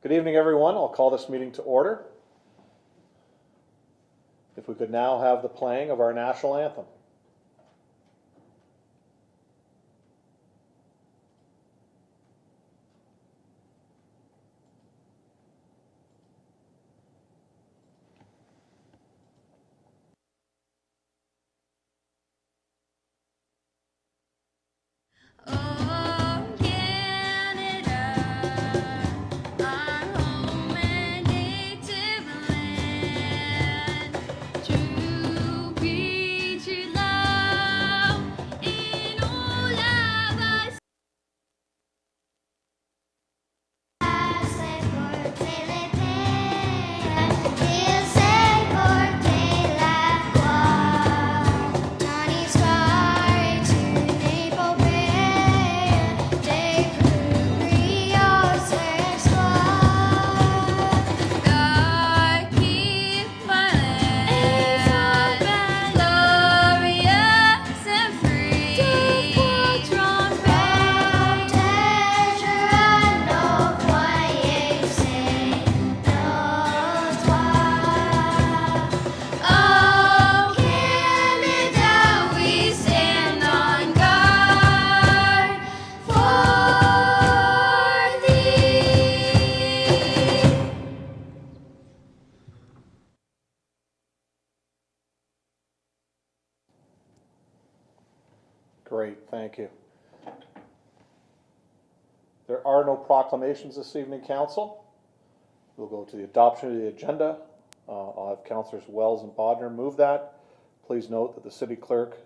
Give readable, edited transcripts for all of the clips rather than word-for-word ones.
Good evening, everyone. I'll call this meeting to order. If we could now have the playing of our national anthem. Great, thank you. There are no proclamations this evening, Council. We'll go to the adoption of the agenda. I'll have Councillors Wells and Bodner move that. Please note that the City Clerk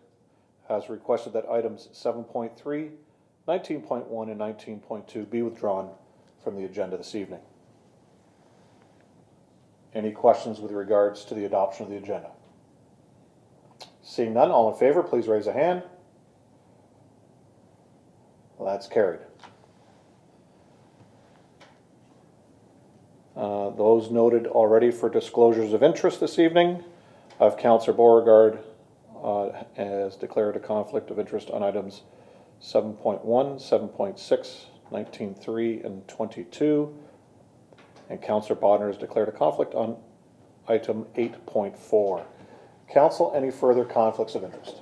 has requested that items 7.3, 19.1, and 19.2 be withdrawn from the agenda this evening. Any questions with regards to the adoption of the agenda? Seeing none, all in favor, please raise a hand. Well, that's carried. Those noted already for disclosures of interest this evening. I have Councillor Beauregard has declared a conflict of interest on items 7.1, 7.6, 19.3, and 22. And Councillor Bodner has declared a conflict on item 8.4. Council, any further conflicts of interest?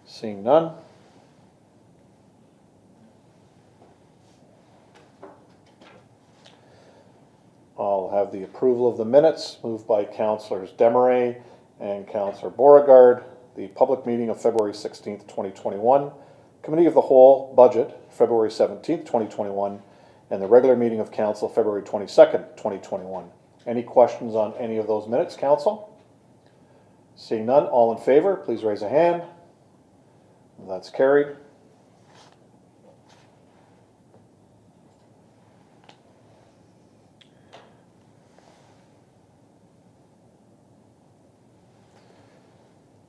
Seeing none. I'll have the approval of the minutes moved by Councillors Desmarais and Councillor Beauregard. The public meeting of February 16th, 2021, Committee of the Whole Budget, February 17th, 2021, and the regular meeting of Council, February 22nd, 2021. Any questions on any of those minutes, Council? Seeing none, all in favor, please raise a hand. That's carried.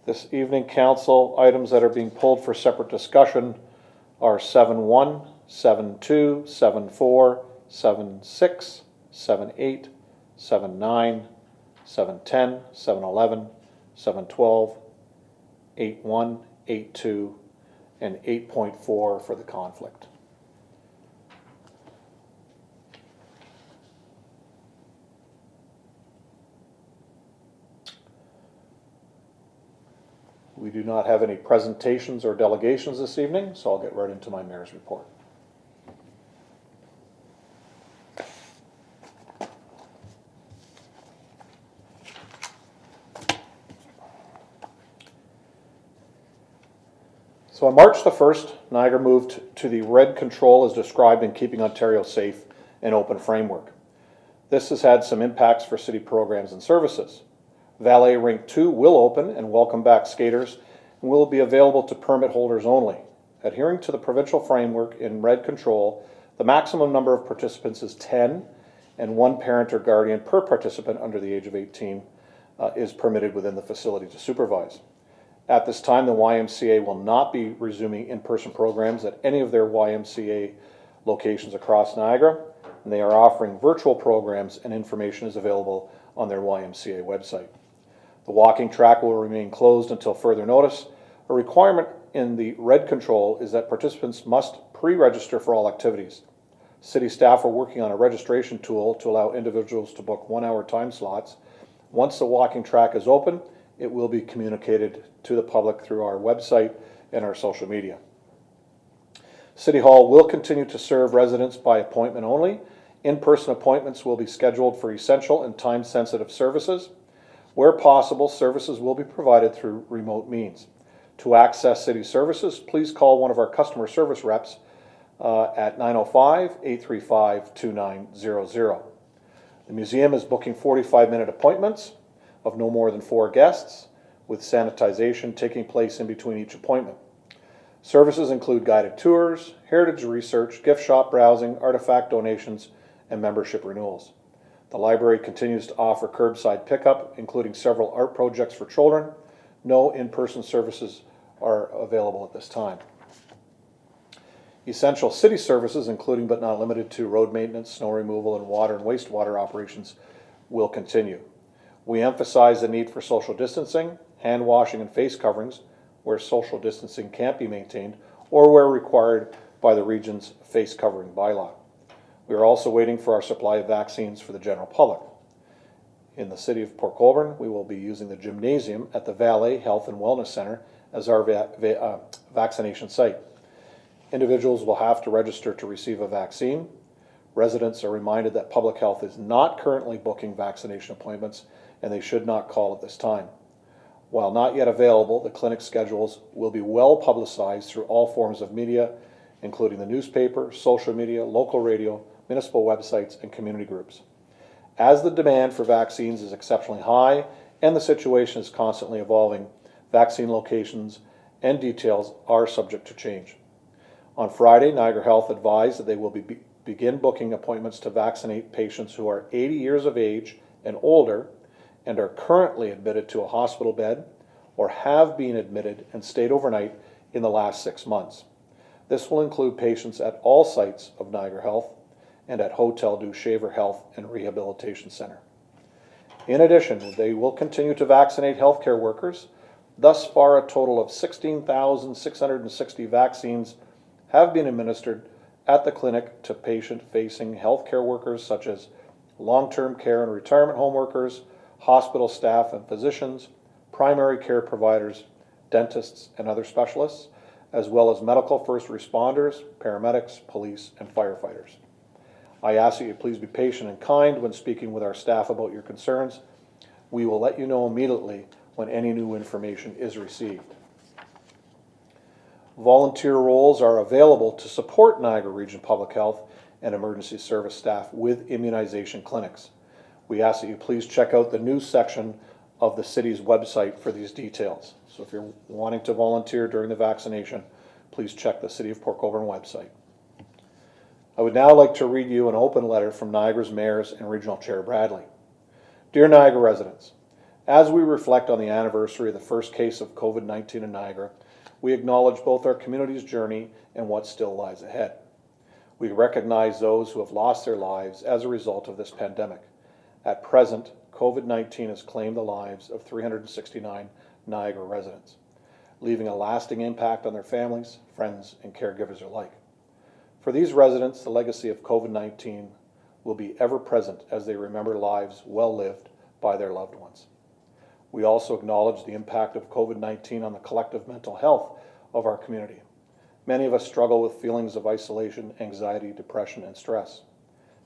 This evening, Council, items that are being pulled for separate discussion are 7.1, 7.2, 7.4, 7.6, 7.8, 7.9, 7.10, 7.11, 7.12, 8.1, 8.2, and 8.4 for the conflict. We do not have any presentations or delegations this evening, so I'll get right into my Mayor's report. So on March the 1st, Niagara moved to the red control as described in Keeping Ontario Safe and Open framework. This has had some impacts for city programs and services. Valet Rink 2 will open and welcome back skaters and will be available to permit holders only. Adhering to the provincial framework in red control, the maximum number of participants is 10 and one parent or guardian per participant under the age of 18 is permitted within the facility to supervise. At this time, the YMCA will not be resuming in-person programs at any of their YMCA locations across Niagara, and they are offering virtual programs, and information is available on their YMCA website. The walking track will remain closed until further notice. A requirement in the red control is that participants must pre-register for all activities. City staff are working on a registration tool to allow individuals to book 1-hour time slots. Once the walking track is open, it will be communicated to the public through our website and our social media. City Hall will continue to serve residents by appointment only. In-person appointments will be scheduled for essential and time-sensitive services. Where possible, services will be provided through remote means. To access city services, please call one of our customer service reps at 905-835-2900. The museum is booking 45-minute appointments of no more than 4 guests, with sanitization taking place in between each appointment. Services include guided tours, heritage research, gift shop browsing, artifact donations, and membership renewals. The library continues to offer curbside pickup, including several art projects for children. No in-person services are available at this time. Essential city services, including but not limited to road maintenance, snow removal, and water and wastewater operations, will continue. We emphasize the need for social distancing, hand washing, and face coverings where social distancing can't be maintained or where required by the region's face covering bylaw. We are also waiting for our supply of vaccines for the general public. In the city of Port Colborne, we will be using the gymnasium at the Valley Health and Wellness Center as our vaccination site. Individuals will have to register to receive a vaccine. Residents are reminded that public health is not currently booking vaccination appointments and they should not call at this time. While not yet available, the clinic schedules will be well publicized through all forms of media, including the newspaper, social media, local radio, municipal websites, and community groups. As the demand for vaccines is exceptionally high and the situation is constantly evolving, vaccine locations and details are subject to change. On Friday, Niagara Health advised that they will begin booking appointments to vaccinate patients who are 80 years of age and older and are currently admitted to a hospital bed or have been admitted and stayed overnight in the last 6 months. This will include patients at all sites of Niagara Health and at Hotel du Shaver Health and Rehabilitation Center. In addition, they will continue to vaccinate healthcare workers. Thus far, a total of 16,660 vaccines have been administered at the clinic to patient-facing healthcare workers such as long-term care and retirement home workers, hospital staff and physicians, primary care providers, dentists, and other specialists, as well as medical first responders, paramedics, police, and firefighters. I ask that you please be patient and kind when speaking with our staff about your concerns. We will let you know immediately when any new information is received. Volunteer roles are available to support Niagara Region Public Health and Emergency Service staff with immunization clinics. We ask that you please check out the news section of the city's website for these details. So if you're wanting to volunteer during the vaccination, please check the City of Port Colborne website. I would now like to read you an open letter from Niagara's Mayors and Regional Chair Bradley. Dear Niagara residents, as we reflect on the anniversary of the first case of COVID-19 in Niagara, we acknowledge both our community's journey and what still lies ahead. We recognize those who have lost their lives as a result of this pandemic. At present, COVID-19 has claimed the lives of 369 Niagara residents, leaving a lasting impact on their families, friends, and caregivers alike. For these residents, the legacy of COVID-19 will be ever present as they remember lives well lived by their loved ones. We also acknowledge the impact of COVID-19 on the collective mental health of our community. Many of us struggle with feelings of isolation, anxiety, depression, and stress.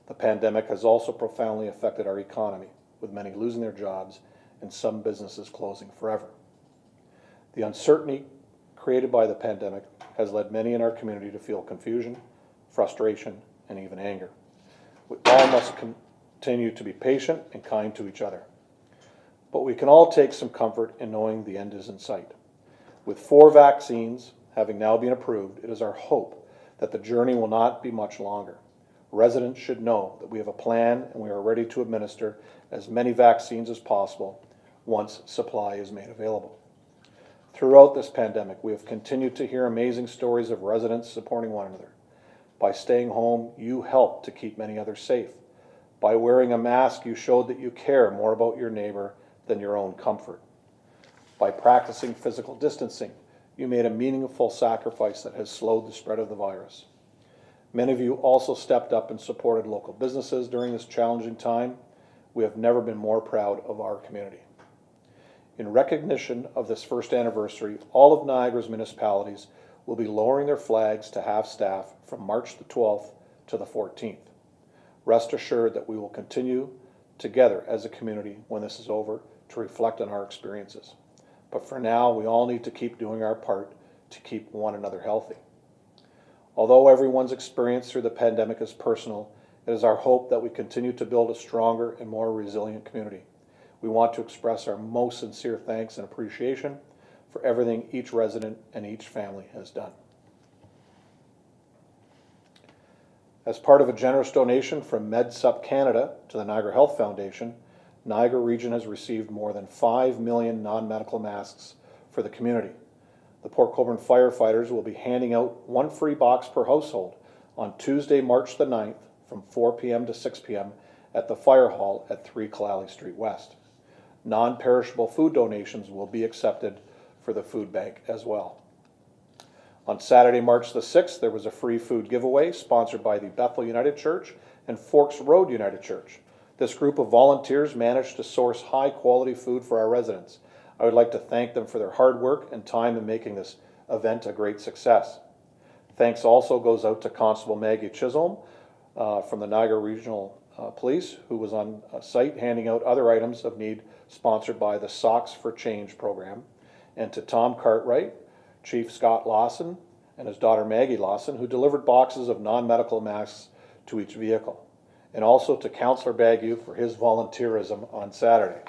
The pandemic has also profoundly affected our economy, with many losing their jobs and some businesses closing forever. The uncertainty created by the pandemic has led many in our community to feel confusion, frustration, and even anger. We all must continue to be patient and kind to each other. But we can all take some comfort in knowing the end is in sight. With 4 vaccines having now been approved, it is our hope that the journey will not be much longer. Residents should know that we have a plan and we are ready to administer as many vaccines as possible once supply is made available. Throughout this pandemic, we have continued to hear amazing stories of residents supporting one another. By staying home, you helped to keep many others safe. By wearing a mask, you showed that you care more about your neighbor than your own comfort. By practicing physical distancing, you made a meaningful sacrifice that has slowed the spread of the virus. Many of you also stepped up and supported local businesses during this challenging time. We have never been more proud of our community. In recognition of this first anniversary, all of Niagara's municipalities will be lowering their flags to half-staff from March the 12th to the 14th. Rest assured that we will continue together as a community when this is over to reflect on our experiences. But for now, we all need to keep doing our part to keep one another healthy. Although everyone's experience through the pandemic is personal, it is our hope that we continue to build a stronger and more resilient community. We want to express our most sincere thanks and appreciation for everything each resident and each family has done. As part of a generous donation from MedSup Canada to the Niagara Health Foundation, Niagara Region has received more than 5 million non-medical masks for the community. The Port Colborne firefighters will be handing out one free box per household on Tuesday, March the 9th from 4 p.m. to 6 p.m. at the Fire Hall at 3 Killaley Street West. Non-perishable food donations will be accepted for the food bank as well. On Saturday, March the 6th, there was a free food giveaway sponsored by the Bethel United Church and Forks Road United Church. This group of volunteers managed to source high-quality food for our residents. I would like to thank them for their hard work and time in making this event a great success. Thanks also goes out to Constable Maggie Chisholm from the Niagara Regional Police, who was on site handing out other items of need sponsored by the Socks for Change program, and to Tom Cartwright, Chief Scott Lawson, and his daughter Maggie Lawson, who delivered boxes of non-medical masks to each vehicle, and also to Councillor Bagu for his volunteerism on Saturday.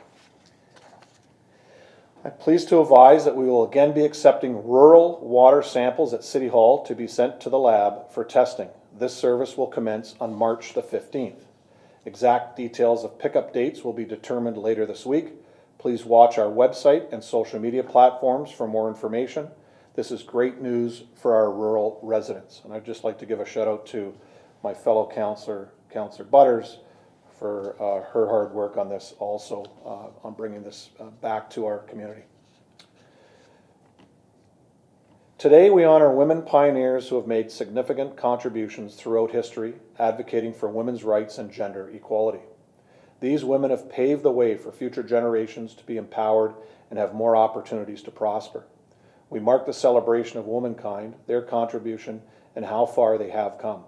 I'm pleased to advise that we will again be accepting rural water samples at City Hall to be sent to the lab for testing. This service will commence on March the 15th. Exact details of pickup dates will be determined later this week. Please watch our website and social media platforms for more information. This is great news for our rural residents. And I'd just like to give a shout out to my fellow councillor, Councillor Butters, for her hard work on this also, on bringing this back to our community. Today we honor women pioneers who have made significant contributions throughout history, advocating for women's rights and gender equality. These women have paved the way for future generations to be empowered and have more opportunities to prosper. We mark the celebration of womankind, their contribution, and how far they have come.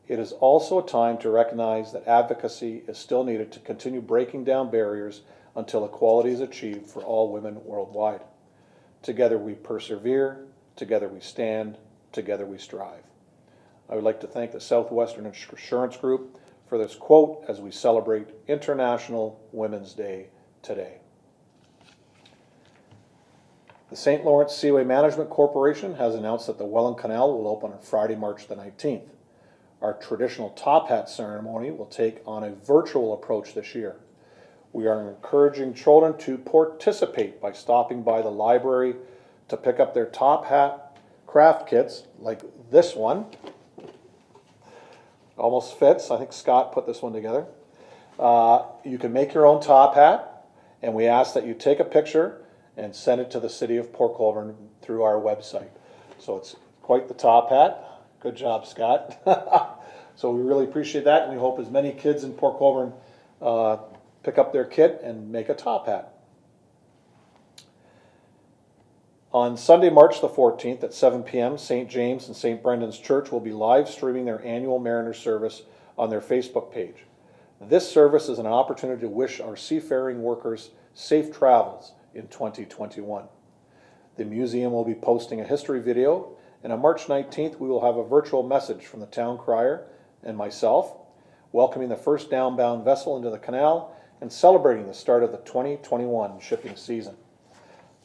It is also a time to recognize that advocacy is still needed to continue breaking down barriers until equality is achieved for all women worldwide. Together we persevere, together we stand, together we strive. I would like to thank the Southwestern Insurance Group for this quote as we celebrate International Women's Day today. The St. Lawrence Seaway Management Corporation has announced that the Welland Canal will open on Friday, March the 19th. Our traditional top hat ceremony will take on a virtual approach this year. We are encouraging children to participate by stopping by the library to pick up their top hat craft kits like this one. Almost fits. I think Scott put this one together. You can make your own top hat, and we ask that you take a picture and send it to the City of Port Colborne through our website. So it's quite the top hat. Good job, Scott. So we really appreciate that, and we hope as many kids in Port Colborne pick up their kit and make a top hat. On Sunday, March the 14th at 7 p.m., St. James and St. Brendan's Church will be live streaming their annual Mariner service on their Facebook page. This service is an opportunity to wish our seafaring workers safe travels in 2021. The museum will be posting a history video, and on March 19th we will have a virtual message from the town crier and myself welcoming the first downbound vessel into the canal and celebrating the start of the 2021 shipping season.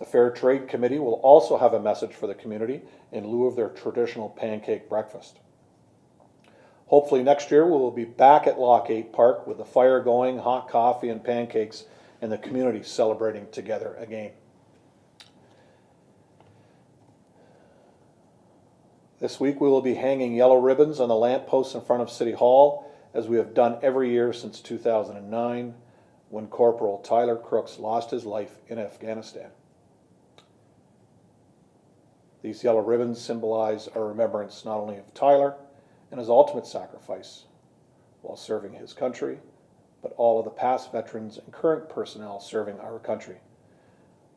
The Fair Trade Committee will also have a message for the community in lieu of their traditional pancake breakfast. Hopefully next year we will be back at Lock 8 Park with the fire going, hot coffee and pancakes, and the community celebrating together again. This week we will be hanging yellow ribbons on the lampposts in front of City Hall, as we have done every year since 2009, when Corporal Tyler Crooks lost his life in Afghanistan. These yellow ribbons symbolize our remembrance not only of Tyler and his ultimate sacrifice while serving his country, but all of the past veterans and current personnel serving our country.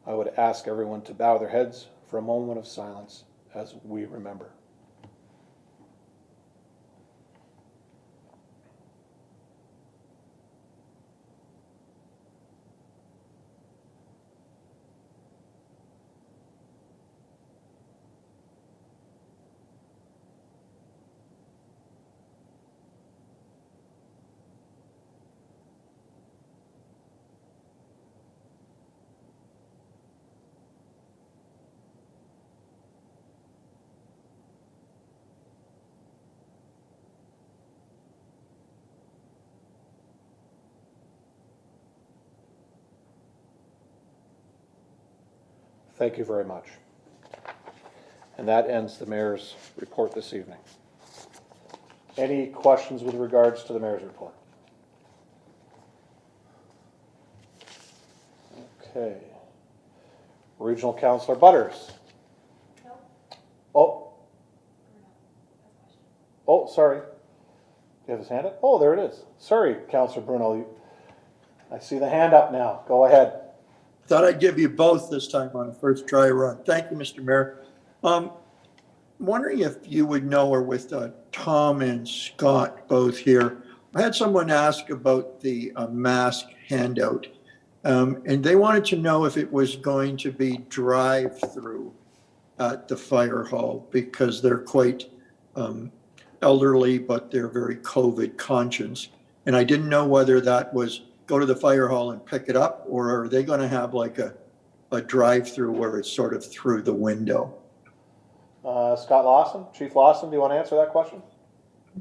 I would ask everyone to bow their heads for a moment of silence as we remember. Thank you very much. And that ends the mayor's report this evening. Any questions with regards to the mayor's report? Okay. Regional Councillor Butters. No. Oh. Oh, sorry. Do you have his hand up? Oh, there it is. Sorry, Councillor Bruno. I see the hand up now. Go ahead. Thought I'd give you both this time on a first try run. Thank you, Mr. Mayor. Wondering if you would know, or with Tom and Scott both here, I had someone ask about the mask handout, and they wanted to know if it was going to be drive-through at the fire hall, because they're quite elderly, but they're very COVID conscious. And I didn't know whether that was go to the fire hall and pick it up, or are they going to have like a drive-through where it's sort of through the window? Scott Lawson, Chief Lawson, do you want to answer that question?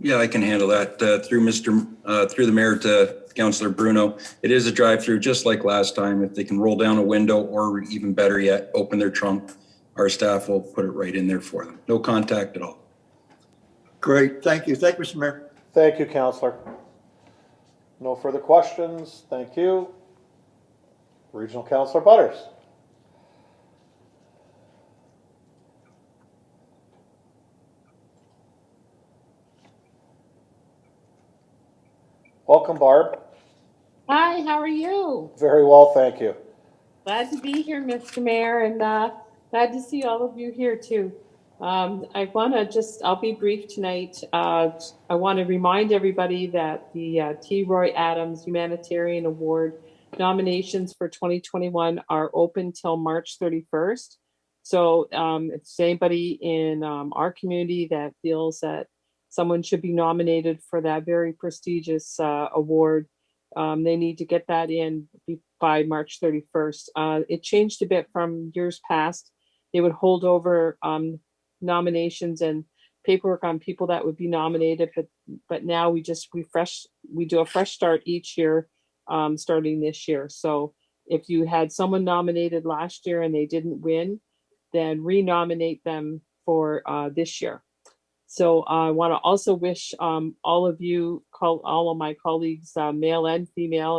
Yeah, I can handle that. Through the mayor to Councillor Bruno. It is a drive-through, just like last time. If they can roll down a window, or even better yet, open their trunk, our staff will put it right in there for them. No contact at all. Great, thank you. Thank you, Mr. Mayor. Thank you, Councillor. No further questions. Thank you. Regional Councillor Butters. Welcome, Barb. Hi, how are you? Very well, thank you. Glad to be here, Mr. Mayor, and glad to see all of you here too. I'll be brief tonight. I want to remind everybody that the T. Roy Adams Humanitarian Award nominations for 2021 are open till March 31st. So if there's anybody in our community that feels that someone should be nominated for that very prestigious award, they need to get that in by March 31st. It changed a bit from years past. They would hold over nominations and paperwork on people that would be nominated, but now we just we do a fresh start each year, starting this year. So if you had someone nominated last year and they didn't win, then renominate them for this year. So I want to also wish all of you, all of my colleagues, male and female,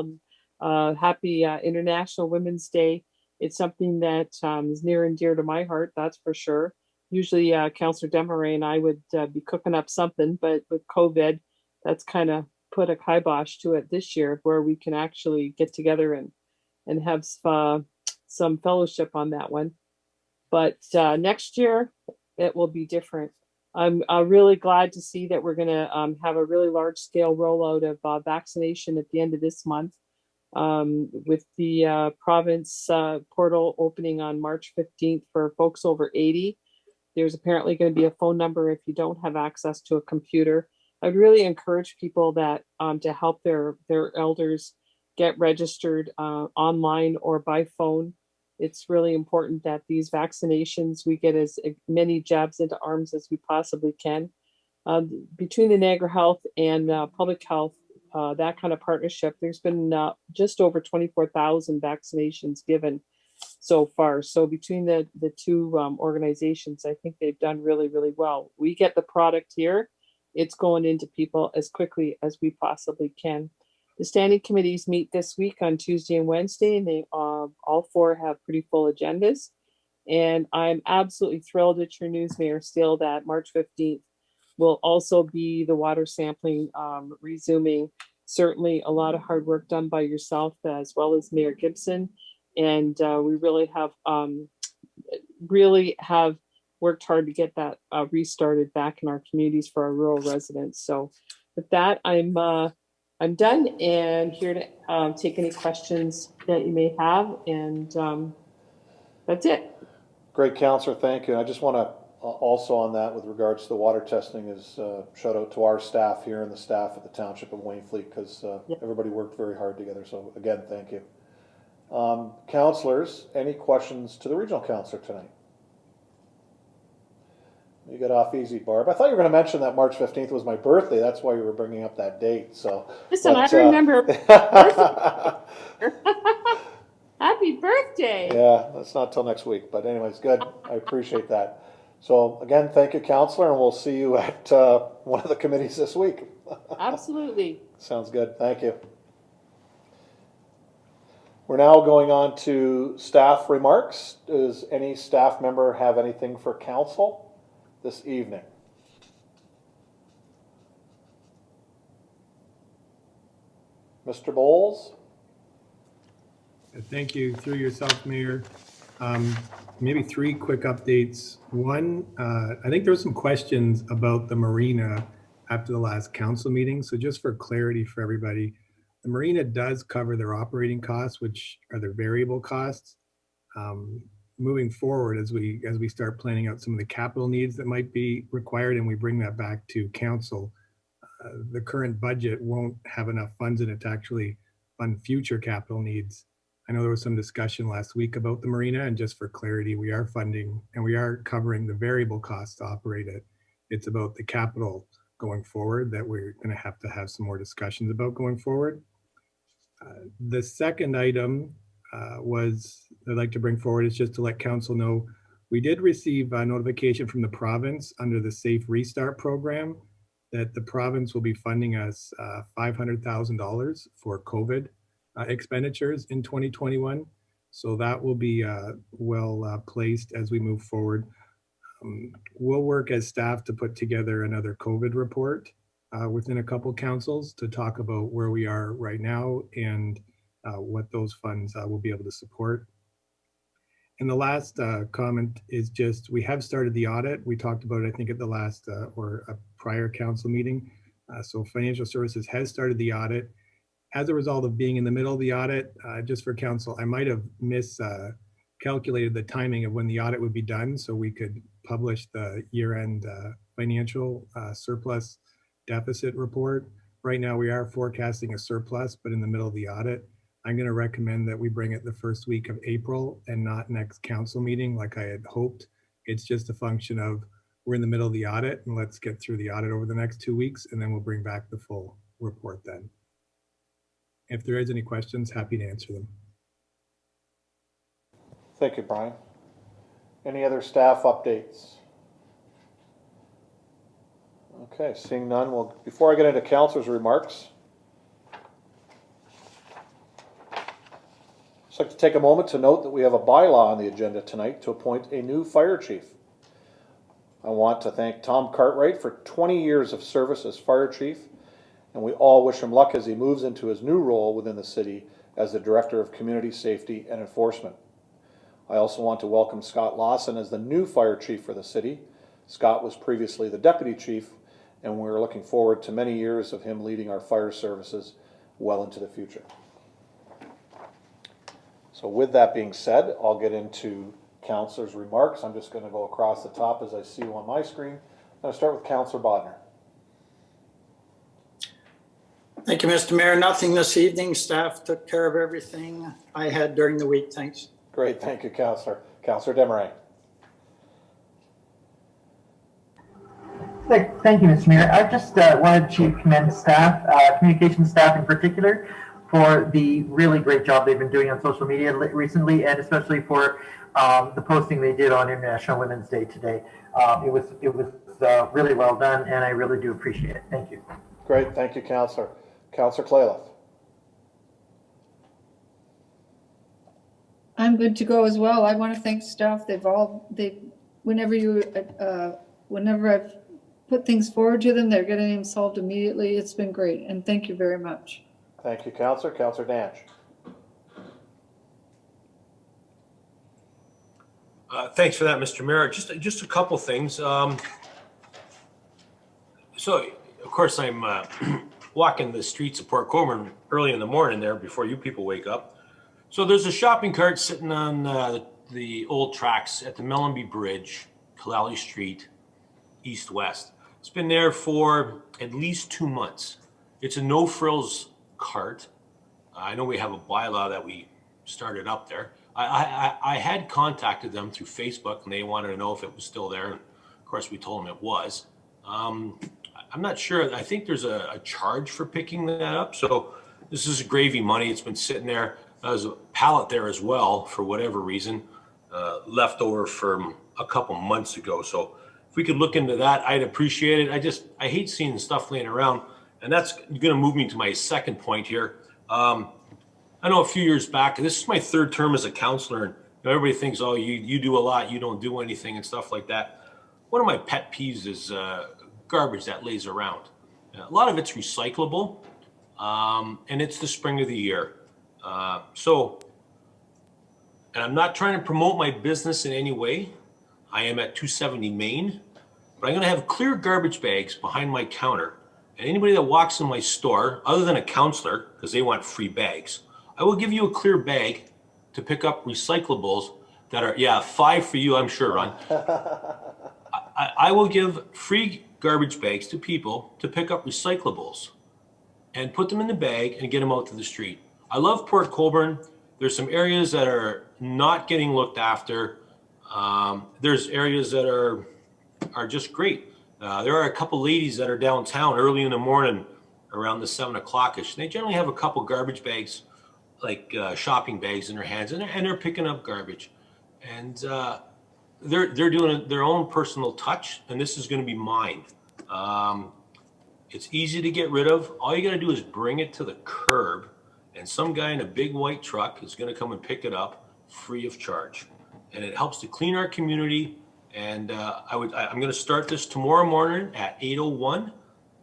and happy International Women's Day. It's something that is near and dear to my heart, that's for sure. Usually Councillor Desmarais and I would be cooking up something, but with COVID, that's kind of put a kibosh to it this year, where we can actually get together and have some fellowship on that one. But next year, it will be different. I'm really glad to see that we're going to have a really large scale rollout of vaccination at the end of this month, with the province portal opening on March 15th for folks over 80. There's apparently going to be a phone number if you don't have access to a computer. I'd really encourage people that to help their elders get registered online or by phone. It's really important that these vaccinations, we get as many jabs into arms as we possibly can. Between the Niagara Health and Public Health, that kind of partnership, there's been just over 24,000 vaccinations given so far. So between the two organizations, I think they've done really, really well. We get the product here. It's going into people as quickly as we possibly can. The standing committees meet this week on Tuesday and Wednesday, and they all four have pretty full agendas. And I'm absolutely thrilled at your news, Mayor Steele, that March 15th, will also be the water sampling resuming. Certainly a lot of hard work done by yourself as well as Mayor Gibson. And we really have worked hard to get that restarted back in our communities for our rural residents. So with that, I'm done and here to take any questions that you may have. And that's it. Great, Counselor, thank you. And I just want to also on that with regards to the water testing is shout out to our staff here and the staff at the Township of Wainfleet because everybody worked very hard together. So again, thank you. Councillors, any questions to the regional councillor tonight? You got off easy, Barb. I thought you were going to mention that March 15th was my birthday. That's why you were bringing up that date. So listen, I remember. Happy birthday. Yeah, that's not till next week. But anyways, good. I appreciate that. So again, thank you, Counselor, and we'll see you at one of the committees this week. Absolutely. Sounds good. Thank you. We're now going on to staff remarks. Does any staff member have anything for council this evening? Mr. Bowles? Thank you. Through yourself, Mayor. Maybe 3 quick updates. One, I think there were some questions about the marina after the last council meeting. So just for clarity for everybody, the marina does cover their operating costs, which are their variable costs. Moving forward, as we start planning out some of the capital needs that might be required, and we bring that back to council, the current budget won't have enough funds in it to actually fund future capital needs. I know there was some discussion last week about the marina, and just for clarity, we are funding and we are covering the variable costs to operate it. It's about the capital going forward that we're going to have some more discussions about going forward. The second item was I'd like to bring forward is just to let council know we did receive a notification from the province under the Safe Restart program that the province will be funding us $500,000 for COVID expenditures in 2021. So that will be well placed as we move forward. We'll work as staff to put together another COVID report within a couple councils to talk about where we are right now and what those funds will be able to support. And the last comment is just, we have started the audit. We talked about it, I think, at the last or a prior council meeting. So Financial Services has started the audit. As a result of being in the middle of the audit, just for council, I might have miscalculated the timing of when the audit would be done so we could publish the year-end financial surplus deficit report. Right now we are forecasting a surplus, but in the middle of the audit. I'm going to recommend that we bring it the first week of April and not next council meeting like I had hoped. It's just a function of we're in the middle of the audit and let's get through the audit over the next 2 weeks and then we'll bring back the full report then. If there is any questions, happy to answer them. Thank you, Brian. Any other staff updates? Okay, seeing none, well, before I get into councilors' remarks, I'd like to take a moment to note that we have a bylaw on the agenda tonight to appoint a new fire chief. I want to thank Tom Cartwright for 20 years of service as fire chief, and we all wish him luck as he moves into his new role within the city as the Director of Community Safety and Enforcement. I also want to welcome Scott Lawson as the new fire chief for the city. Scott was previously the deputy chief, and we're looking forward to many years of him leading our fire services well into the future. So with that being said, I'll get into councillors' remarks. I'm just going to go across the top as I see you on my screen. I'm going to start with Councillor Bodnar. Thank you, Mr. Mayor. Nothing this evening. Staff took care of everything I had during the week. Thanks. Great, thank you, Councillor. Councillor Desmarais. Thank you, Mr. Mayor. I just wanted to commend staff, communication staff in particular, for the really great job they've been doing on social media recently, and especially for the posting they did on International Women's Day today. It was really well done, and I really do appreciate it. Thank you. Great, thank you, Councillor. Councillor Clayliff. I'm good to go as well. I want to thank staff. Whenever I've put things forward to them. They're getting them solved immediately. It's been great, and thank you very much. Thank you, Councillor. Councillor Danch. Thanks for that, Mr. Mayor. Just a couple things. So, of course, I'm walking the streets of Port Colborne early in the morning there before you people wake up. So there's a shopping cart sitting on the old tracks at the Mellenby Bridge, Killallie Street, east-west. It's been there for at least 2 months. It's a no-frills cart. I know we have a bylaw that we started up there. I had contacted them through Facebook, and they wanted to know if it was still there. And of course, we told them it was. I'm not sure. I think there's a charge for picking that up. So this is gravy money. It's been sitting there. There's a pallet there as well, for whatever reason, left over from a couple months ago. So if we could look into that, I'd appreciate it. I hate seeing stuff laying around. And that's going to move me to my second point here. I know a few years back, this is my third term as a councillor, and everybody thinks, oh, you do a lot, you don't do anything and stuff like that. One of my pet peeves is garbage that lays around. A lot of it's recyclable, and it's the spring of the year. And I'm not trying to promote my business in any way. I am at 270 Main, but I'm going to have clear garbage bags behind my counter. And anybody that walks in my store, other than a councillor, because they want free bags, I will give you a clear bag to pick up recyclables that are, 5 for you, I'm sure, Ron. I will give free garbage bags to people to pick up recyclables and put them in the bag and get them out to the street. I love Port Colborne. There's some areas that are not getting looked after. There's areas that are just great. There are a couple ladies that are downtown early in the morning around the 7 o'clock-ish. They generally have a couple garbage bags, like shopping bags in their hands, and they're picking up garbage. And they're doing their own personal touch, and this is going to be mine. It's easy to get rid of. All you got to do is bring it to the curb, and some guy in a big white truck is going to come and pick it up free of charge. And it helps to clean our community. And I'm going to start this tomorrow morning at 8:01,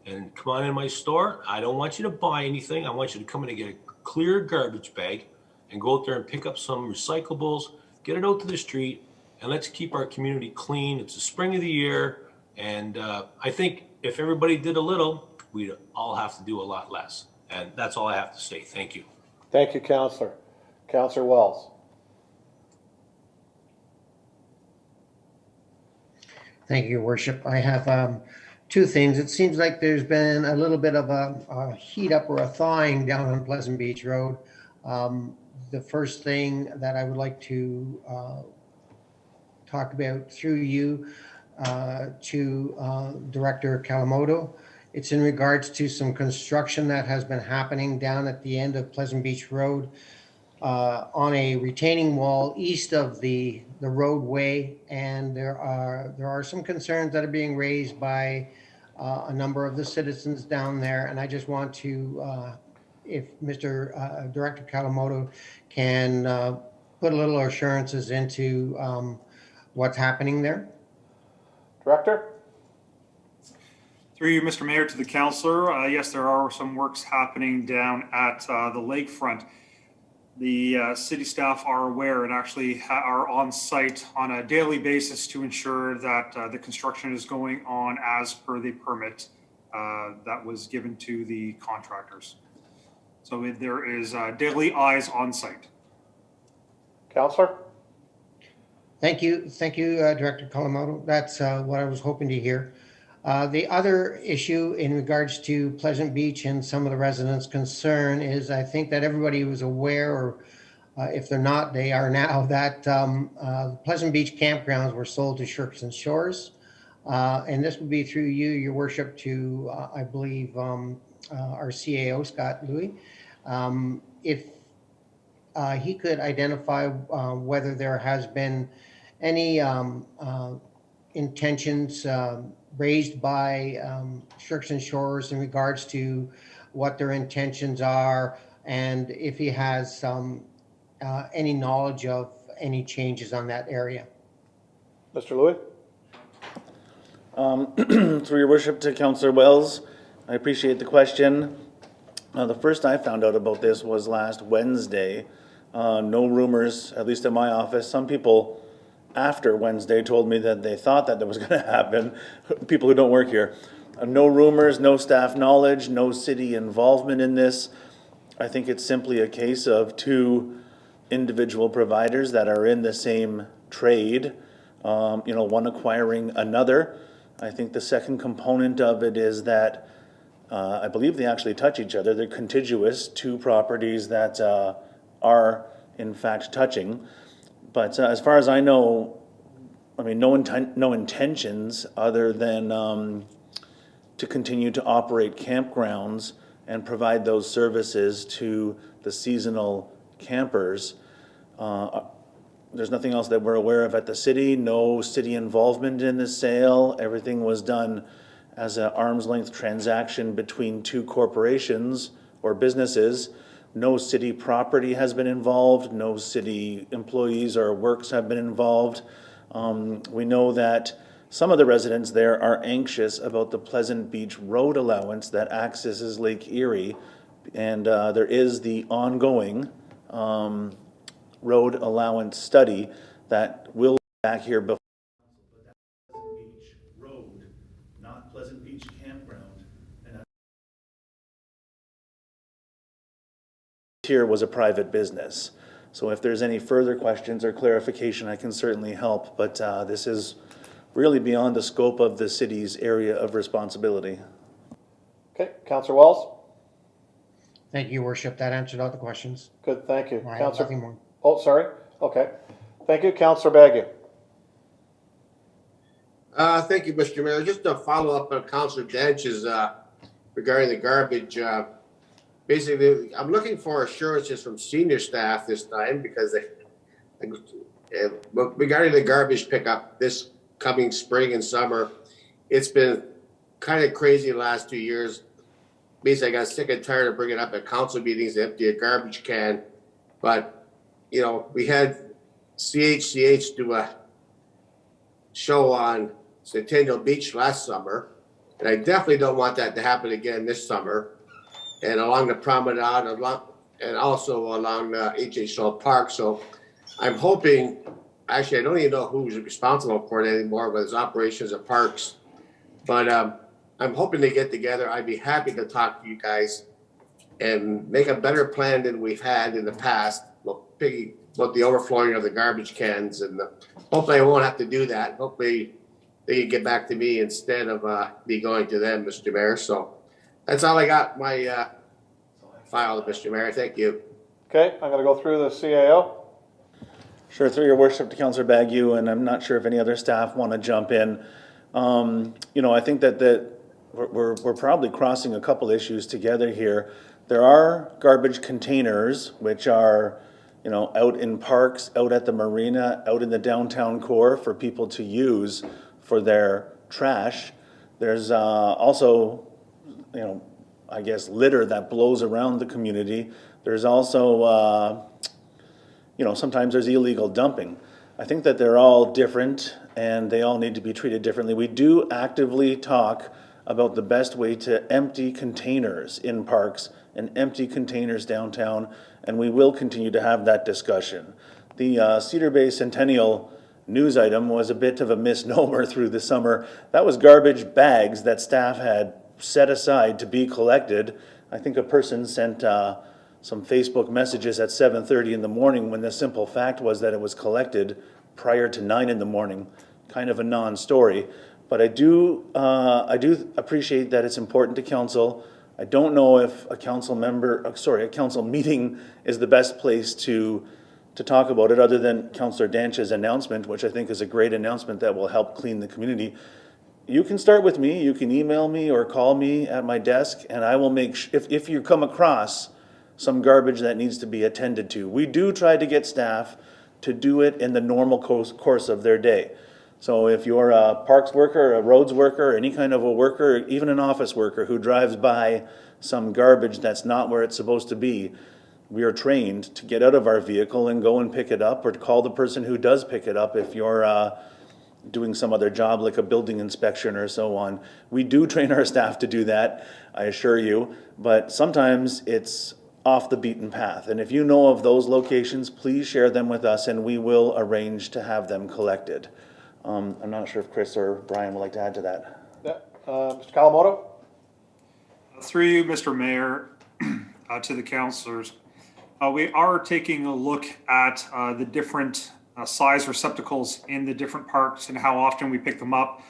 and come on in my store. I don't want you to buy anything. I want you to come in and get a clear garbage bag and go out there and pick up some recyclables, get it out to the street, and let's keep our community clean. It's the spring of the year, and I think if everybody did a little, we'd all have to do a lot less. And that's all I have to say. Thank you. Thank you, Councillor. Councillor Wells. Thank you, Your Worship. I have two things. It seems like there's been a little bit of a heat up or a thawing down on Pleasant Beach Road. The first thing that I would like to talk about through you to Director Kalamoto. It's in regards to some construction that has been happening down at the end of Pleasant Beach Road on a retaining wall east of the roadway, and there are some concerns that are being raised by a number of the citizens down there, and I just want to, if Mr. Director Kalamoto can put a little assurances into what's happening there. Director? Through you, Mr. Mayor, to the councillor. Yes, there are some works happening down at the lakefront. The city staff are aware and actually are on site on a daily basis to ensure that the construction is going on as per the permit that was given to the contractors. So there is daily eyes on site. Councillor? Thank you, Director Kalamoto. That's what I was hoping to hear. The other issue in regards to Pleasant Beach and some of the residents' concern is I think that everybody was aware, or if they're not, they are now, that Pleasant Beach campgrounds were sold to Shirks and Shores. And this would be through you, Your Worship, to, I believe, our CAO, Scott Louis. If he could identify whether there has been any intentions raised by Shirks and Shores in regards to what their intentions are, and if he has any knowledge of any changes on that area. Mr. Louis? Through your worship to Councillor Wells, I appreciate the question. The first I found out about this was last Wednesday. No rumors, at least in my office. Some people after Wednesday told me that they thought that was going to happen, people who don't work here. No rumors, no staff knowledge, no city involvement in this. I think it's simply a case of two individual providers that are in the same trade, one acquiring another. I think the second component of it is that I believe they actually touch each other. They're contiguous, two properties that are in fact touching. But as far as I know, I mean, no intentions other than to continue to operate campgrounds and provide those services to the seasonal campers. There's nothing else that we're aware of at the city, no city involvement in the sale. Everything was done as an arm's length transaction between two corporations or businesses. No city property has been involved, no city employees or works have been involved. We know that some of the residents there are anxious about the Pleasant Beach road allowance that accesses Lake Erie, and there is the ongoing road allowance study that will be back here before. But that's Pleasant Beach Road, not Pleasant Beach Campground. And here was a private business. So if there's any further questions or clarification, I can certainly help, but this is really beyond the scope of the city's area of responsibility. Okay, Councillor Wells? Thank you, Your Worship. That answered all the questions. Good, thank you. I have nothing more. Oh, sorry, okay. Thank you, Councillor Bagu. Thank you, Mr. Mayor. Just to follow up on Councillor Dench's regarding the garbage. Basically, I'm looking for assurances from senior staff this time because regarding the garbage pickup this coming spring and summer, it's been kind of crazy the last 2 years. Basically, I got sick and tired of bringing up at council meetings to empty a garbage can. But, you know, we had CHCH do a show on Centennial Beach last summer, and I definitely don't want that to happen again this summer. And along the promenade, and also along H.H. Shaw Park. So I'm hoping, actually, I don't even know who's responsible for it anymore, whether it's operations or parks. But I'm hoping to get together. I'd be happy to talk to you guys and make a better plan than we've had in the past about the overflowing of the garbage cans. And hopefully I won't have to do that. Hopefully they can get back to me instead of me going to them, Mr. Mayor. So that's all I got my file, Mr. Mayor. Thank you. Okay, I'm going to go through the CAO. Sure, through your worship to Councillor Bagu, and I'm not sure if any other staff want to jump in. I think that we're probably crossing a couple issues together here. There are garbage containers, which are, out in parks, out at the marina, out in the downtown core for people to use for their trash. There's also, I guess, litter that blows around the community. There's also, sometimes there's illegal dumping. I think that they're all different and they all need to be treated differently. We do actively talk about the best way to empty containers in parks and empty containers downtown, and we will continue to have that discussion. The Cedar Bay Centennial news item was a bit of a misnomer through the summer. That was garbage bags that staff had set aside to be collected. I think a person sent some Facebook messages at 7:30 in the morning when the simple fact was that it was collected prior to 9 in the morning. Kind of a non-story. But I do appreciate that it's important to council. I don't know if a council meeting is the best place to talk about it, other than Councillor Danch's announcement, which I think is a great announcement that will help clean the community. You can start with me, you can email me or call me at my desk, and I will make if you come across some garbage that needs to be attended to. We do try to get staff to do it in the normal course of their day. So if you're a parks worker, a roads worker, any kind of a worker, even an office worker who drives by some garbage that's not where it's supposed to be, we are trained to get out of our vehicle and go and pick it up, or to call the person who does pick it up if you're doing some other job like a building inspection or so on. We do train our staff to do that, I assure you, but sometimes it's off the beaten path. And if you know of those locations, please share them with us and we will arrange to have them collected. I'm not sure if Chris or Brian would like to add to that. Yeah, Mr. Kawamoto? Through you, Mr. Mayor, to the councillors, we are taking a look at the different size receptacles in the different parks and how often we pick them up.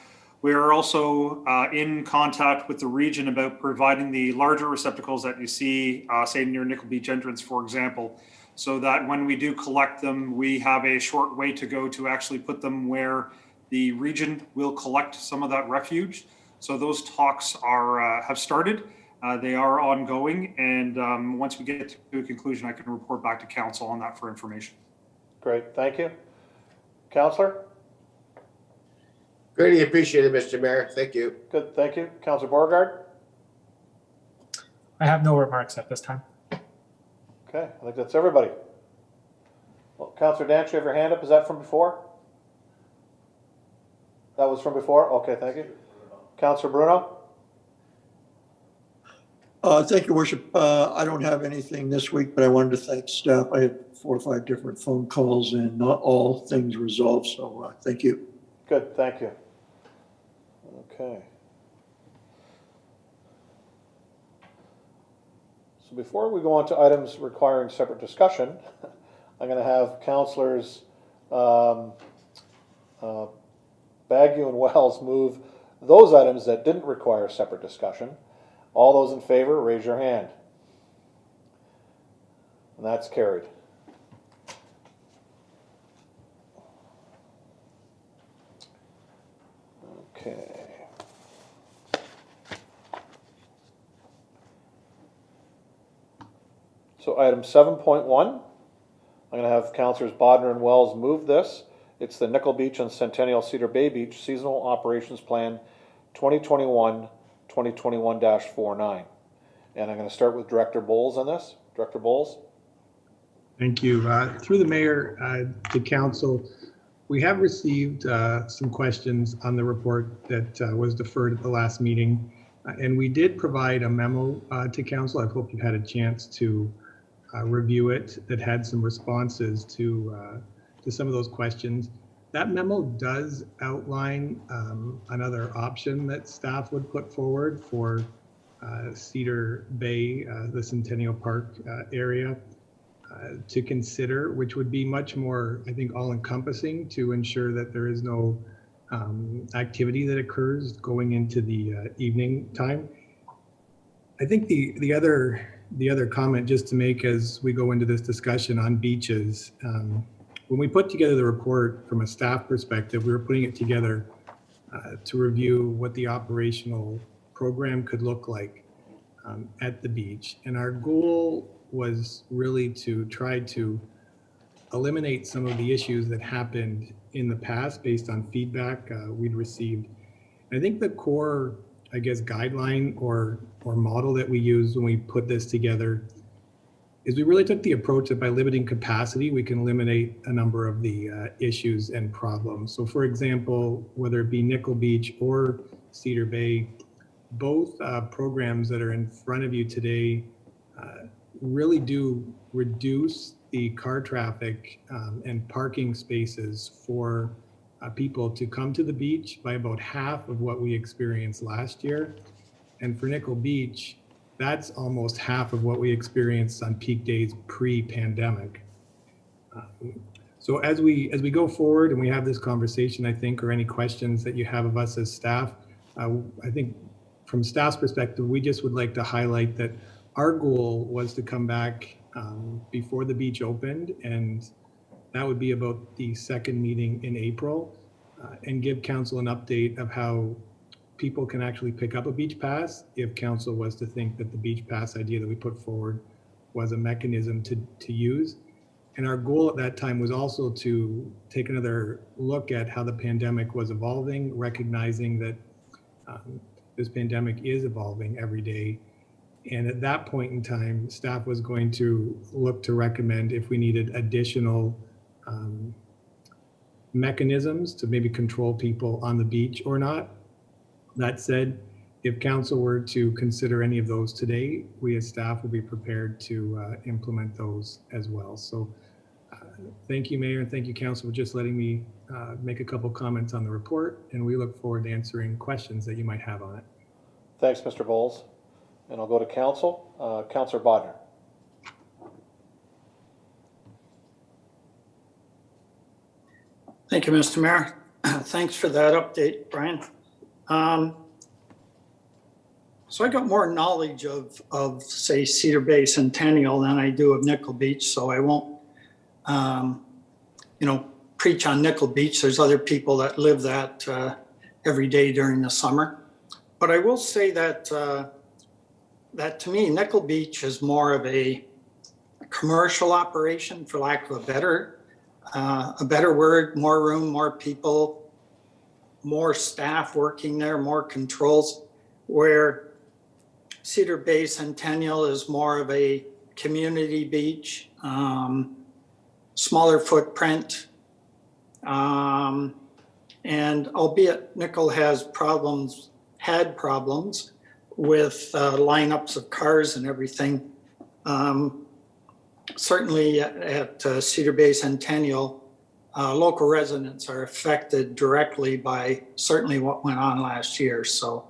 We are also in contact with the region about providing the larger receptacles that you see, say near Nickel Beach entrance, for example, so that when we do collect them, we have a short way to go to actually put them where the region will collect some of that refuge. So those talks are have started. They are ongoing, and once we get to a conclusion, I can report back to council on that for information. Great, thank you. Councillor? Greatly appreciated, Mr. Mayor. Thank you. Good, thank you. Councillor Beauregard? I have no remarks at this time. Okay, I think that's everybody. Well, Councillor Dance, you have your hand up. Is that from before? That was from before? Okay, thank you. Councillor Bruno? Thank you, Worship. I don't have anything this week, but I wanted to thank staff. I had 4 or 5 different phone calls and not all things resolved, so thank you. Good, thank you. Okay. So before we go on to items requiring separate discussion, I'm going to have councillors Bagu and Wells move those items that didn't require separate discussion. All those in favor, raise your hand. And that's carried. Okay. So item 7.1, I'm going to have councillors Bodnar and Wells move this. It's the Nickel Beach and Centennial Cedar Bay Beach Seasonal Operations Plan 2021-2021-49. And I'm going to start with Director Bowles on this. Director Bowles. Thank you. Through the mayor to council, we have received some questions on the report that was deferred at the last meeting. And we did provide a memo to council. I hope you've had a chance to review it that had some responses to some of those questions. That memo does outline another option that staff would put forward for Cedar Bay, the Centennial Park area to consider, which would be much more, I think, all-encompassing to ensure that there is no activity that occurs going into the evening time. I think the other comment just to make as we go into this discussion on beaches, when we put together the report from a staff perspective, we were putting it together to review what the operational program could look like at the beach. And our goal was really to try to eliminate some of the issues that happened in the past based on feedback we'd received. And I think the core, I guess, guideline or model that we used when we put this together is we really took the approach that by limiting capacity, we can eliminate a number of the issues and problems. So for example, whether it be Nickel Beach or Cedar Bay, both programs that are in front of you today really do reduce the car traffic and parking spaces for people to come to the beach by about half of what we experienced last year. And for Nickel Beach, that's almost half of what we experienced on peak days pre-pandemic. So as we go forward and we have this conversation, I think, or any questions that you have of us as staff, I think from staff's perspective, we just would like to highlight that our goal was to come back before the beach opened, and that would be about the second meeting in April, and give council an update of how people can actually pick up a beach pass if council was to think that the beach pass idea that we put forward was a mechanism to use. And our goal at that time was also to take another look at how the pandemic was evolving, recognizing that this pandemic is evolving every day. And at that point in time, staff was going to look to recommend if we needed additional mechanisms to maybe control people on the beach or not. That said, if council were to consider any of those today, we as staff will be prepared to implement those as well. So thank you, Mayor, and thank you, Council, for just letting me make a couple comments on the report, and we look forward to answering questions that you might have on it. Thanks, Mr. Bowles. And I'll go to Council. Councillor Bodnar. Thank you, Mr. Mayor. Thanks for that update, Brian. So I got more knowledge of say, Cedar Bay Centennial than I do of Nickel Beach, so I won't, preach on Nickel Beach. There's other people that live that every day during the summer. But I will say that that to me, Nickel Beach is more of a commercial operation, for lack of a better word, more room, more people, more staff working there, more controls, where Cedar Bay Centennial is more of a community beach, smaller footprint. And albeit Nickel has had problems with lineups of cars and everything, certainly at Cedar Bay Centennial, local residents are affected directly by certainly what went on last year. So,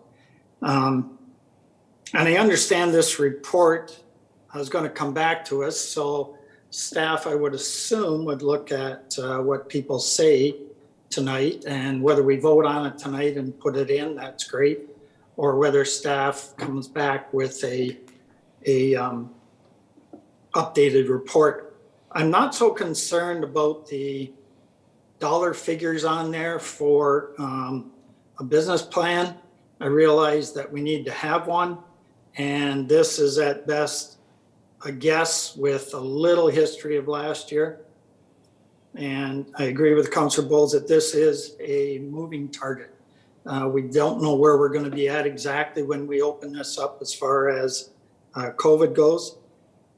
and I understand this report is going to come back to us. So staff, I would assume, would look at what people say tonight, and whether we vote on it tonight and put it in, that's great. Or whether staff comes back with a updated report. I'm not so concerned about the dollar figures on there for a business plan. I realize that we need to have one, and this is at best a guess with a little history of last year. And I agree with Councillor Bowles that this is a moving target. We don't know where we're going to be at exactly when we open this up as far as COVID goes.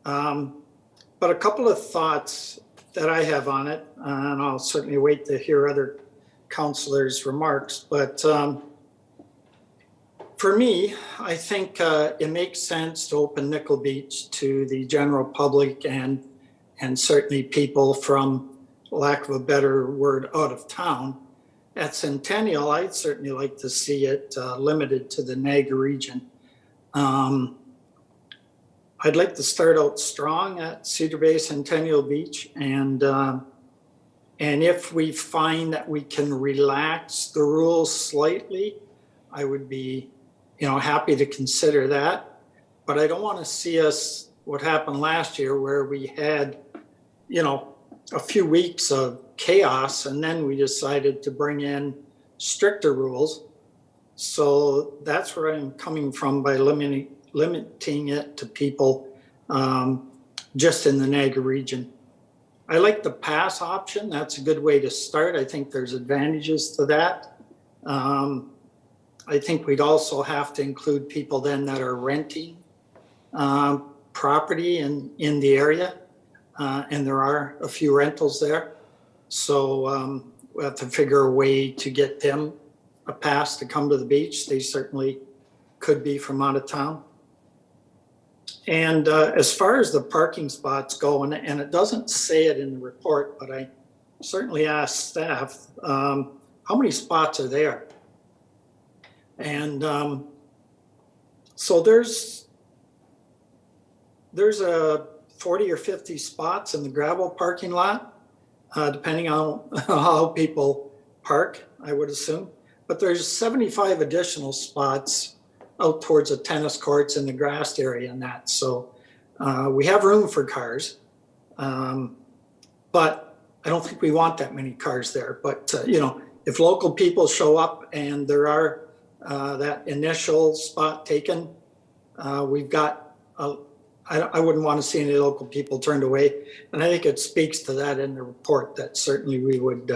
But a couple of thoughts that I have on it, and I'll certainly wait to hear other councillors' remarks. But for me, I think it makes sense to open Nickel Beach to the general public and certainly people from, lack of a better word, out of town. At Centennial, I'd certainly like to see it limited to the Niagara region. I'd like to start out strong at Cedar Bay Centennial Beach, and if we find that we can relax the rules slightly, I would be, happy to consider that. But I don't want to see us what happened last year, where we had, a few weeks of chaos, and then we decided to bring in stricter rules. So that's where I'm coming from by limiting it to people just in the Niagara region. I like the pass option. That's a good way to start. I think there's advantages to that. I think we'd also have to include people then that are renting property in the area. And there are a few rentals there. So we have to figure a way to get them a pass to come to the beach. They certainly could be from out of town. And as far as the parking spots go, and it doesn't say it in the report, but I certainly asked staff, how many spots are there? And so there's a 40 or 50 spots in the gravel parking lot, depending on how people park, I would assume. But there's 75 additional spots out towards the tennis courts and the grassed area and that. So we have room for cars, but I don't think we want that many cars there. But, if local people show up and there are that initial spot taken, we've got I wouldn't want to see any local people turned away. And I think it speaks to that in the report that certainly we would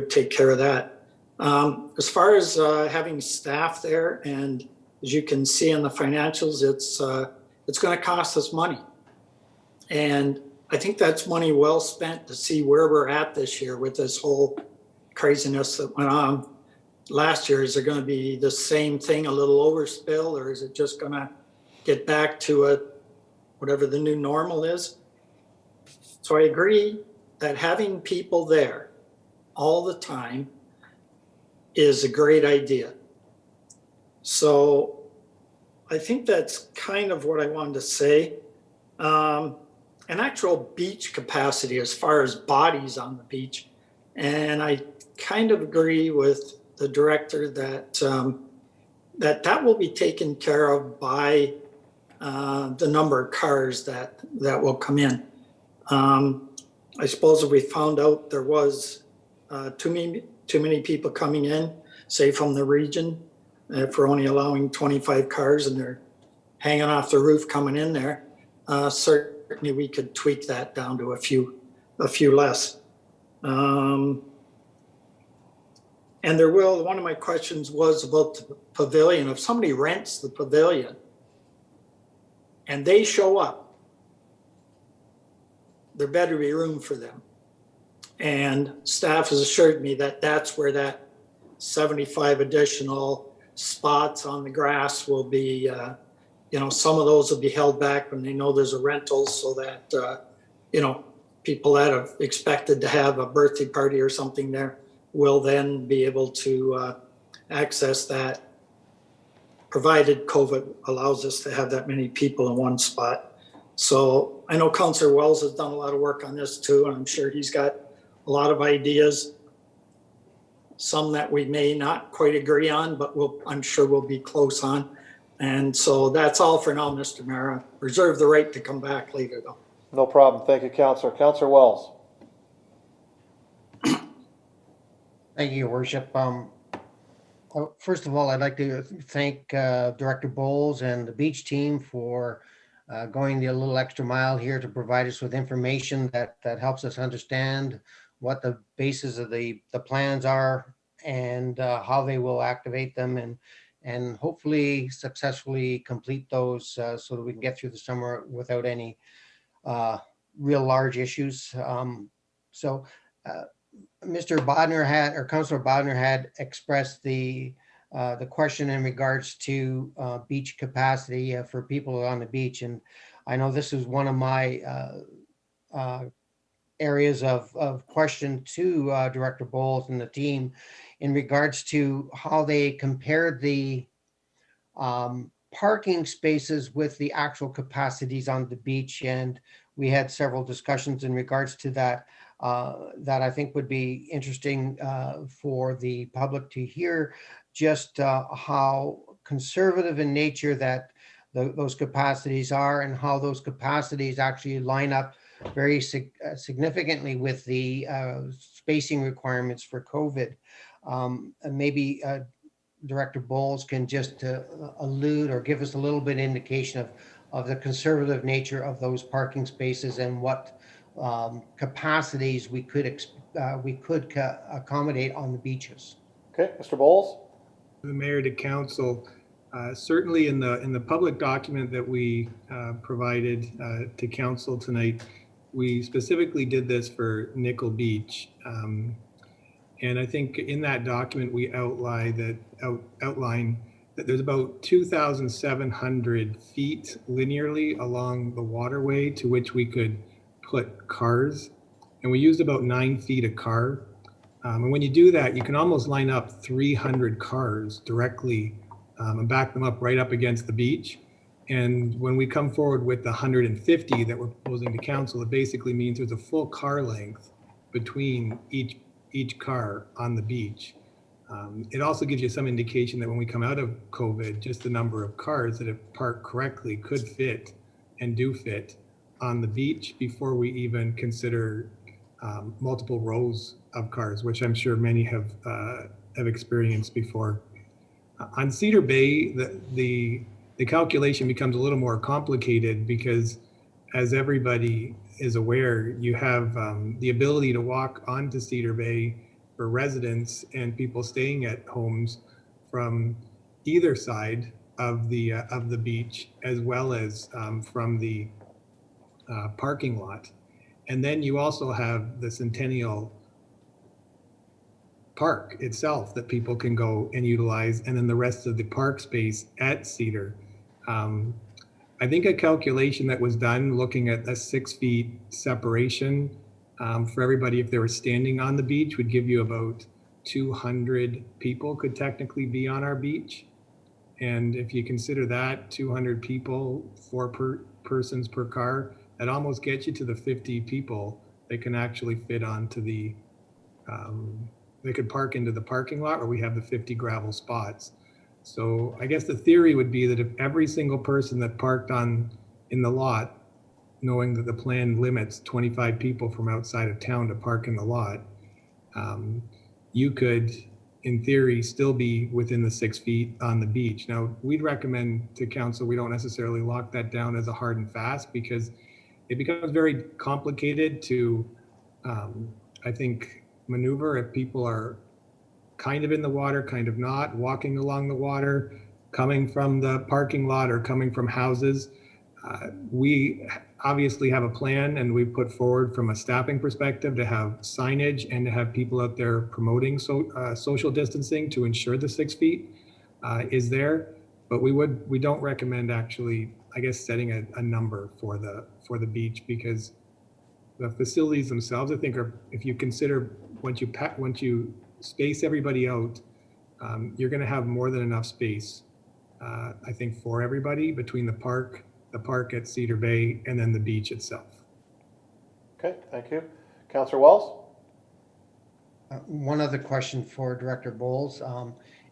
take care of that. As far as having staff there, and as you can see in the financials, it's going to cost us money. And I think that's money well spent to see where we're at this year with this whole craziness that went on last year. Is it going to be the same thing, a little overspill, or is it just going to get back to whatever the new normal is? So I agree that having people there all the time is a great idea. So I think that's kind of what I wanted to say. An actual beach capacity as far as bodies on the beach. And I kind of agree with the director that that will be taken care of by the number of cars that will come in. I suppose if we found out there was too many people coming in, say from the region, if we're only allowing 25 cars and they're hanging off the roof coming in there, certainly we could tweak that down to a few less. And one of my questions was about the pavilion. If somebody rents the pavilion and they show up, there better be room for them. And staff has assured me that that's where that 75 additional spots on the grass will be, some of those will be held back when they know there's a rental, so that, people that have expected to have a birthday party or something there will then be able to access that, provided COVID allows us to have that many people in one spot. So I know Councillor Wells has done a lot of work on this too, and I'm sure he's got a lot of ideas, some that we may not quite agree on, but I'm sure we'll be close on. And so that's all for now, Mr. Mayor. Reserve the right to come back later, though. No problem. Thank you, Councillor. Councillor Wells. Thank you, Your Worship. First of all, I'd like to thank Director Bowles and the beach team for going the little extra mile here to provide us with information that helps us understand what the basis of the plans are and how they will activate them and hopefully successfully complete those so that we can get through the summer without any real large issues. Mr. Bodner Councillor Bodner had expressed the question in regards to beach capacity for people on the beach. And I know this is one of my areas of question to Director Bowles and the team in regards to how they compared the parking spaces with the actual capacities on the beach. And we had several discussions in regards to that that I think would be interesting for the public to hear, just how conservative in nature that those capacities are and how those capacities actually line up very significantly with the spacing requirements for COVID. And maybe Director Bowles can just allude or give us a little bit indication of the conservative nature of those parking spaces and what capacities we could accommodate on the beaches. Okay, Mr. Bowles. The mayor to council, certainly in the public document that we provided to council tonight, we specifically did this for Nickel Beach. And I think in that document, we outline that there's about 2,700 feet linearly along the waterway to which we could put cars. And we used about 9 feet a car. And when you do that, you can almost line up 300 cars directly and back them up right up against the beach. And when we come forward with the 150 that we're proposing to council, it basically means there's a full car length between each car on the beach. It also gives you some indication that when we come out of COVID, just the number of cars that have parked correctly could fit and do fit on the beach before we even consider multiple rows of cars, which I'm sure many have experienced before. On Cedar Bay, the calculation becomes a little more complicated because, as everybody is aware, you have the ability to walk onto Cedar Bay for residents and people staying at homes from either side of the beach, as well as from the parking lot. And then you also have the Centennial Park itself that people can go and utilize, and then the rest of the park space at Cedar. I think a calculation that was done looking at a 6 feet separation for everybody, if they were standing on the beach, would give you about 200 people could technically be on our beach. And if you consider that 200 people, 4 persons per car, that almost gets you to the 50 people that can actually fit onto the, they could park into the parking lot, or we have the 50 gravel spots. So I guess the theory would be that if every single person that parked in the lot, knowing that the plan limits 25 people from outside of town to park in the lot, you could, in theory, still be within the 6 feet on the beach. Now, we'd recommend to council, we don't necessarily lock that down as a hard and fast, because it becomes very complicated to, I think, maneuver if people are kind of in the water, kind of not, walking along the water, coming from the parking lot or coming from houses. We obviously have a plan, and we put forward from a staffing perspective to have signage and to have people out there promoting social distancing to ensure the 6 feet is there. But we don't recommend actually, I guess, setting a number for the beach, because the facilities themselves, I think, are, if you consider once you space everybody out, you're going to have more than enough space, I think, for everybody between the park at Cedar Bay, and then the beach itself. Okay, thank you. Councillor Wells? One other question for Director Bowles.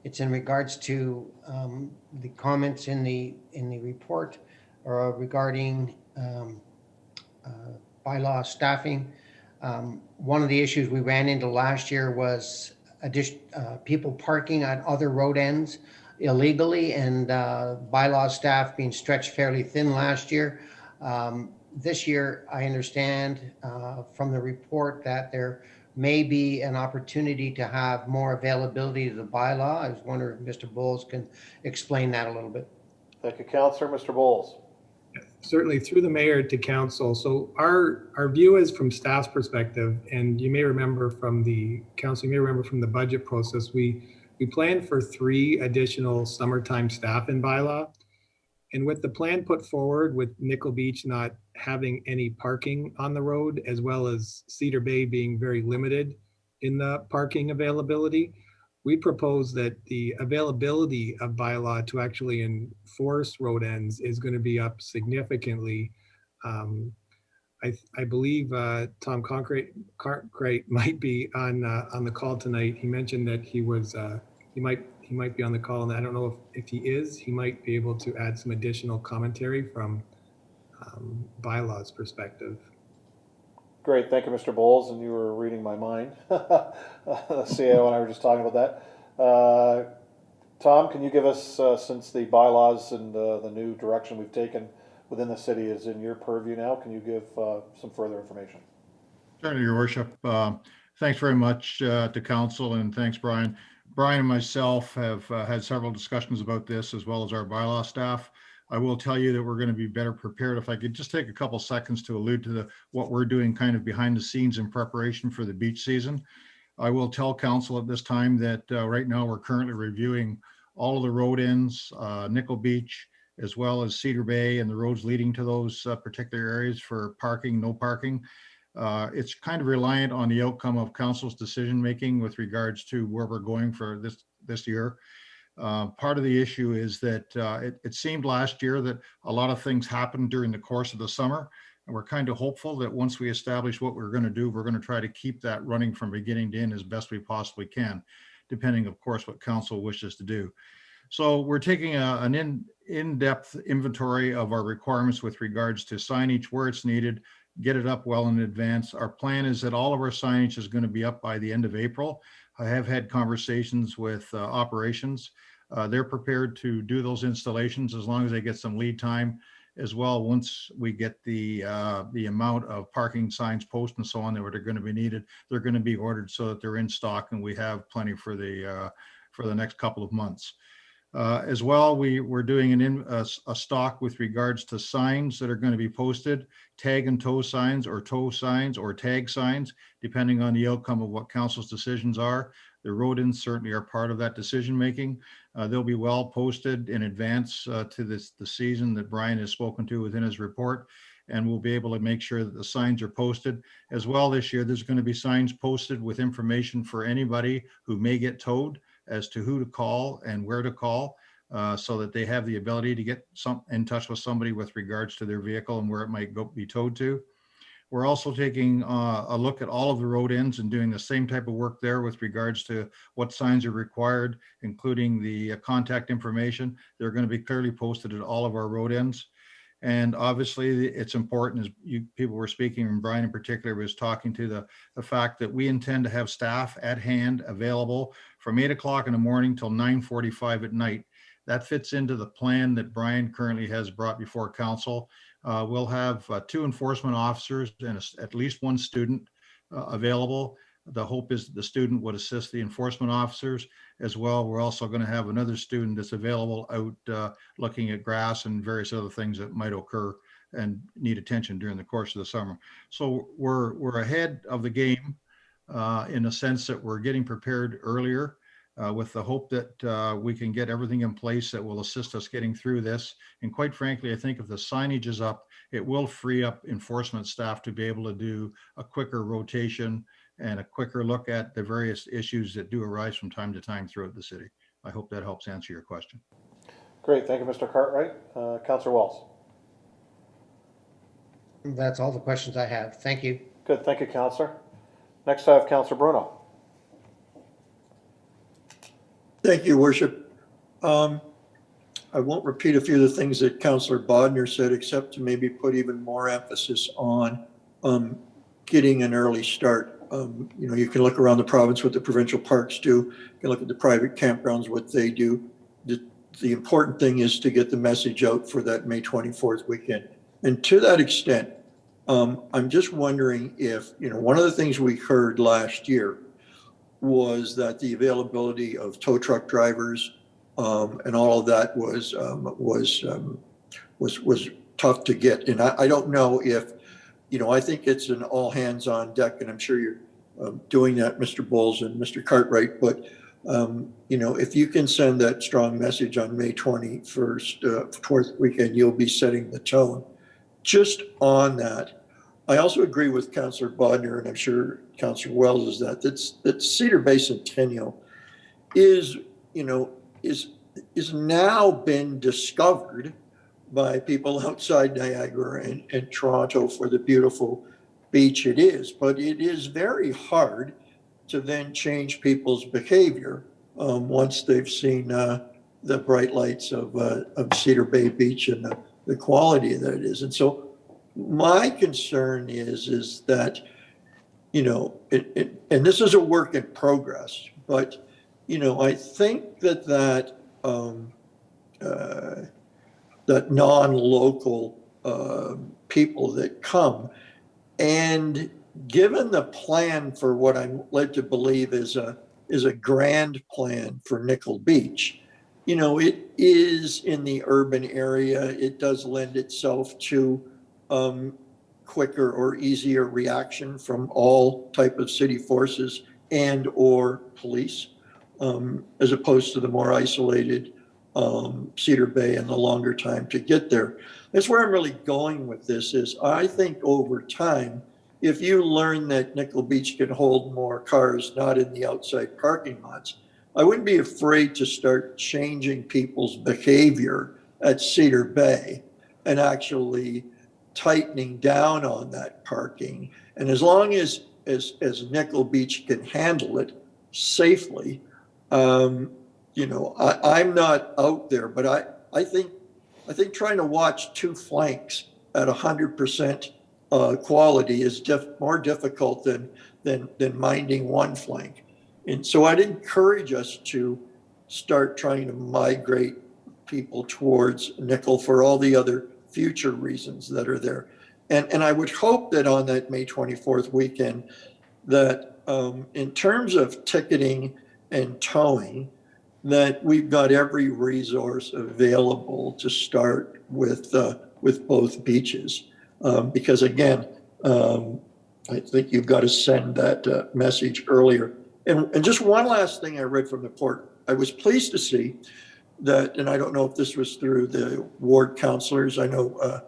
It's in regards to the comments in the report regarding bylaw staffing. One of the issues we ran into last year was people parking on other road ends illegally, and bylaw staff being stretched fairly thin last year. This year, I understand from the report that there may be an opportunity to have more availability to the bylaw. I was wondering if Mr. Bowles can explain that a little bit. Thank you, Councillor. Mr. Bowles? Certainly, through the mayor to council. So our view is from staff's perspective, and you may remember from the council, you may remember from the budget process, we planned for 3 additional summertime staff in bylaw. And with the plan put forward with Nickel Beach not having any parking on the road, as well as Cedar Bay being very limited in the parking availability, we propose that the availability of bylaw to actually enforce road ends is going to be up significantly. I believe Tom Cartwright might be on the call tonight. He mentioned that he was he might be on the call, and I don't know if he is. He might be able to add some additional commentary from bylaws perspective. Great, thank you, Mr. Bowles, and you were reading my mind. CAO and I were just talking about that. Tom, can you give us, since the bylaws and the new direction we've taken within the city is in your purview now, can you give some further information? Certainly, Your Worship. Thanks very much to Council, and thanks, Brian. Brian and myself have had several discussions about this, as well as our bylaw staff. I will tell you that we're going to be better prepared. If I could just take a couple seconds to allude to what we're doing kind of behind the scenes in preparation for the beach season. I will tell Council at this time that right now we're currently reviewing all of the road ends, Nickel Beach, as well as Cedar Bay and the roads leading to those particular areas for parking, no parking. It's kind of reliant on the outcome of Council's decision making with regards to where we're going for this year. Part of the issue is that it seemed last year that a lot of things happened during the course of the summer, and we're kind of hopeful that once we establish what we're going to do, we're going to try to keep that running from beginning to end as best we possibly can, depending, of course, what Council wishes to do. So we're taking an in-depth inventory of our requirements with regards to signage, where it's needed, get it up well in advance. Our plan is that all of our signage is going to be up by the end of April. I have had conversations with operations. They're prepared to do those installations as long as they get some lead time as well. Once we get the amount of parking signs, posts, and so on that are going to be needed, they're going to be ordered so that they're in stock and we have plenty for the next couple of months. As well, we're doing a stock with regards to signs that are going to be posted, tag and tow signs or tag signs, depending on the outcome of what council's decisions are. The rodents certainly are part of that decision making. They'll be well posted in advance to the season that Brian has spoken to within his report, and we'll be able to make sure that the signs are posted. As well this year, there's going to be signs posted with information for anybody who may get towed as to who to call and where to call, so that they have the ability to get in touch with somebody with regards to their vehicle and where it might be towed to. We're also taking a look at all of the road ends and doing the same type of work there with regards to what signs are required, including the contact information. They're going to be clearly posted at all of our road ends. And obviously it's important, as people were speaking, and Brian in particular was talking to the fact that we intend to have staff at hand available from 8 o'clock in the morning till 9:45 at night. That fits into the plan that Brian currently has brought before council. We'll have 2 enforcement officers and at least 1 student available. The hope is the student would assist the enforcement officers as well. We're also going to have another student that's available out looking at grass and various other things that might occur and need attention during the course of the summer. So we're ahead of the game in the sense that we're getting prepared earlier with the hope that we can get everything in place that will assist us getting through this. And quite frankly, I think if the signage is up, it will free up enforcement staff to be able to do a quicker rotation and a quicker look at the various issues that do arise from time to time throughout the city. I hope that helps answer your question. Great, thank you, Mr. Cartwright. Councillor Wells. That's all the questions I have. Thank you. Good, thank you, Councillor. Next I have Councillor Bruno. Thank you, Worship. I won't repeat a few of the things that Councillor Bodner said, except to maybe put even more emphasis on getting an early start. You can look around the province what the provincial parks do. You can look at the private campgrounds, what they do. The important thing is to get the message out for that May 24th weekend. And to that extent, I'm just wondering if, one of the things we heard last year was that the availability of tow truck drivers and all of that was tough to get. And I don't know if, I think it's an all hands on deck, and I'm sure you're doing that, Mr. Bowles and Mr. Cartwright. But if you can send that strong message on May 21st, 4th weekend, you'll be setting the tone. Just on that, I also agree with Councillor Bodner, and I'm sure Councillor Wells is that Cedar Bay Centennial is now been discovered by people outside Niagara and Toronto for the beautiful beach it is. But it is very hard to then change people's behavior once they've seen the bright lights of Cedar Bay Beach and the quality that it is. And so my concern is that, and this is a work in progress, but, I think that non-local people that come, and given the plan for what I'm led to believe is a grand plan for Nickel Beach, it is in the urban area. It does lend itself to quicker or easier reaction from all type of city forces and or police, as opposed to the more isolated Cedar Bay and the longer time to get there. That's where I'm really going with this is I think over time, if you learn that Nickel Beach can hold more cars, not in the outside parking lots, I wouldn't be afraid to start changing people's behavior at Cedar Bay and actually tightening down on that parking. And as long as Nickel Beach can handle it safely, I'm not out there, but I think trying to watch 2 flanks at 100% quality is more difficult than minding 1 flank. And so I'd encourage us to start trying to migrate people towards Nickel for all the other future reasons that are there. And I would hope that on that May 24th weekend, that in terms of ticketing and towing, that we've got every resource available to start with both beaches. Because again, I think you've got to send that message earlier. And just one last thing I read from the report. I was pleased to see that, and I don't know if this was through the ward councillors. I know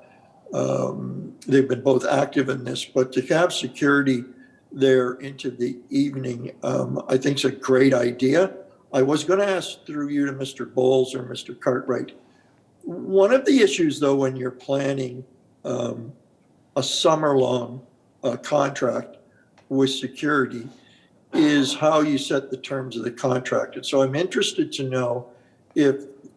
they've been both active in this, but to have security there into the evening, I think is a great idea. I was going to ask through you to Mr. Bowles or Mr. Cartwright. One of the issues, though, when you're planning a summer-long contract with security is how you set the terms of the contract. And so I'm interested to know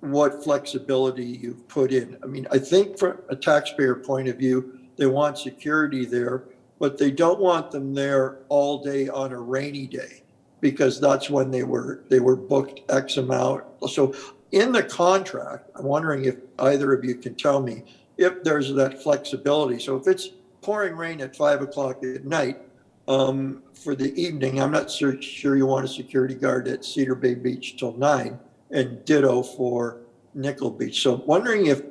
what flexibility you've put in. I mean, I think from a taxpayer point of view, they want security there, but they don't want them there all day on a rainy day, because that's when they were booked X amount. So in the contract, I'm wondering if either of you can tell me if there's that flexibility. So if it's pouring rain at 5 o'clock at night for the evening, I'm not sure you want a security guard at Cedar Bay Beach till 9, and ditto for Nickel Beach. So wondering if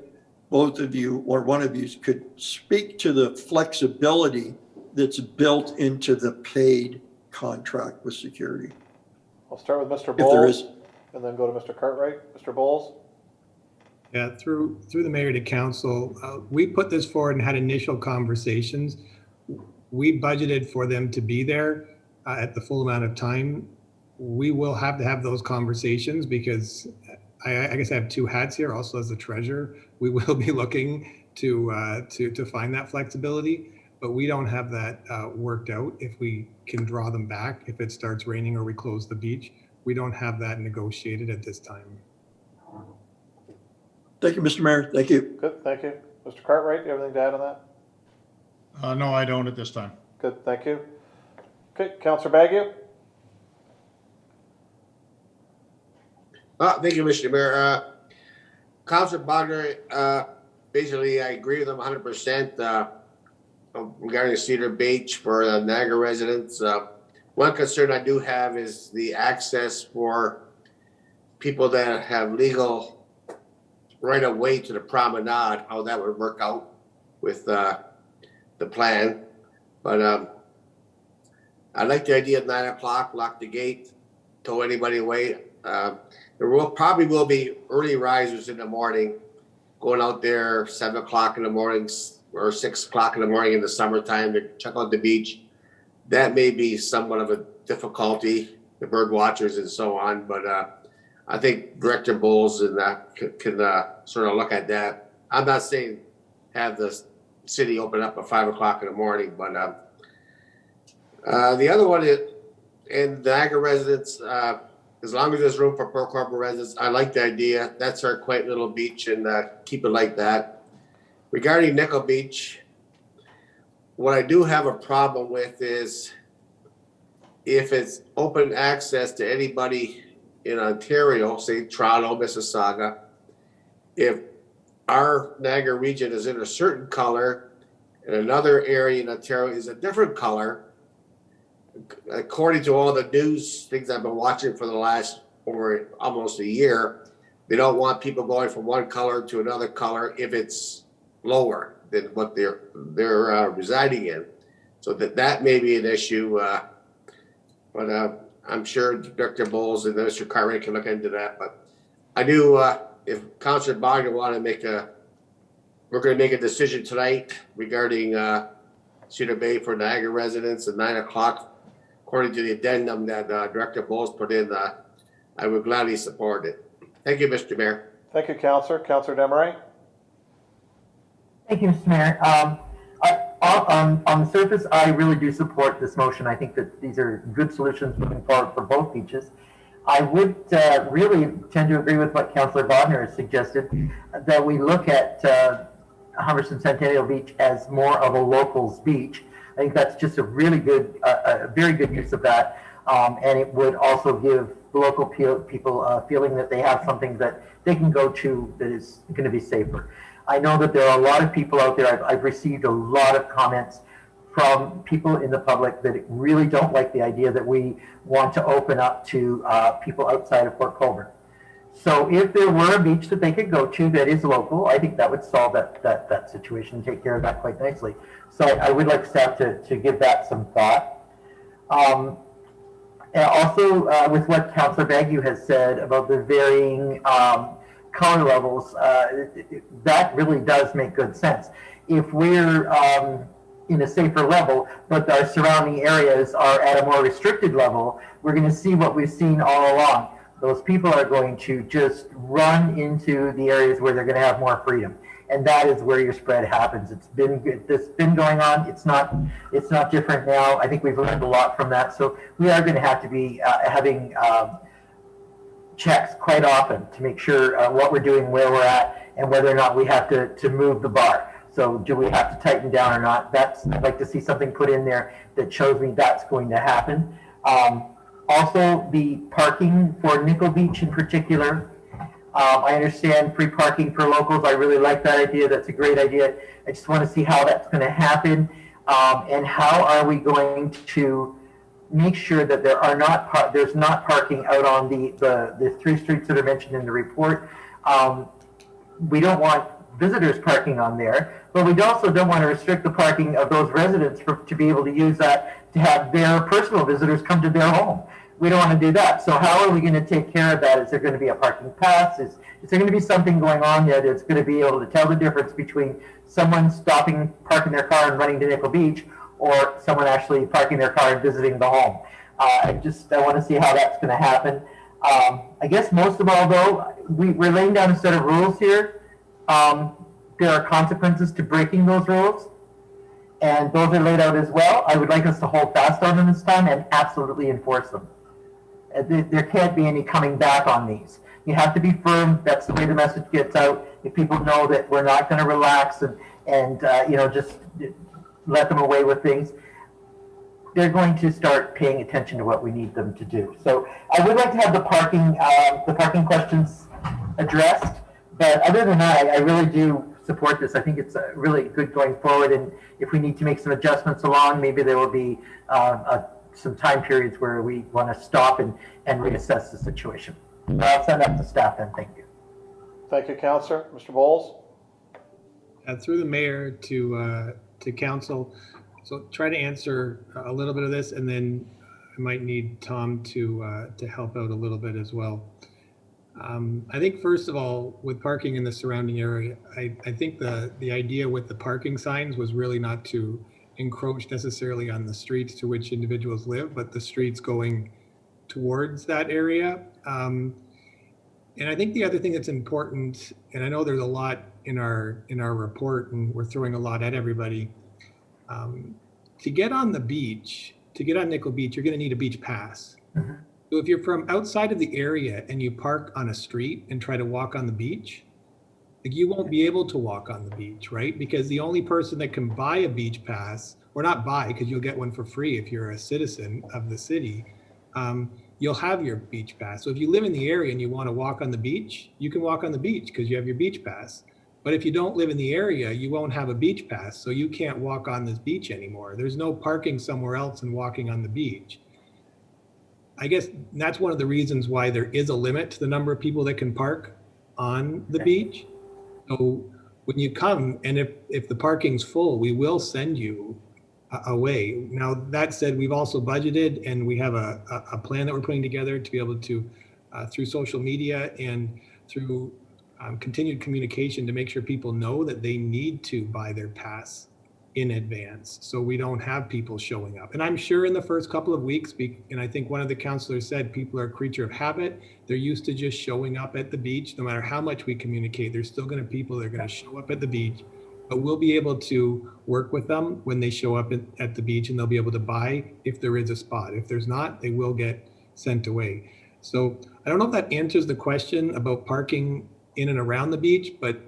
both of you or one of you could speak to the flexibility that's built into the paid contract with security. I'll start with Mr. If there Bowles is. and then go to Mr. Cartwright. Mr. Bowles? Yeah, through the mayor to council, we put this forward and had initial conversations. We budgeted for them to be there at the full amount of time. We will have to have those conversations because I guess I have two hats here. Also as the treasurer, we will be looking to find that flexibility, but we don't have that worked out. If we can draw them back, if it starts raining or we close the beach, we don't have that negotiated at this time. Thank you, Mr. Mayor. Thank you. Good, thank you. Mr. Cartwright, do you have anything to add on that? No, I don't at this time. Good, thank you. Okay, Councillor Bagu? Thank you, Mr. Mayor. Councilor Bogner, basically, I agree with him 100% regarding Cedar Beach for the Niagara residents. One concern I do have is the access for people that have legal right of way to the promenade, how that would work out with the plan. But I like the idea of 9 o'clock, lock the gate, tow anybody away. There probably will be early risers in the morning, going out there 7 o'clock in the morning or 6 o'clock in the morning in the summertime to check out the beach. That may be somewhat of a difficulty, the bird watchers and so on. But I think Director Bowles and can sort of look at that. I'm not saying have the city open up at 5 o'clock in the morning, but the other one is, and Niagara residents, as long as there's room for Pearl Harbor residents, I like the idea. That's our quaint little beach, and keep it like that. Regarding Nickel Beach, what I do have a problem with is if it's open access to anybody in Ontario, say Toronto, Mississauga, if our Niagara region is in a certain color and another area in Ontario is a different color, according to all the news things I've been watching for the last over almost a year, they don't want people going from one color to another color if it's lower than what they're residing in. So that may be an issue, but I'm sure Dr. Bowles and Mr. Cartwright can look into that. But I do, if Councilor Bogner want to we're going to make a decision tonight regarding Cedar Bay for Niagara residents at 9 o'clock. According to the addendum that Director Bowles put in, I would gladly support it. Thank you, Mr. Mayor. Thank you, Councillor. Councillor Desmarais? Thank you, Mr. Mayor. On the surface, I really do support this motion. I think that these are good solutions moving forward for both beaches. I would really tend to agree with what Councillor Bodner has suggested, that we look at Humberson Centennial Beach as more of a locals beach. I think that's just a really good, a very good use of that. And it would also give the local people a feeling that they have something that they can go to that is going to be safer. I know that there are a lot of people out there. I've received a lot of comments from people in the public that really don't like the idea that we want to open up to people outside of Port Colborne. So if there were a beach that they could go to that is local, I think that would solve that situation, take care of that quite nicely. So I would like staff to give that some thought. And also with what Councillor Bagu has said about the varying color levels, that really does make good sense. If we're in a safer level, but our surrounding areas are at a more restricted level, we're going to see what we've seen all along. Those people are going to just run into the areas where they're going to have more freedom. And that is where your spread happens. It's been going on. It's not different now. I think we've learned a lot from that. So we are going to have to be having checks quite often to make sure what we're doing, where we're at, and whether or not we have to move the bar. So do we have to tighten down or not? I'd like to see something put in there that shows me that's going to happen. Also, the parking for Nickel Beach in particular. I understand free parking for locals. I really like that idea. That's a great idea. I just want to see how that's going to happen, and how are we going to make sure that there's not parking out on the 3 streets that are mentioned in the report. We don't want visitors parking on there, but we also don't want to restrict the parking of those residents to be able to use that to have their personal visitors come to their home. We don't want to do that. So how are we going to take care of that? Is there going to be a parking pass? Is there going to be something going on there that's going to be able to tell the difference between someone parking their car and running to Nickel Beach, or someone actually parking their car and visiting the home? I want to see how that's going to happen. I guess most of all, though, we're laying down a set of rules here. There are consequences to breaking those rules, and those are laid out as well. I would like us to hold fast on them this time and absolutely enforce them. There can't be any coming back on these. You have to be firm. That's the way the message gets out. If people know that we're not going to relax and just let them away with things, they're going to start paying attention to what we need them to do. So I would like to have the parking questions addressed. But other than that, I really do support this. I think it's really good going forward. And if we need to make some adjustments along, maybe there will be some time periods where we want to stop and reassess the situation. I'll send that to staff then. Thank you. Thank you, Councillor. Mr. Bowles? Through the mayor to council. So try to answer a little bit of this, and then I might need Tom to help out a little bit as well. I think first of all, with parking in the surrounding area, I think the idea with the parking signs was really not to encroach necessarily on the streets to which individuals live, but the streets going towards that area. And I think the other thing that's important, and I know there's a lot in our report, and we're throwing a lot at everybody. To get on the beach, to get on Nickel Beach, you're going to need a beach pass. Mm-hmm. So if you're from outside of the area and you park on a street and try to walk on the beach, like, you won't be able to walk on the beach, right? Because the only person that can buy a beach pass, or not buy, because you'll get one for free if you're a citizen of the city, you'll have your beach pass. So if you live in the area and you want to walk on the beach, you can walk on the beach because you have your beach pass. But if you don't live in the area, you won't have a beach pass, so you can't walk on this beach anymore. There's no parking somewhere else and walking on the beach. I guess that's one of the reasons why there is a limit to the number of people that can park on the beach. So when you come, and if the parking's full, we will send you away. Now, that said, we've also budgeted, and we have a plan that we're putting together to be able to, through social media and through continued communication, to make sure people know that they need to buy their pass in advance, so we don't have people showing up. And I'm sure in the first couple of weeks, and I think one of the councilors said, people are a creature of habit. They're used to just showing up at the beach. No matter how much we communicate, there's still going to people that are going to show up at the beach. But we'll be able to work with them when they show up at the beach, and they'll be able to buy if there is a spot. If there's not, they will get sent away. So I don't know if that answers the question about parking in and around the beach, but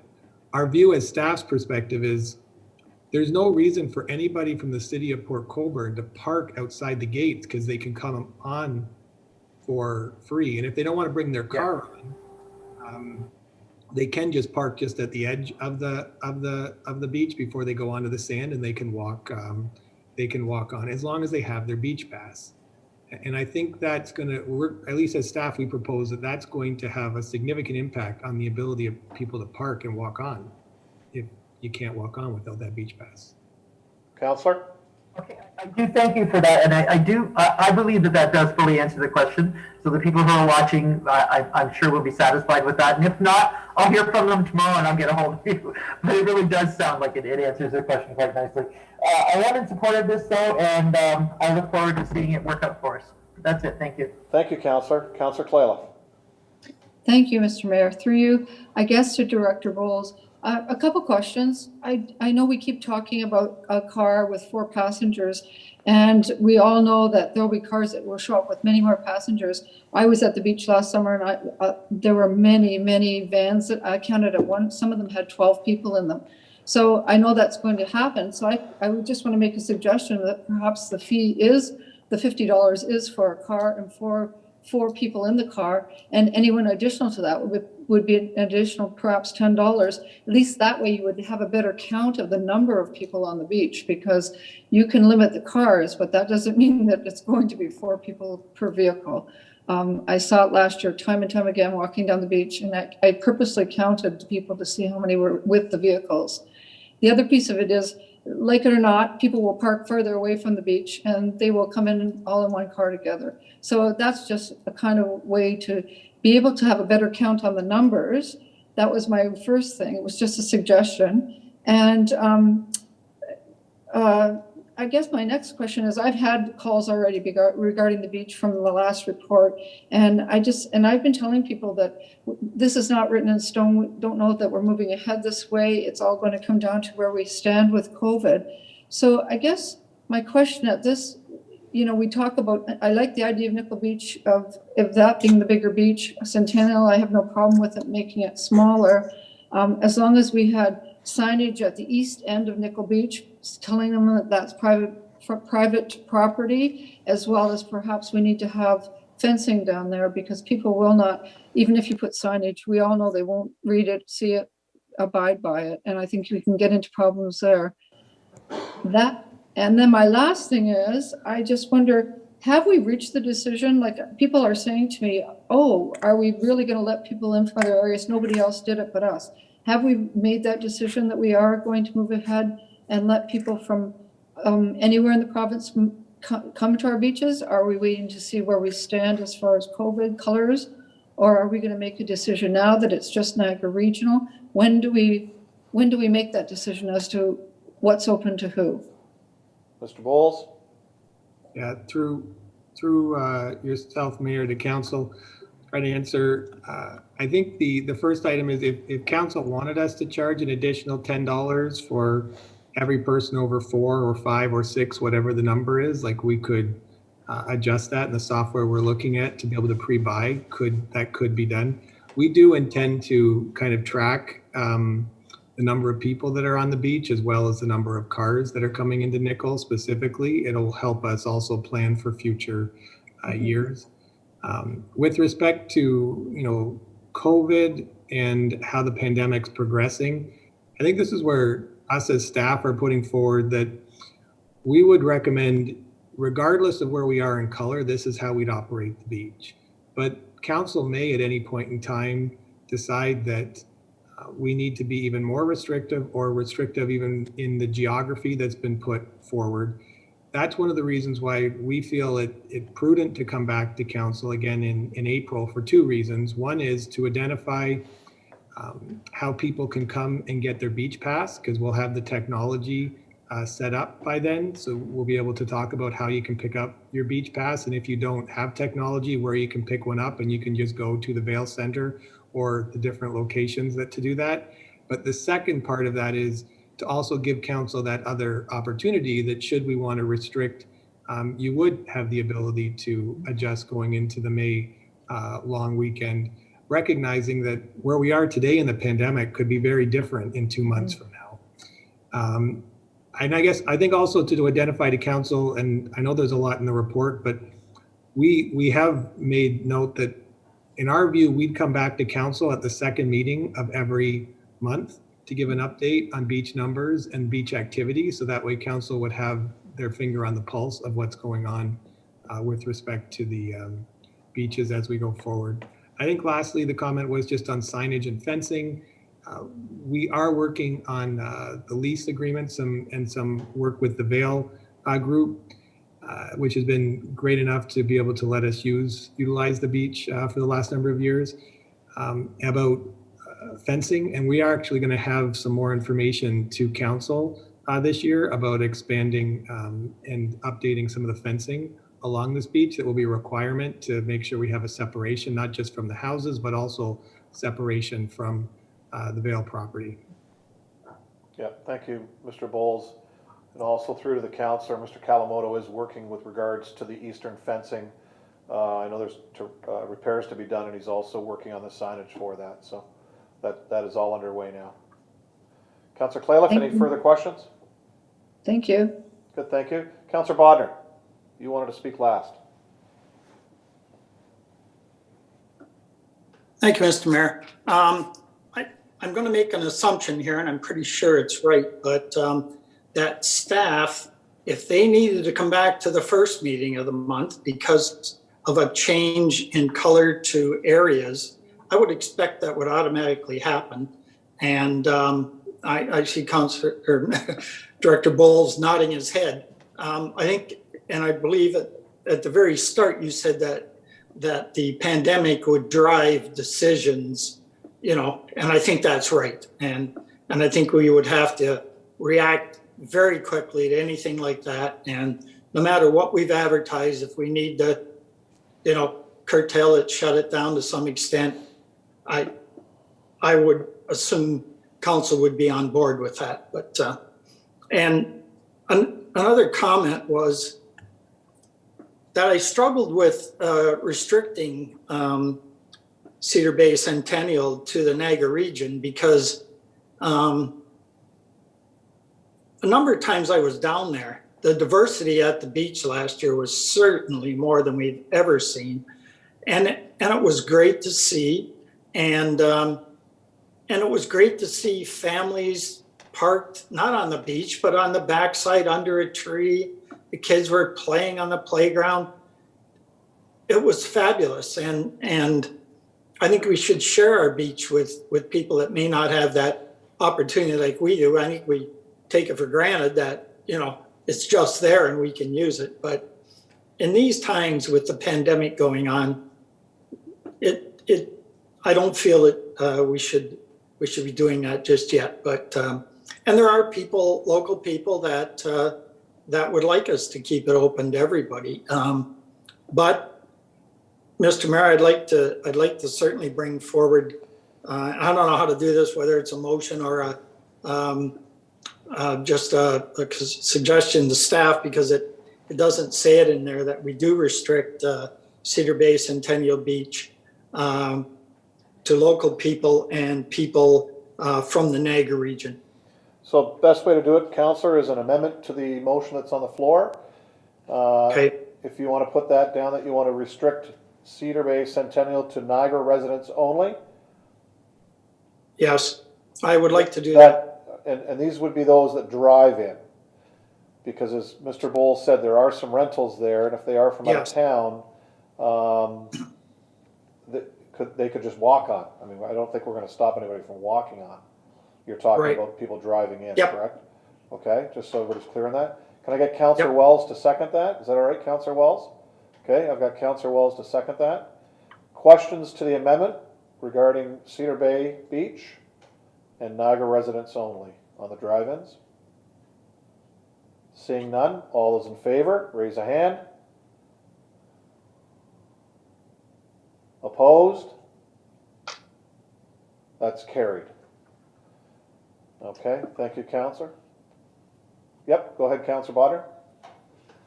our view as staff's perspective is there's no reason for anybody from the city of Port Colborne to park outside the gates, because they can come on for free. And if they don't want to bring their car on, they can just park just at the edge of the beach before they go onto the sand, and they can walk on, as long as they have their beach pass. And I think that's going to, at least as staff, we propose that that's going to have a significant impact on the ability of people to park and walk on if you can't walk on without that beach pass. Counselor? Okay, I do thank you for that, and I believe that that does fully answer the question. So the people who are watching, I'm sure will be satisfied with that, and if not, I'll hear from them tomorrow and I'll get a hold of you. But it really does sound like it answers their question quite nicely. I am in support of this though, and I look forward to seeing it work out for us. That's it, thank you. Thank you, Counselor. Counselor Claylough. Thank you, Mr. Mayor. Through you, I guess to Director Bowles, a couple questions. I know we keep talking about a car with 4 passengers, and we all know that there'll be cars that will show up with many more passengers. I was at the beach last summer, and there were many vans that I counted at one. Some of them had 12 people in them. So I know that's going to happen. So I would just want to make a suggestion that perhaps the fee is, the $50 is for a car and for 4 people in the car, and anyone additional to that would be an additional perhaps $10. At least that way you would have a better count of the number of people on the beach, because you can limit the cars, but that doesn't mean that it's going to be 4 people per vehicle. I saw it last year time and time again walking down the beach, and I purposely counted people to see how many were with the vehicles. The other piece of it is, like it or not, people will park further away from the beach and they will come in all in one car together. So that's just a kind of way to be able to have a better count on the numbers. That was my first thing. It was just a suggestion. And I guess my next question is, I've had calls already regarding the beach from the last report, and I've been telling people that this is not written in stone. We don't know that we're moving ahead this way. It's all going to come down to where we stand with COVID. So I guess my question at this, we talk about, I like the idea of Nickel Beach, of that being the bigger beach. Centennial, I have no problem with it making it smaller, as long as we had signage at the east end of Nickel Beach telling them that that's private property, as well as perhaps we need to have fencing down there, because people will not, even if you put signage, we all know they won't read it, see it, abide by it, and I think we can get into problems there. And then my last thing is, I just wonder, have we reached the decision? Like, people are saying to me, oh, are we really going to let people in from other areas? Nobody else did it but us. Have we made that decision that we are going to move ahead and let people from anywhere in the province come to our beaches? Are we waiting to see where we stand as far as COVID colors? Or are we going to make a decision now that it's just Niagara Regional? When do we make that decision as to what's open to who? Mr. Bowles? Yeah, through yourself, Mayor, to Council, try to answer. I think the first item is, if Council wanted us to charge an additional $10 for every person over 4 or 5 or 6, whatever the number is, like, we could adjust that in the software we're looking at to be able to pre-buy. That could be done. We do intend to kind of track the number of people that are on the beach, as well as the number of cars that are coming into Nickel specifically. It'll help us also plan for future years. With respect to COVID and how the pandemic's progressing, I think this is where us as staff are putting forward that we would recommend, regardless of where we are in color, this is how we'd operate the beach. But Council may at any point in time decide that we need to be even more restrictive, or restrictive even in the geography that's been put forward. That's one of the reasons why we feel it prudent to come back to Council again in April, for 2 reasons. One is to identify how people can come and get their beach pass, because we'll have the technology set up by then. So we'll be able to talk about how you can pick up your beach pass, and if you don't have technology, where you can pick one up and you can just go to the Vail Center or the different locations to do that. But the second part of that is to also give Council that other opportunity that, should we want to restrict, you would have the ability to adjust going into the May long weekend, recognizing that where we are today in the pandemic could be very different in 2 months from now. And I think also to identify to Council, and I know there's a lot in the report, but we have made note that in our view, we'd come back to Council at the second meeting of every month to give an update on beach numbers and beach activity. So that way Council would have their finger on the pulse of what's going on with respect to the beaches as we go forward. I think lastly, the comment was just on signage and fencing. We are working on the lease agreements and some work with the Vale group, which has been great enough to be able to let us utilize the beach for the last number of years, about fencing. And we are actually going to have some more information to council this year about expanding and updating some of the fencing along this beach. That will be a requirement to make sure we have a separation, not just from the houses, but also separation from the Vale property. Yeah, thank you, Mr. Bowles. And also through to the councillor, Mr. Kalamoto is working with regards to the eastern fencing. I know there's repairs to be done, and he's also working on the signage for that. So that is all underway now. Councillor Clayliff, any further questions? Thank you. Good, thank you. Councillor Bodner, you wanted to speak last. Thank you, Mr. Mayor. I'm going to make an assumption here, and I'm pretty sure it's right, but that staff, if they needed to come back to the first meeting of the month because of a change in color to areas, I would expect that would automatically happen. And I see Director Bowles nodding his head. I think, and I believe at the very start, you said that the pandemic would drive decisions, and I think that's right. And I think we would have to react very quickly to anything like that. And no matter what we've advertised, if we need to, curtail it, shut it down to some extent, I would assume council would be on board with that. But and another comment was that I struggled with restricting Cedar Bay Centennial to the Niagara region because a number of times I was down there. The diversity at the beach last year was certainly more than we've ever seen, and it was great to see. And it was great to see families parked not on the beach but on the backside under a tree. The kids were playing on the playground. It was fabulous, and I think we should share our beach with people that may not have that opportunity like we do. I think we take it for granted that, it's just there and we can use it. But in these times with the pandemic going on, I don't feel that we should be doing that just yet. But and there are local people that would like us to keep it open to everybody. But Mr. Mayor, I'd like to certainly bring forward. I don't know how to do this, whether it's a motion or just a suggestion to staff, because it doesn't say it in there that we do restrict Cedar Bay Centennial Beach to local people and people from the Niagara region. So best way to do it, councillor, is an amendment to the motion that's on the floor. Okay. If you want to put that down, that you want to restrict Cedar Bay Centennial to Niagara residents only. Yes, I would like to do that. And these would be those that drive in. Because as Mr. Bowles said, there are some rentals there, and if they are from out of town, they could just walk on. I mean, I don't think we're going to stop anybody from walking on. You're talking about people driving in, correct? Okay, just so everybody's clear on that. Can I get Councillor Wells to second that? Is that all right, Councillor Wells? Okay, I've got Councillor Wells to second that. Questions to the amendment regarding Cedar Bay Beach and Niagara residents only on the drive-ins? Seeing none, all those in favor, raise a hand. Opposed? That's carried. Okay, thank you, Councillor. Yep, go ahead, Councillor Bodder.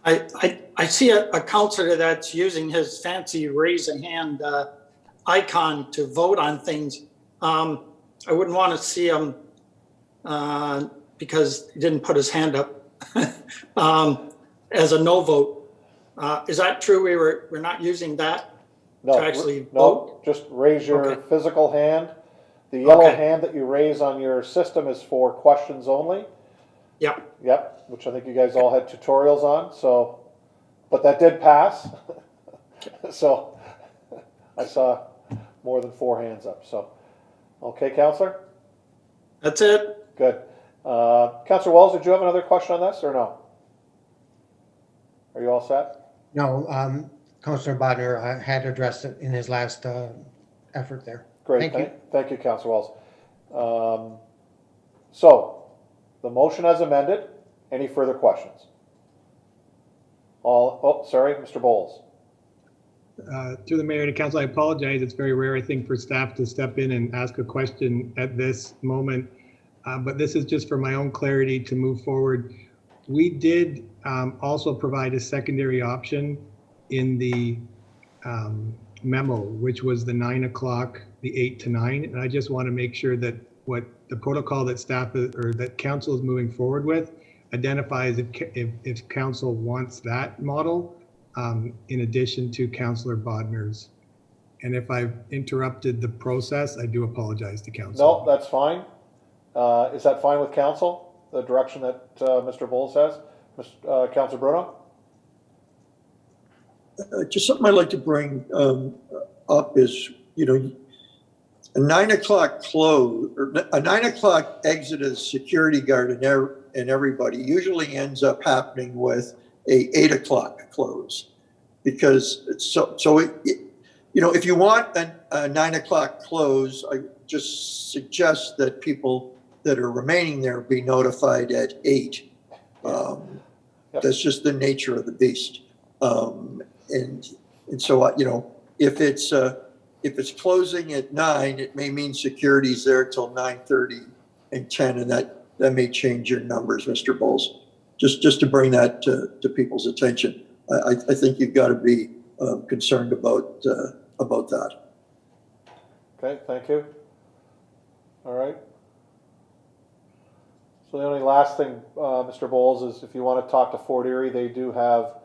I see a councillor that's using his fancy raise a hand icon to vote on things. I wouldn't want to see him because he didn't put his hand up as a no vote. Is that true? We're not using that to actually vote? Just raise your physical hand. The yellow hand that you raise on your system is for questions only. Yep. Yep, which I think you guys all had tutorials on. So but that did pass. So I saw more than 4 hands up, so. Okay, Counselor? That's it. Good. Counselor Wells, did you have another question on this or no? Are you all set? No, Councillor Bodnar had addressed it in his last effort there. Great. Thank you. Thank you, Counselor Wells. So, the motion as amended. Any further questions? Sorry, Mr. Bowles. Through the mayor to council, I apologize. It's very rare, I think, for staff to step in and ask a question at this moment. But this is just for my own clarity to move forward. We did also provide a secondary option in the memo, which was the 9 o'clock, the 8 to 9. And I just want to make sure that what the protocol that staff or that council is moving forward with identifies if council wants that model in addition to Councillor Bodner's. And if I've interrupted the process, I do apologize to council. No, that's fine. Is that fine with council, the direction that Mr. Bowles has? Councillor Bruno? Just something I'd like to bring up is, a 9 o'clock close or a 9 o'clock exit of security guard and everybody usually ends up happening with a 8 o'clock close, because it's if you want a 9 o'clock close, I just suggest that people that are remaining there be notified at 8. That's just the nature of the beast. And so, if it's closing at 9, it may mean security's there till 9:30 and 10, and that may change your numbers, Mr. Bowles. Just to bring that to people's attention. I think you've got to be concerned about that. Okay, thank you. All right. So the only last thing, Mr. Bowles, is if you want to talk to Fort Erie, they do have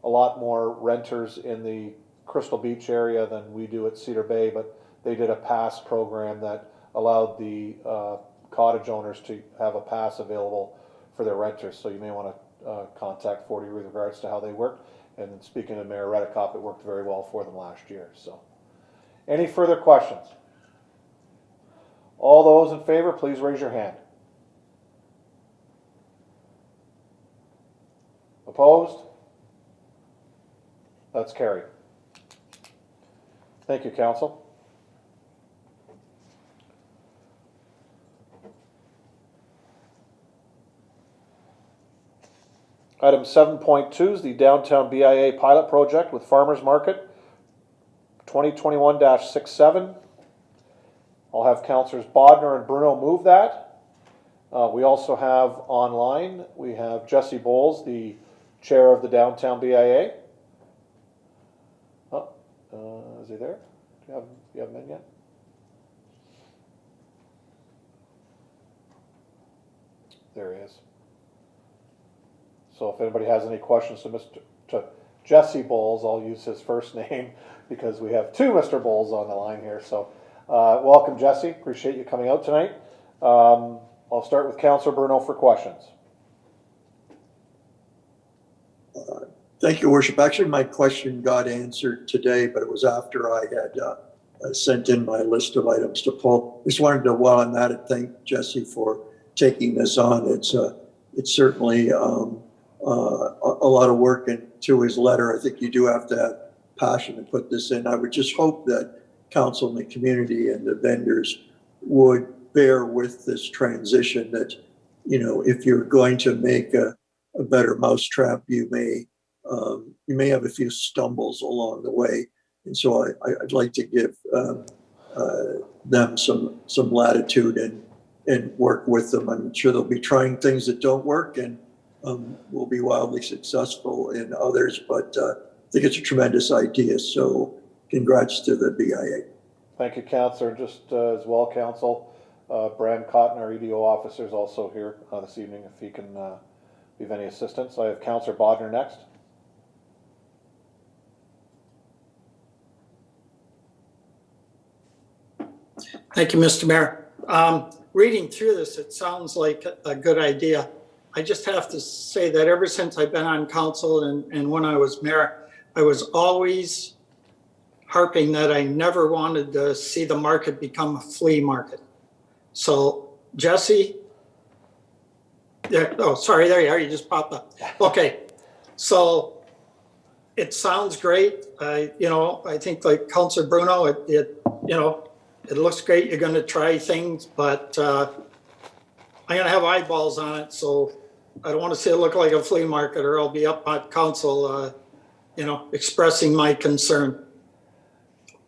a lot more renters in the Crystal Beach area than we do at Cedar Bay, but they did a pass program that allowed the cottage owners to have a pass available for their renters. So you may want to contact Fort Erie with regards to how they work. And then speaking to Mayor Redekop, it worked very well for them last year. So, any further questions? All those in favor, please raise your hand. Opposed? That's carried. Thank you, Council. Item 7.2 is the Downtown BIA Pilot Project with Farmers Market, 2021-67. I'll have Councillors Bodner and Bruno move that. We also have online, we have Jesse Bowles, the chair of the Downtown BIA. Is he there? Do you have him in yet? There he is. So if anybody has any questions to Jesse Bowles, I'll use his first name because we have 2 Mr. Bowles on the line here. So welcome, Jesse. Appreciate you coming out tonight. I'll start with Councillor Bruno for questions. Thank you, Worship. Actually, my question got answered today, but it was after I had sent in my list of items to pull. Just wanted to, while I'm at it, thank Jesse for taking this on. It's certainly a lot of work into his letter. I think you do have to have passion to put this in. I would just hope that council and the community and the vendors would bear with this transition, that, if you're going to make a better mousetrap, you may have a few stumbles along the way. And so I'd like to give them some latitude and work with them. I'm sure they'll be trying things that don't work and will be wildly successful in others, but I think it's a tremendous idea. So congrats to the BIA. Thank you, Councillor. Just as well, Council, Brand Cotton, our EDO officer, is also here this evening if he can be of any assistance. I have Councillor Bodner next. Thank you, Mr. Mayor. Reading through this, it sounds like a good idea. I just have to say that ever since I've been on council and when I was mayor, I was always harping that I never wanted to see the market become a flea market. So Jesse, yeah, oh, sorry, there you are, you just popped up. Okay, so it sounds great. I think like Councillor Bruno, it looks great. You're gonna try things, but I'm gonna have eyeballs on it, so I don't want to see it look like a flea market, or I'll be up at council, expressing my concern.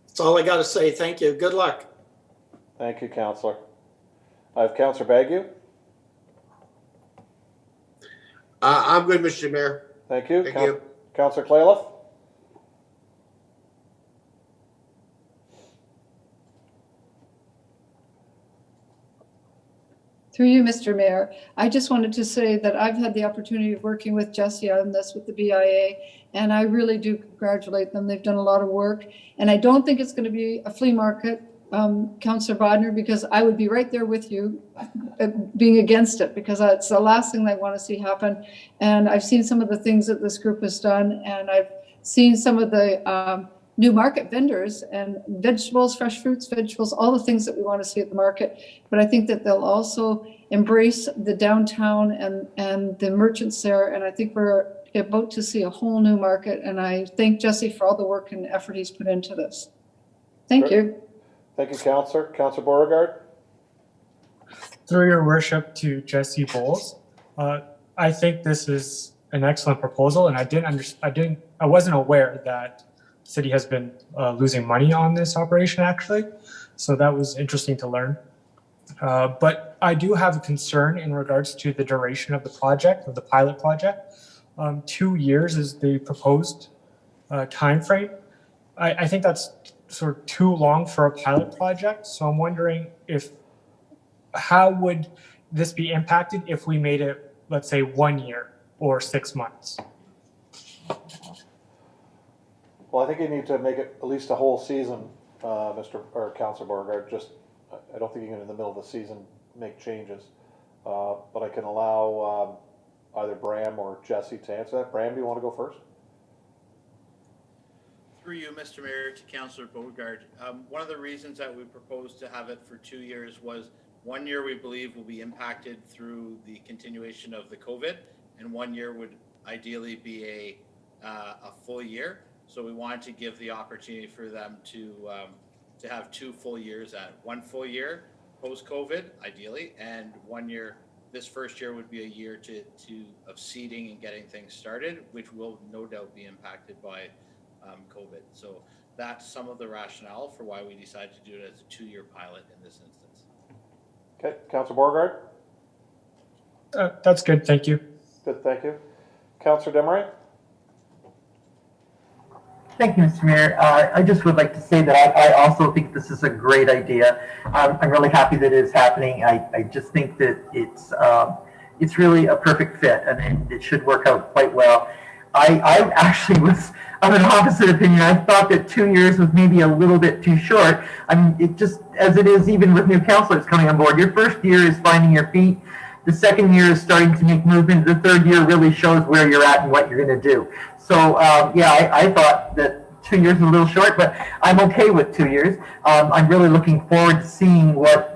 That's all I got to say. Thank you. Good luck. Thank you, Councillor. I have Councillor Bagu. I'm good, Mr. Mayor. Thank you. Thank you. Councillor Clayliff. Through you, Mr. Mayor, I just wanted to say that I've had the opportunity of working with Jesse on this with the BIA, and I really do congratulate them. They've done a lot of work, and I don't think it's going to be a flea market, Councillor Bodner, because I would be right there with you being against it, because it's the last thing I want to see happen. And I've seen some of the things that this group has done, and I've seen some of the new market vendors and vegetables, fresh fruits, vegetables, all the things that we want to see at the market. But I think that they'll also embrace the downtown and the merchants there. And I think we're about to see a whole new market. And I thank Jesse for all the work and effort he's put into this. Thank you. Thank you, Councillor. Councillor Beauregard. Through your worship to Jesse Bowles, I think this is an excellent proposal, and I wasn't aware that the city has been losing money on this operation actually, so that was interesting to learn. But I do have a concern in regards to the duration of the project, of the pilot project. 2 years is the proposed time frame. I think that's sort of too long for a pilot project. So I'm wondering how would this be impacted if we made it, let's say, 1 year or 6 months? Well, I think you need to make it at least a whole season, Councillor Beauregard. I don't think you can in the middle of the season make changes. But I can allow either Bram or Jesse to answer that. Bram, do you want to go first? Through you, Mr. Mayor, to Councillor Beauregard. One of the reasons that we proposed to have it for 2 years was 1 year we believe will be impacted through the continuation of the COVID, and 1 year would ideally be a full year. So we wanted to give the opportunity for them to have 2 full years at 1 full year post-COVID, ideally, and 1 year. This first year would be a year of seeding and getting things started, which will no doubt be impacted by COVID. So that's some of the rationale for why we decided to do it as a 2-year pilot in this instance. Okay, Councillor Beauregard. That's good, thank you. Good, thank you. Councillor Desmarais. Thank you, Mr. Mayor. I just would like to say that I also think this is a great idea. I'm really happy that it is happening. I just think that it's really a perfect fit, and it should work out quite well. I actually was of an opposite opinion. I thought that 2 years was maybe a little bit too short. I mean, it just, as it is even with new councilors coming on board, your first year is finding your feet. The second year is starting to make movement. The third year really shows where you're at and what you're going to do. So, I thought that 2 years is a little short, but I'm okay with 2 years. I'm really looking forward to seeing what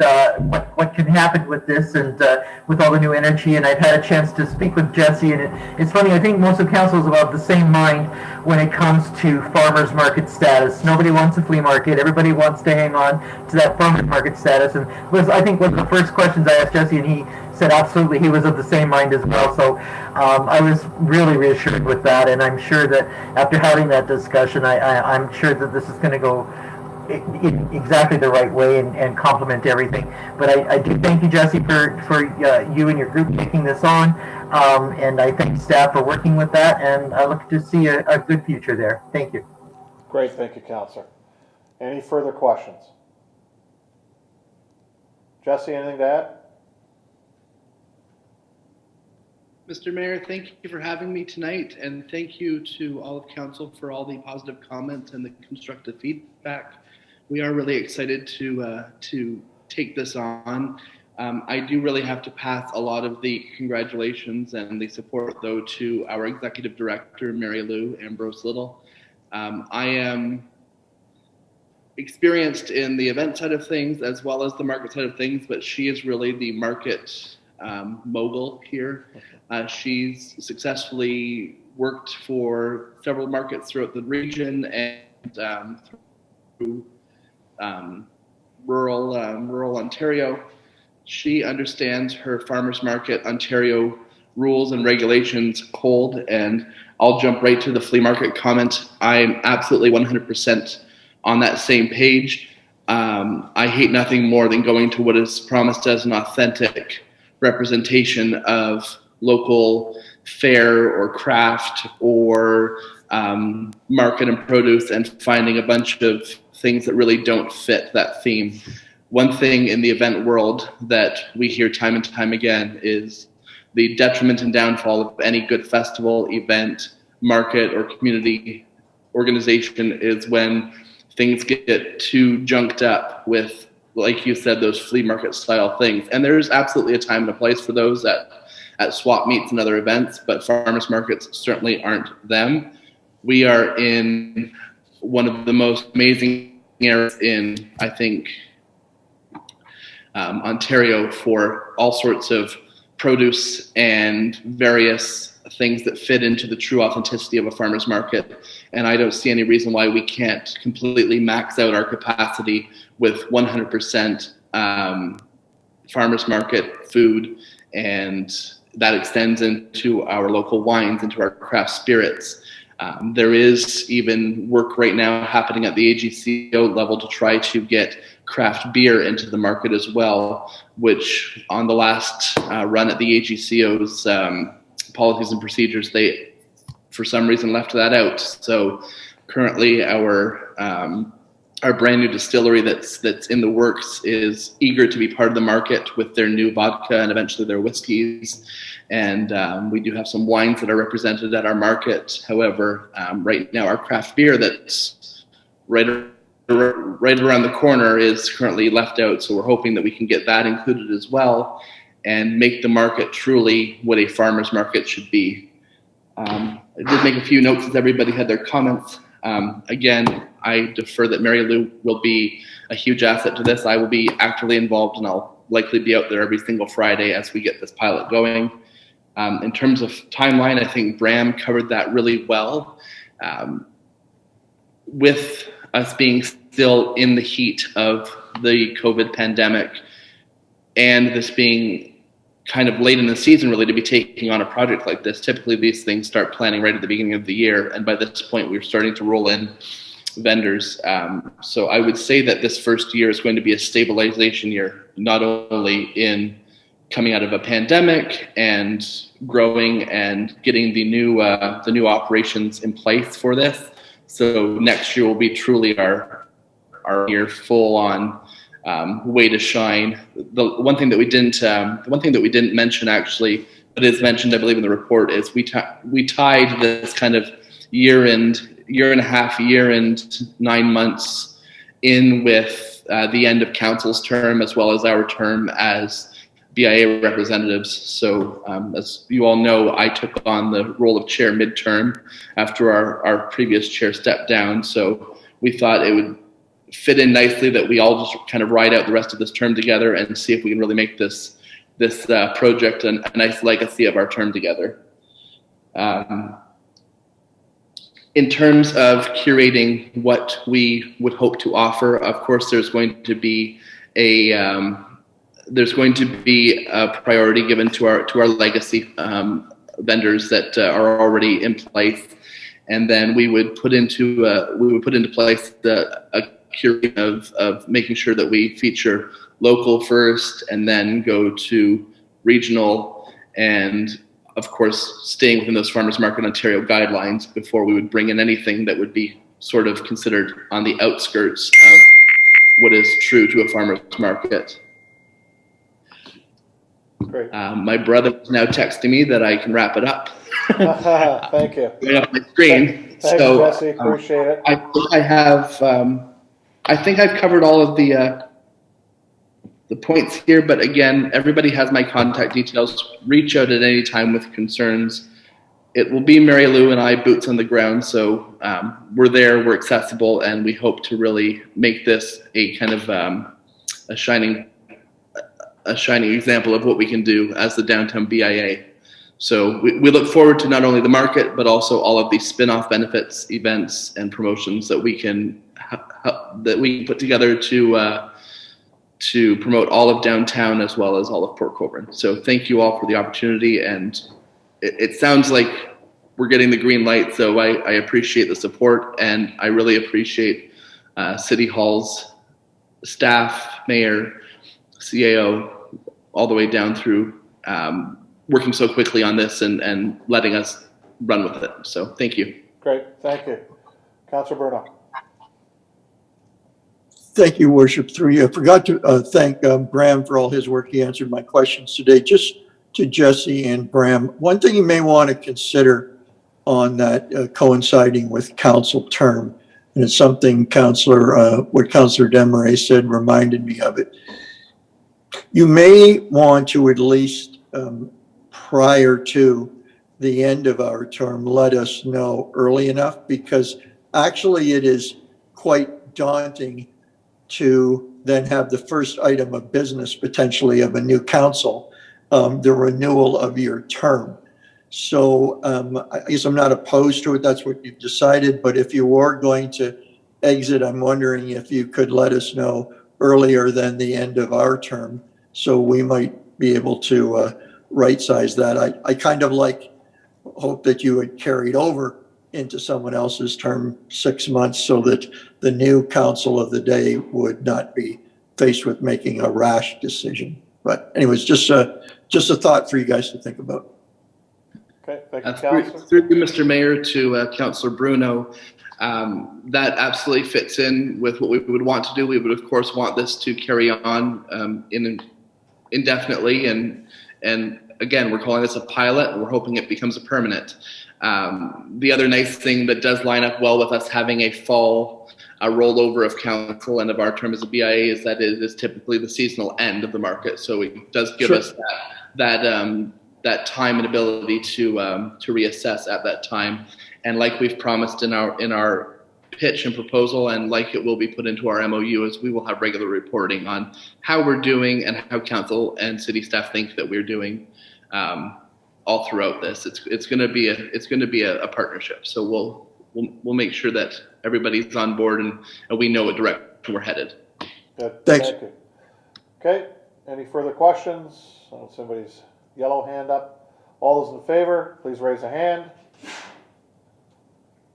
can happen with this and with all the new energy. And I've had a chance to speak with Jesse, and it's funny. I think most of council is about the same mind when it comes to farmers market status. Nobody wants a flea market. Everybody wants to hang on to that farmers market status. And I think one of the first questions I asked Jesse, and he said absolutely he was of the same mind as well. So I was really reassured with that, and I'm sure that after having that discussion, I'm sure that this is going to go in exactly the right way and complement everything. But I do thank you, Jesse, for you and your group taking this on, and I thank staff for working with that, and I look to see a good future there. Thank you. Great, thank you, Councillor. Any further questions? Jesse, anything to add? Mr. Mayor, thank you for having me tonight, and thank you to all of council for all the positive comments and the constructive feedback. We are really excited to take this on. I do really have to pass a lot of the congratulations and the support, though, to our executive director, Mary Lou Ambrose Little. I am experienced in the event side of things as well as the market side of things, but she is really the market mogul here. She's successfully worked for several markets throughout the region and through rural Ontario. She understands her farmers market Ontario rules and regulations cold, and I'll jump right to the flea market comment. I'm absolutely 100% on that same page. I hate nothing more than going to what is promised as an authentic representation of local fare or craft or market and produce and finding a bunch of things that really don't fit that theme. One thing in the event world that we hear time and time again is the detriment and downfall of any good festival, event, market, or community organization is when things get too junked up with, like you said, those flea market style things. And there's absolutely a time and a place for those at swap meets and other events, but farmers markets certainly aren't them. We are in one of the most amazing areas in, I think, Ontario for all sorts of produce and various things that fit into the true authenticity of a farmer's market. And I don't see any reason why we can't completely max out our capacity with 100% farmer's market food, and that extends into our local wines, into our craft spirits. There is even work right now happening at the AGCO level to try to get craft beer into the market as well, which on the last run at the AGCO's policies and procedures, they for some reason left that out. So currently our brand new distillery that's in the works is eager to be part of the market with their new vodka and eventually their whiskeys. And we do have some wines that are represented at our market. However, right now our craft beer that's right around the corner is currently left out. So we're hoping that we can get that included as well and make the market truly what a farmer's market should be. I did make a few notes as everybody had their comments. Again, I defer that Mary Lou will be a huge asset to this. I will be actively involved, and I'll likely be out there every single Friday as we get this pilot going. In terms of timeline, I think Bram covered that really well. With us being still in the heat of the COVID pandemic and this being kind of late in the season really to be taking on a project like this, typically these things start planning right at the beginning of the year. And by this point, we're starting to roll in vendors. So I would say that this first year is going to be a stabilization year, not only in coming out of a pandemic and growing and getting the new operations in place for this. So next year will be truly our year full on way to shine. The one thing that we didn't mention actually, but is mentioned I believe in the report, is we tied this kind of year and a half, year and 9 months in with the end of council's term as well as our term as BIA representatives. So as you all know, I took on the role of chair midterm after our previous chair stepped down. So we thought it would fit in nicely that we all just kind of ride out the rest of this term together and see if we can really make this project a nice legacy of our term together. In terms of curating what we would hope to offer, of course, there's going to be a priority given to our legacy vendors that are already in place, and then we would put into place a curation of making sure that we feature local first, and then go to regional, and of course staying within those Farmers Market Ontario guidelines before we would bring in anything that would be sort of considered on the outskirts of what is true to a farmer's market. Great. My brother is now texting me that I can wrap it up. Thank you. Right up my screen. Thanks, Jesse. Appreciate it. I think I've covered all of the the points here, but again, everybody has my contact details. Reach out at any time with concerns. It will be Mary Lou and I, boots on the ground. So we're there, we're accessible, and we hope to really make this a kind of a shining example of what we can do as the downtown BIA. So we look forward to not only the market, but also all of these spin-off benefits, events, and promotions that we can put together to promote all of downtown as well as all of Port Colborne. So thank you all for the opportunity, and it sounds like we're getting the green light. So I appreciate the support, and I really appreciate City Hall's staff, mayor, CAO, all the way down through working so quickly on this and letting us run with it. So thank you. Great, thank you. Councillor Bruno. Thank you, Worship. Through you. I forgot to thank Bram for all his work. He answered my questions today. Just to Jesse and Bram, one thing you may want to consider on that coinciding with council term, and it's something what Councillor Desmarais said reminded me of it. You may want to, at least prior to the end of our term, let us know early enough, because actually it is quite daunting to then have the first item of business potentially of a new council, the renewal of your term. So I guess I'm not opposed to it. That's what you've decided. But if you are going to exit, I'm wondering if you could let us know earlier than the end of our term, so we might be able to right-size that. I kind of hope that you had carried over into someone else's term 6 months, so that the new council of the day would not be faced with making a rash decision. But anyways, just a thought for you guys to think about. Okay, thank you, Councillor. Through you, Mr. Mayor, to Councillor Bruno, that absolutely fits in with what we would want to do. We would, of course, want this to carry on indefinitely, and again, we're calling this a pilot, and we're hoping it becomes a permanent. The other nice thing that does line up well with us having a fall rollover of council and of our term as a BIA is that it is typically the seasonal end of the market. So it does give us that time and ability to reassess at that time. And like we've promised in our pitch and proposal, and like it will be put into our MOU, is we will have regular reporting on how we're doing and how council and city staff think that we're doing all throughout this. It's going to be a partnership. So we'll make sure that everybody's on board and we know what direction we're headed. Good. Thanks. Thank you. Okay, any further questions? I don't see somebody's yellow hand up. All those in favor, please raise a hand.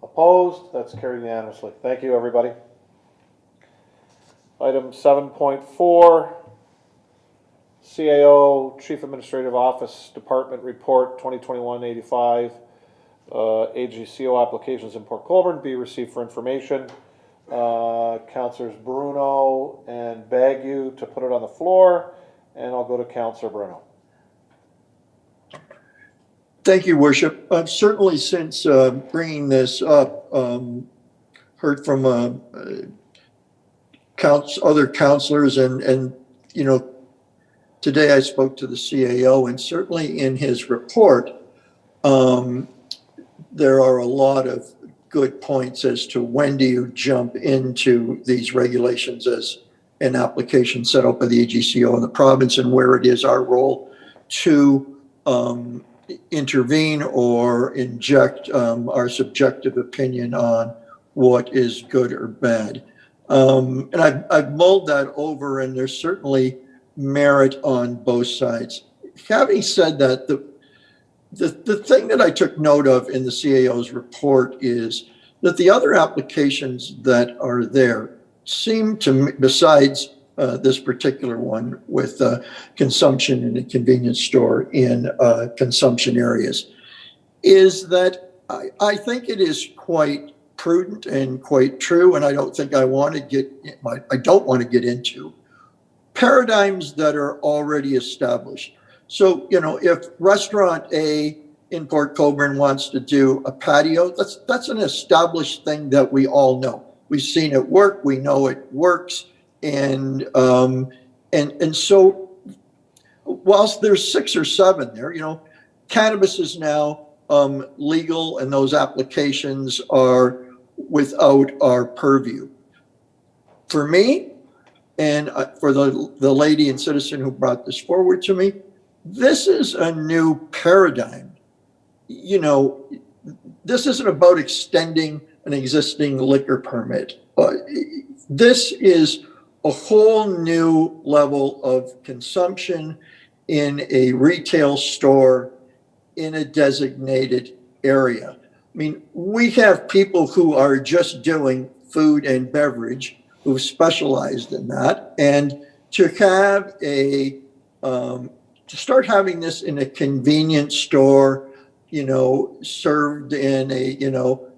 Opposed? That's carried unanimously. Thank you, everybody. Item 7.4, CAO Chief Administrative Office Department Report 2021-85, AGCO applications in Port Colborne be received for information. Councillors Bruno and Bagu to put it on the floor, and I'll go to Councillor Bruno. Thank you, Worship. Certainly since bringing this up, heard from other councillors, and today I spoke to the CAO, and certainly in his report, there are a lot of good points as to when do you jump into these regulations as an application set up by the AGCO in the province, and where it is our role to intervene or inject our subjective opinion on what is good or bad. And I've mulled that over, and there's certainly merit on both sides. Having said that, the thing that I took note of in the CAO's report is that the other applications that are there seem to, besides this particular one with consumption in a convenience store in consumption areas, is that I think it is quite prudent and quite true, and I don't think I want to get into paradigms that are already established. So, if restaurant A in Port Colborne wants to do a patio, that's an established thing that we all know. We've seen it work. We know it works. And And so whilst there's 6 or 7 there, cannabis is now legal and those applications are without our purview. For me, and for the lady and citizen who brought this forward to me, this is a new paradigm. This isn't about extending an existing liquor permit. This is a whole new level of consumption in a retail store in a designated area. I mean, we have people who are just doing food and beverage who've specialized in that. And to have to start having this in a convenience store, served in a,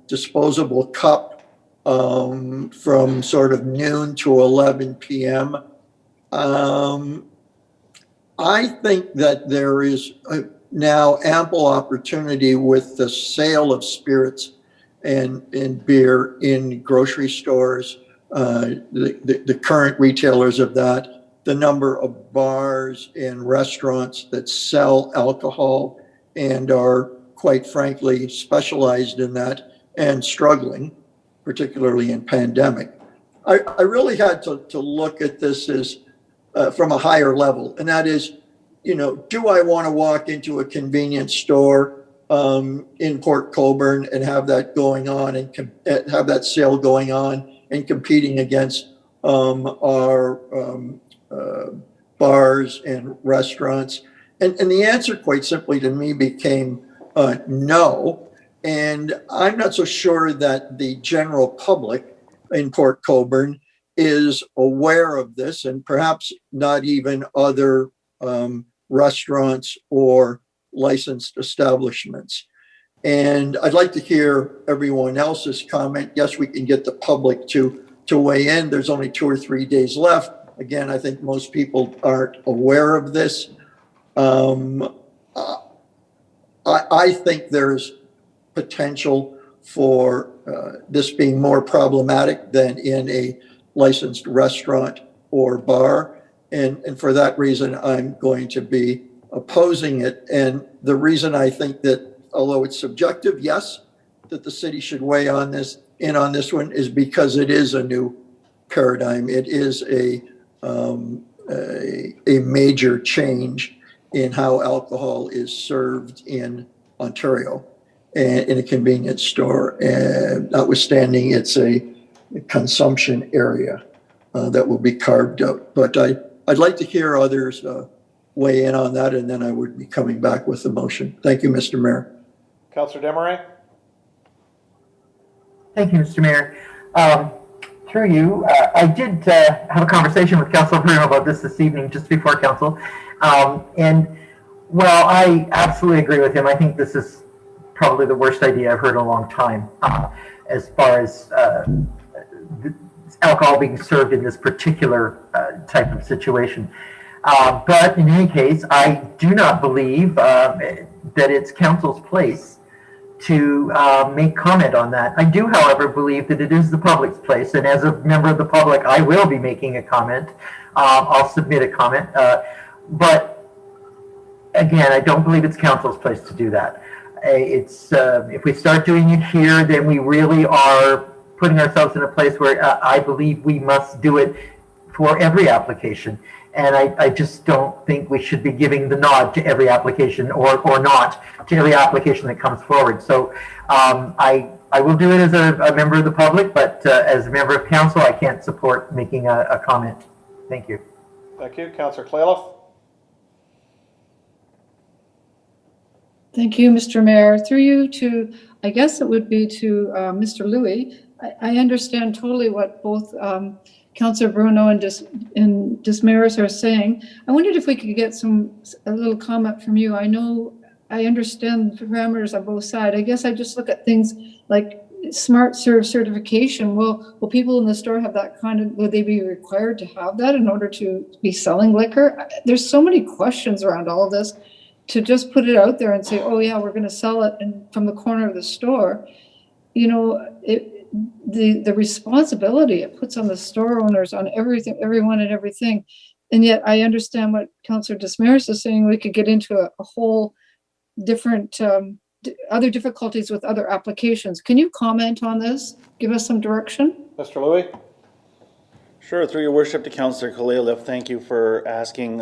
disposable cup from sort of noon to 11 p.m. I think that there is now ample opportunity with the sale of spirits and beer in grocery stores, the current retailers of that, the number of bars and restaurants that sell alcohol and are, quite frankly, specialized in that and struggling, particularly in pandemic. I really had to look at this as from a higher level, and that is, do I want to walk into a convenience store in Port Colborne and have that going on and have that sale going on and competing against our bars and restaurants? And the answer, quite simply, to me became no. And I'm not so sure that the general public in Port Colborne is aware of this, and perhaps not even other restaurants or licensed establishments. And I'd like to hear everyone else's comment. Yes, we can get the public to weigh in. There's only 2 or 3 days left. Again, I think most people aren't aware of this. I think there's potential for this being more problematic than in a licensed restaurant or bar. And for that reason, I'm going to be opposing it. And the reason I think that, although it's subjective, yes, that the city should weigh on this one, is because it is a new paradigm. It is a major change in how alcohol is served in Ontario and in a convenience store, and notwithstanding it's a consumption area that will be carved out. But I'd like to hear others weigh in on that, and then I would be coming back with the motion. Thank you, Mr. Mayor. Councillor Desmarais? Thank you, Mr. Mayor. Through you, I did have a conversation with Councillor Bruno about this evening, just before council. And well, I absolutely agree with him. I think this is probably the worst idea I've heard in a long time, as far as alcohol being served in this particular type of situation. But in any case, I do not believe that it's council's place to make comment on that. I do, however, believe that it is the public's place, and as a member of the public, I will be making a comment. I'll submit a comment, but again, I don't believe it's council's place to do that. It's if we start doing it here, then we really are putting ourselves in a place where I believe we must do it for every application. And I just don't think we should be giving the nod to every application or not to every application that comes forward. So I will do it as a member of the public, but as a member of council, I can't support making a comment. Thank you. Thank you. Councillor Claylough? Thank you, Mr. Mayor. Through you to, I guess it would be to Mr. Louie. I understand totally what both Councillor Bruno and Desmarais are saying. I wondered if we could get a little comment from you. I understand the parameters on both sides. I guess I just look at things like Smart Serve certification. Will people in the store have that would they be required to have that in order to be selling liquor? There's so many questions around all of this. To just put it out there and say, oh yeah, we're going to sell it from the corner of the store, the responsibility it puts on the store owners, on everything, everyone and everything, And yet I understand what Councillor Desmarais is saying. We could get into a whole different, other difficulties with other applications. Can you comment on this? Give us some direction? Mr. Louie? Sure, through your worship to Councillor Kalalev, thank you for asking.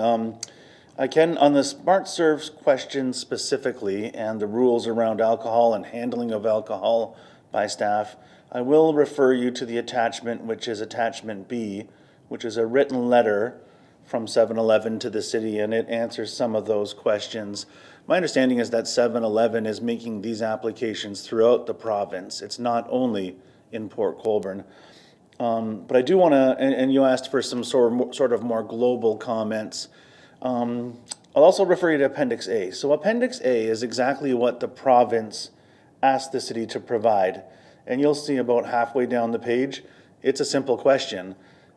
I can, on the Smart Serves question specifically and the rules around alcohol and handling of alcohol by staff, I will refer you to the attachment, which is attachment B, which is a written letter from 7-Eleven to the city, and it answers some of those questions. My understanding is that 7-Eleven is making these applications throughout the province. It's not only in Port Colborne. But I do want to, and you asked for some sort of more global comments. I'll also refer you to Appendix A. So Appendix A is exactly what the province asked the city to provide. And you'll see about halfway down the page, it's a simple question.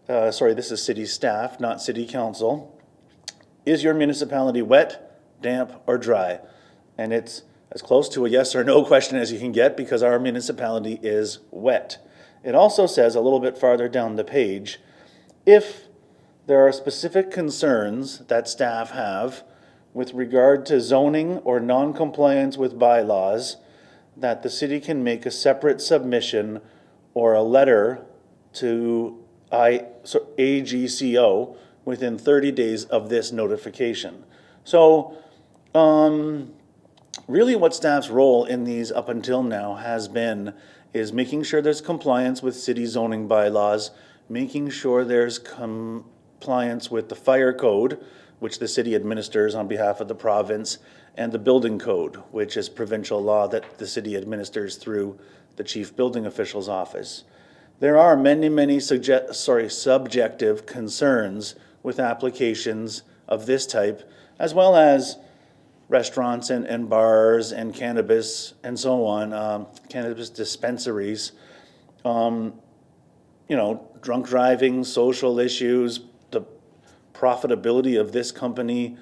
Sorry, this is city staff, not city council. Is your municipality wet, damp, or dry? And it's as close to a yes or no question as you can get because our municipality is wet. It also says a little bit farther down the page, if there are specific concerns that staff have with regard to zoning or non-compliance with bylaws, that the city can make a separate submission or a letter to AGCO within 30 days of this notification. So really what staff's role in these up until now has been is making sure there's compliance with city zoning bylaws, making sure there's compliance with the fire code, which the city administers on behalf of the province, and the building code, which is provincial law that the city administers through the chief building official's office. There are many subjective concerns with applications of this type, as well as restaurants and bars and cannabis and so on, cannabis dispensaries, drunk driving, social issues, the profitability of this company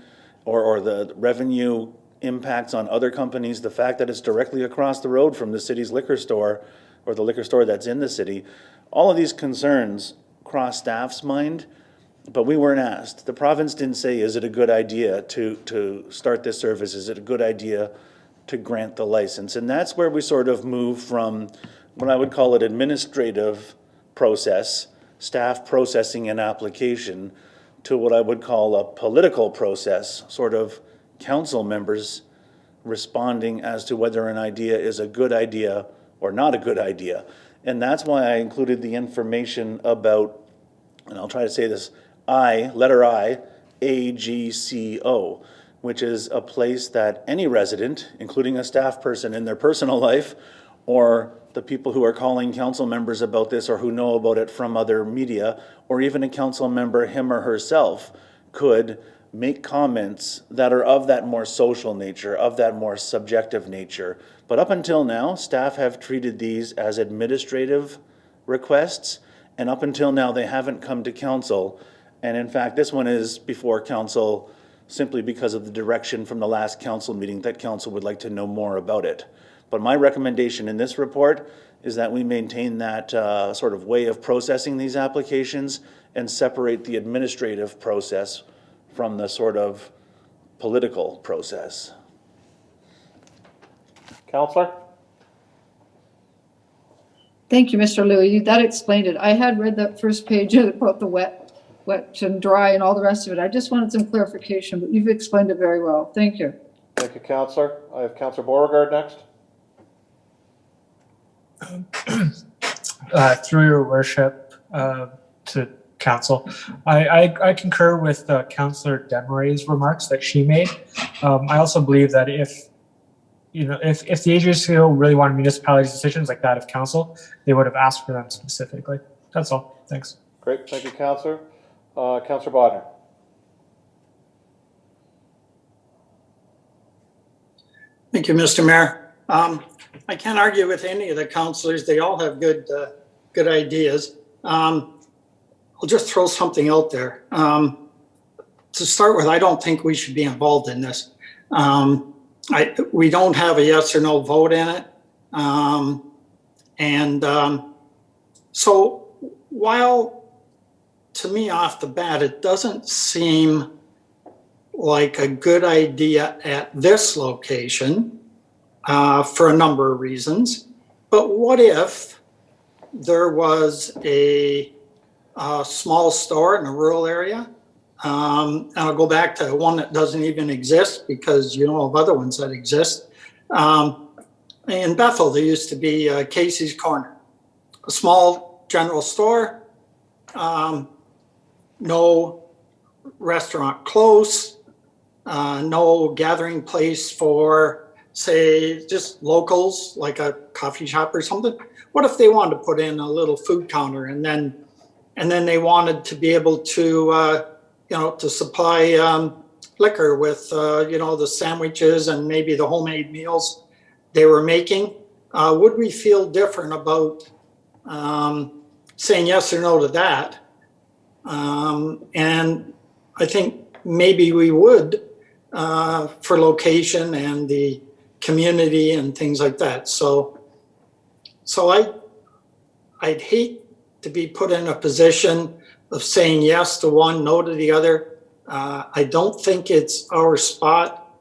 or the revenue impacts on other companies, the fact that it's directly across the road from the city's liquor store or the liquor store that's in the city. All of these concerns cross staff's mind, but we weren't asked. The province didn't say, is it a good idea to start this service? Is it a good idea to grant the license? And that's where we sort of move from what I would call an administrative process, staff processing an application, to what I would call a political process, sort of council members responding as to whether an idea is a good idea or not a good idea. And that's why I included the information about, and I'll try to say this, letter I, AGCO, which is a place that any resident, including a staff person in their personal life, or the people who are calling council members about this or who know about it from other media, or even a council member, him or herself, could make comments that are of that more social nature, of that more subjective nature. But up until now, staff have treated these as administrative requests, and up until now, they haven't come to council. And in fact, this one is before council simply because of the direction from the last council meeting that council would like to know more about it. But my recommendation in this report is that we maintain that sort of way of processing these applications and separate the administrative process from the sort of political process. Councillor? Thank you, Mr. Louie. That explained it. I had read that first page about the wet and dry and all the rest of it. I just wanted some clarification, but you've explained it very well. Thank you. Thank you, Councillor. I have Councillor Beauregard next. Through your worship to council, I concur with Councillor Desmarais' remarks that she made. I also believe that if the AGCO really wanted municipalities' decisions like that of council, they would have asked for them specifically. That's all. Thanks. Great. Thank you, Councillor. Councillor Bodnar. Thank you, Mr. Mayor. I can't argue with any of the councillors. They all have good ideas. I'll just throw something out there. To start with, I don't think we should be involved in this. We don't have a yes or no vote in it. So while to me off the bat, it doesn't seem like a good idea at this location for a number of reasons. But what if there was a small store in a rural area? And I'll go back to one that doesn't even exist because you know of other ones that exist. In Bethel, there used to be Casey's Corner, a small general store, no restaurant close, no gathering place for, say, just locals, like a coffee shop or something. What if they wanted to put in a little food counter and then they wanted to be able to, to supply liquor with, the sandwiches and maybe the homemade meals they were making? Would we feel different about saying yes or no to that? And I think maybe we would for location and the community and things like that. So I'd hate to be put in a position of saying yes to one, no to the other. I don't think it's our spot.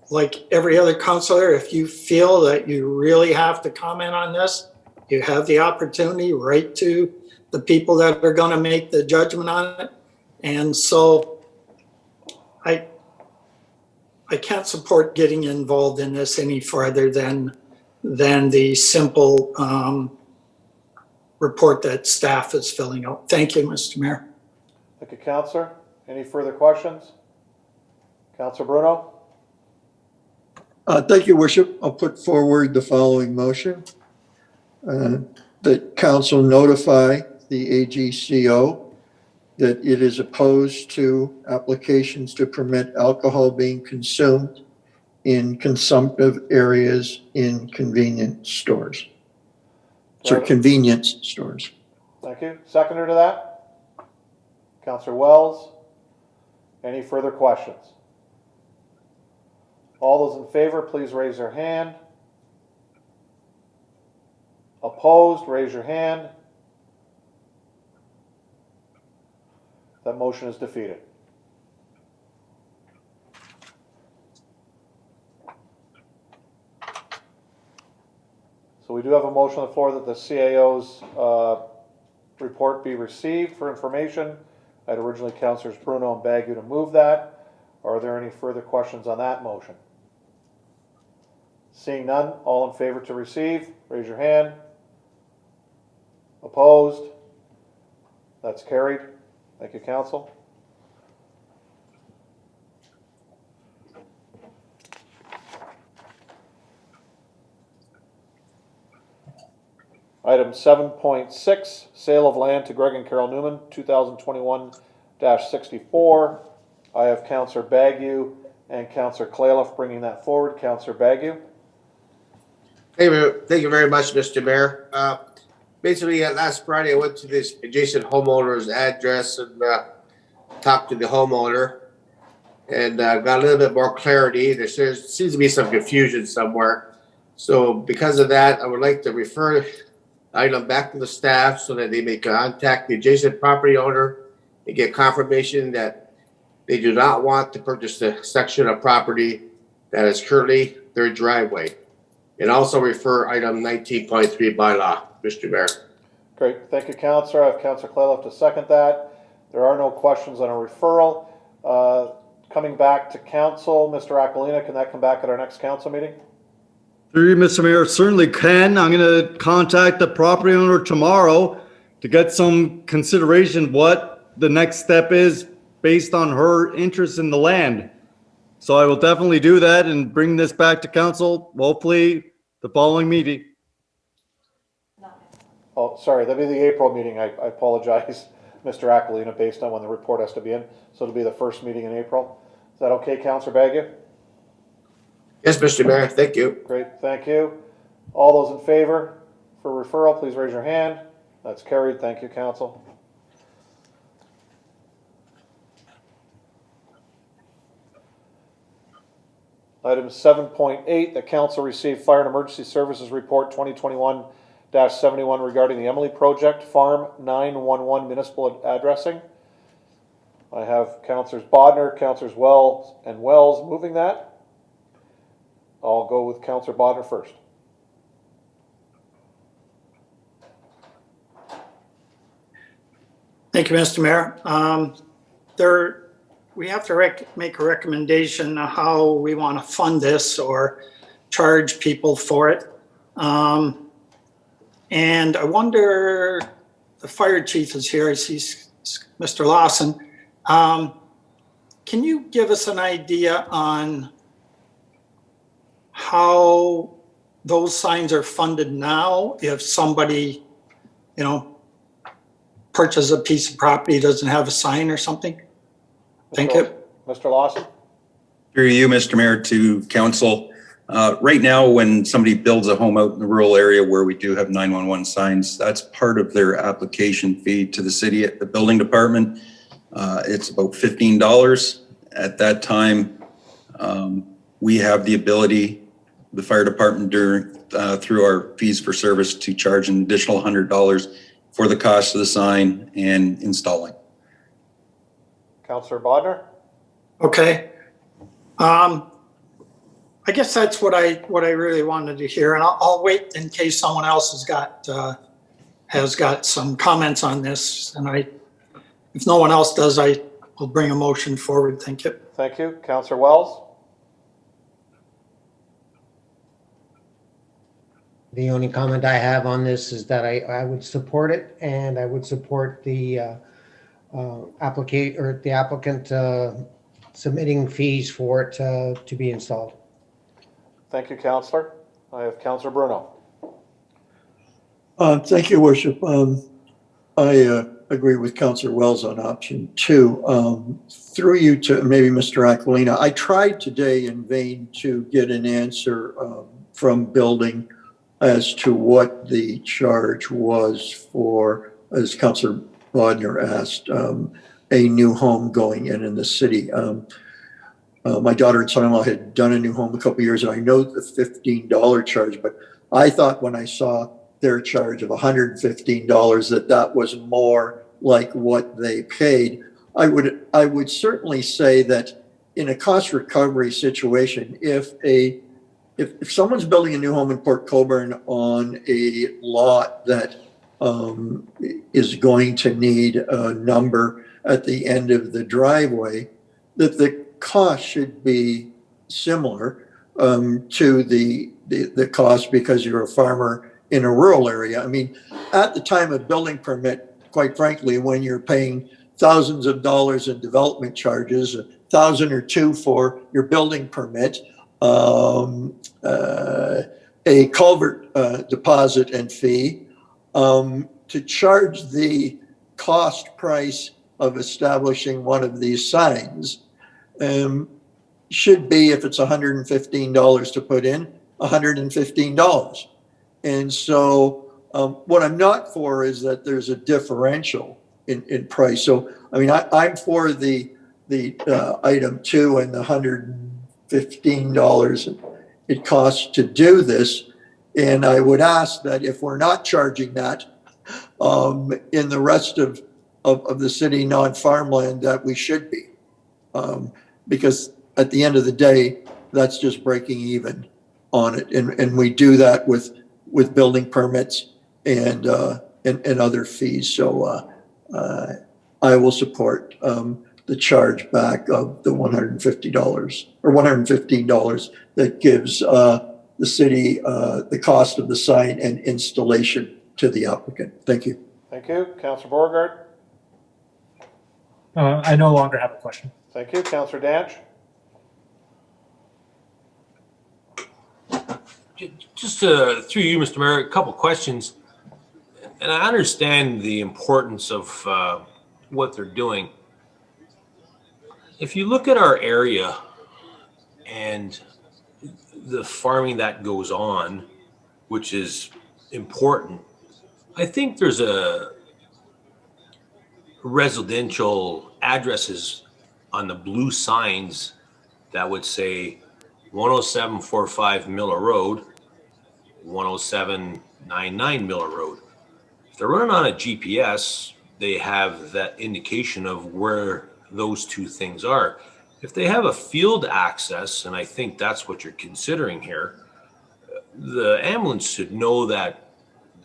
Like every other councillor, if you feel that you really have to comment on this, you have the opportunity, right to the people that are going to make the judgment on it. And so I can't support getting involved in this any further than the simple report that staff is filling out. Thank you, Mr. Mayor. Thank you, Councillor. Any further questions? Councillor Bruno? Thank you, Worship. I'll put forward the following motion. That council notify the AGCO that it is opposed to applications to permit alcohol being consumed in consumptive areas in convenience stores. Sorry, convenience stores. Thank you. Seconder to that? Councillor Wells? Any further questions? All those in favor, please raise their hand. Opposed, raise your hand. That motion is defeated. So we do have a motion on the floor that the CAO's report be received for information. I'd originally Councillors Bruno and Bagu to move that. Are there any further questions on that motion? Seeing none, all in favor to receive, raise your hand. Opposed? That's carried. Thank you, Council. Item 7.6, sale of land to Greg and Carol Newman, 2021-64. I have Councillor Bagu and Councillor Clayliff bringing that forward. Councillor Bagu. Thank you very much, Mr. Mayor. Basically, last Friday, I went to this adjacent homeowner's address and talked to the homeowner and got a little bit more clarity. There seems to be some confusion somewhere. So because of that, I would like to refer the item back to the staff so that they may contact the adjacent property owner and get confirmation that they do not want to purchase the section of property that is currently their driveway. And also refer item 19.3 by law, Mr. Mayor. Great. Thank you, Councillor. I have Councillor Clayliff to second that. There are no questions on a referral. Coming back to council, Mr. Aquilina, can that come back at our next council meeting? Through you, Mr. Mayor, certainly can. I'm going to contact the property owner tomorrow to get some consideration what the next step is based on her interest in the land. So I will definitely do that and bring this back to council, hopefully the following meeting. Oh, sorry, that'll be the April meeting. I apologize, Mr. Aquilina, based on when the report has to be in. So it'll be the first meeting in April. Is that okay, Councillor Bagu? Yes, Mr. Mayor, thank you. Great, thank you. All those in favor for referral, please raise your hand. That's carried. Thank you, Council. Item 7.8, the Council received Fire and Emergency Services Report 2021-65 71 regarding the Emily Project, Farm 911 municipal addressing. I have Councillors Bodnar, Councillors Wells moving that. I'll go with Councillor Bodnar first. Thank you, Mr. Mayor. We have to make a recommendation on how we want to fund this or charge people for it. And I wonder, the fire chief is here, I see Mr. Lawson. Can you give us an idea on how those signs are funded now if somebody, purchases a piece of property, doesn't have a sign or something? Thank you. Mr. Lawson? Through you, Mr. Mayor, to council. Right now, when somebody builds a home out in the rural area where we do have 911 signs, that's part of their application fee to the city at the building department. It's about $15. At that time, we have the ability, the fire department through our fees for service, to charge an additional $100 for the cost of the sign and installing. Councillor Bodnar? Okay. I guess that's what I really wanted to hear, and I'll wait in case someone else has got some comments on this. And if no one else does, I will bring a motion forward. Thank you. Thank you. Councillor Wells? The only comment I have on this is that I would support it, and I would support the applicant submitting fees for it to be installed. Thank you, Councillor. I have Councillor Bruno. Thank you, Worship. I agree with Councillor Wells on option 2. Through you to maybe Mr. Aquilina, I tried today in vain to get an answer from building as to what the charge was for, as Councillor Bodnar asked, a new home going in the city. My daughter and son-in-law had done a new home a couple of years, and I know the $15 charge, but I thought when I saw their charge of $115 that was more like what they paid. I would certainly say that in a cost recovery situation, if someone's building a new home in Port Colborne on a lot that is going to need a number at the end of the driveway, that the cost should be similar to the cost because you're a farmer in a rural area. I mean, at the time of building permit, quite frankly, when you're paying thousands of dollars in development charges, $1,000 or $2,000 for your building permit, a culvert deposit and fee, to charge the cost price of establishing one of these signs should be, if it's $115 to put in, $115. And so what I'm not for is that there's a differential in price. So, I mean, I'm for the item 2 and the $115 it costs to do this. And I would ask that if we're not charging that in the rest of the city non-farmland, that we should be. Because at the end of the day, that's just breaking even on it. And we do that with building permits and other fees. So I will support the charge back of the $150 or $115 that gives the city the cost of the sign and installation to the applicant. Thank you. Thank you. Councillor Beauregard? I no longer have a question. Thank you. Councillor Danch? Just through you, Mr. Mayor, a couple questions. And I understand the importance of what they're doing. If you look at our area and the farming that goes on, which is important, I think there's a residential addresses on the blue signs that would say 10745 Miller Road, 10799 Miller Road. If they're running on a GPS, they have that indication of where those two things are. If they have a field access, and I think that's what you're considering here, the ambulance should know that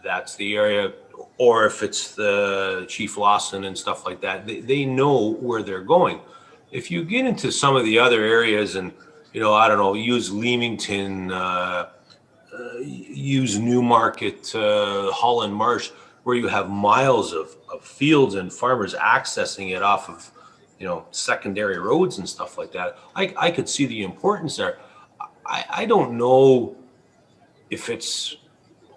that's the area, or if it's the Chief Lawson and stuff like that, they know where they're going. If you get into some of the other areas and, I don't know, use Leamington, use Newmarket, Holland Marsh, where you have miles of fields and farmers accessing it off of, secondary roads and stuff like that, I could see the importance there. I don't know if it's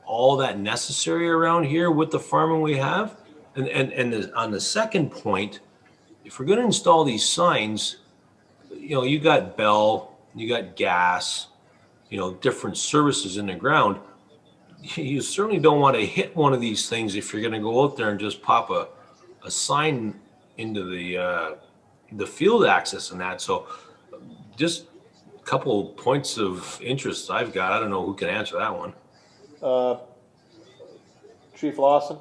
all that necessary around here with the farming we have. And on the second point, if we're going to install these signs, you got Bell, you got gas, different services in the ground. You certainly don't want to hit one of these things if you're going to go out there and just pop a sign into the field access and that. So just a couple points of interest I've got. I don't know who can answer that one. Chief Lawson?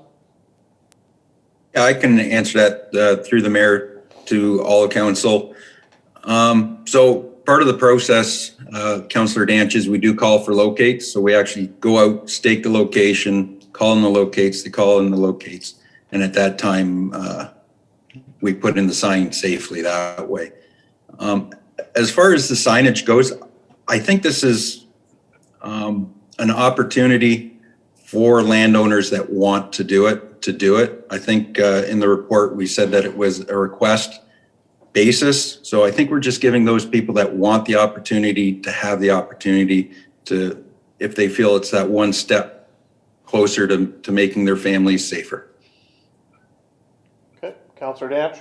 Yeah, I can answer that through the mayor to all of council. So part of the process, Councillor Danches, we do call for locates. So we actually go out, stake the location, call in the locates, they call in the locates. And at that time, we put in the sign safely that way. As far as the signage goes, I think this is an opportunity for landowners that want to do it. I think in the report, we said that it was a request basis. So I think we're just giving those people that want the opportunity to have the opportunity to, if they feel it's that one step closer to making their families safer. Okay, Councillor Danch?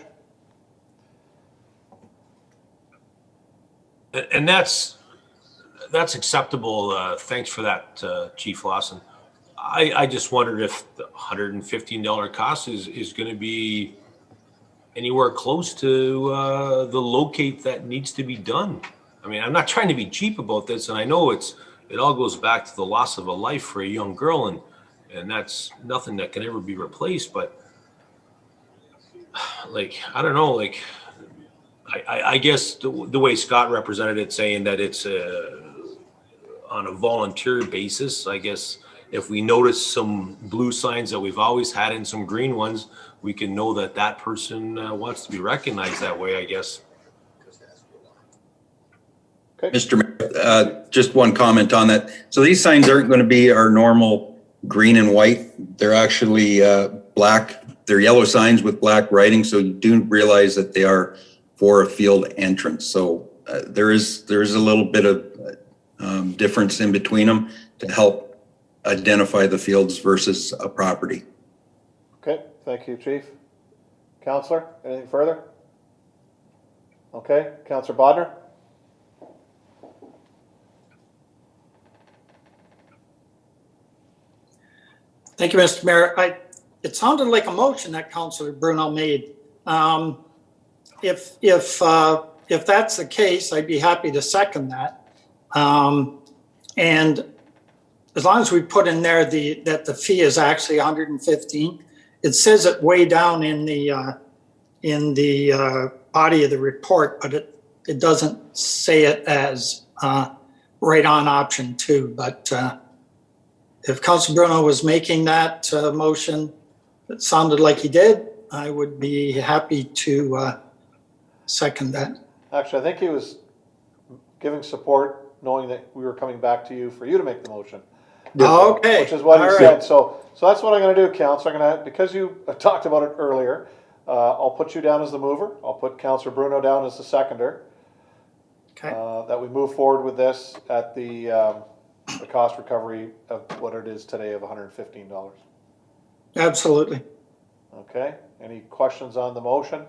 And that's acceptable. Thanks for that, Chief Lawson. I just wondered if the $115 cost is going to be anywhere close to the locate that needs to be done. I mean, I'm not trying to be cheap about this, and I know it all goes back to the loss of a life for a young girl, and that's nothing that can ever be replaced. But I don't know, I guess the way Scott represented it, saying that it's on a volunteer basis, I guess if we notice some blue signs that we've always had and some green ones, we can know that that person wants to be recognized that way, I guess. Okay. Mr. Mayor, just one comment on that. So these signs aren't going to be our normal green and white. They're actually black. They're yellow signs with black writing. So you do realize that they are for a field entrance. So there is a little bit of difference in between them to help identify the fields versus a property. Okay, thank you, Chief. Councillor, anything further? Okay, Councillor Bodnar? Thank you, Mr. Mayor. It sounded like a motion that Councillor Bruno made. If that's the case, I'd be happy to second that. And as long as we put in there that the fee is actually 115, it says it way down in the body of the report, but it doesn't say it as right on option 2. But if Councilor Bruno was making that motion, it sounded like he did, I would be happy to second that. Actually, I think he was giving support, knowing that we were coming back to you for you to make the motion. Okay. Which is what he All said. right. So that's what I'm going to do, Councillor. Because you talked about it earlier, I'll put you down as the mover. I'll put Councillor Bruno down as the seconder. Okay. That we move forward with this at the cost recovery of what it is today of $115. Absolutely. Okay. Any questions on the motion?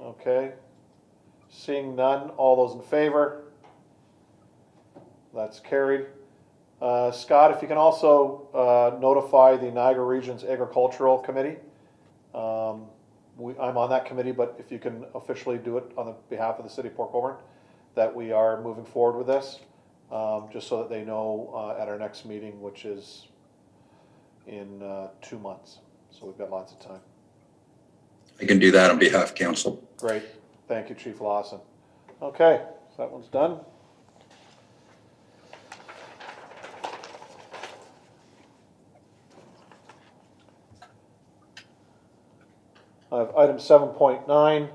Okay. Seeing none, all those in favor? That's carried. Scott, if you can also notify the Niagara Region's Agricultural Committee. I'm on that committee, but if you can officially do it on the behalf of the City of Port Colborne, that we are moving forward with this. just so that they know at our next meeting, which is in 2 months. So we've got lots of time. I can do that on behalf of council. Great. Thank you, Chief Lawson. Okay, so that one's done. Item 7.9,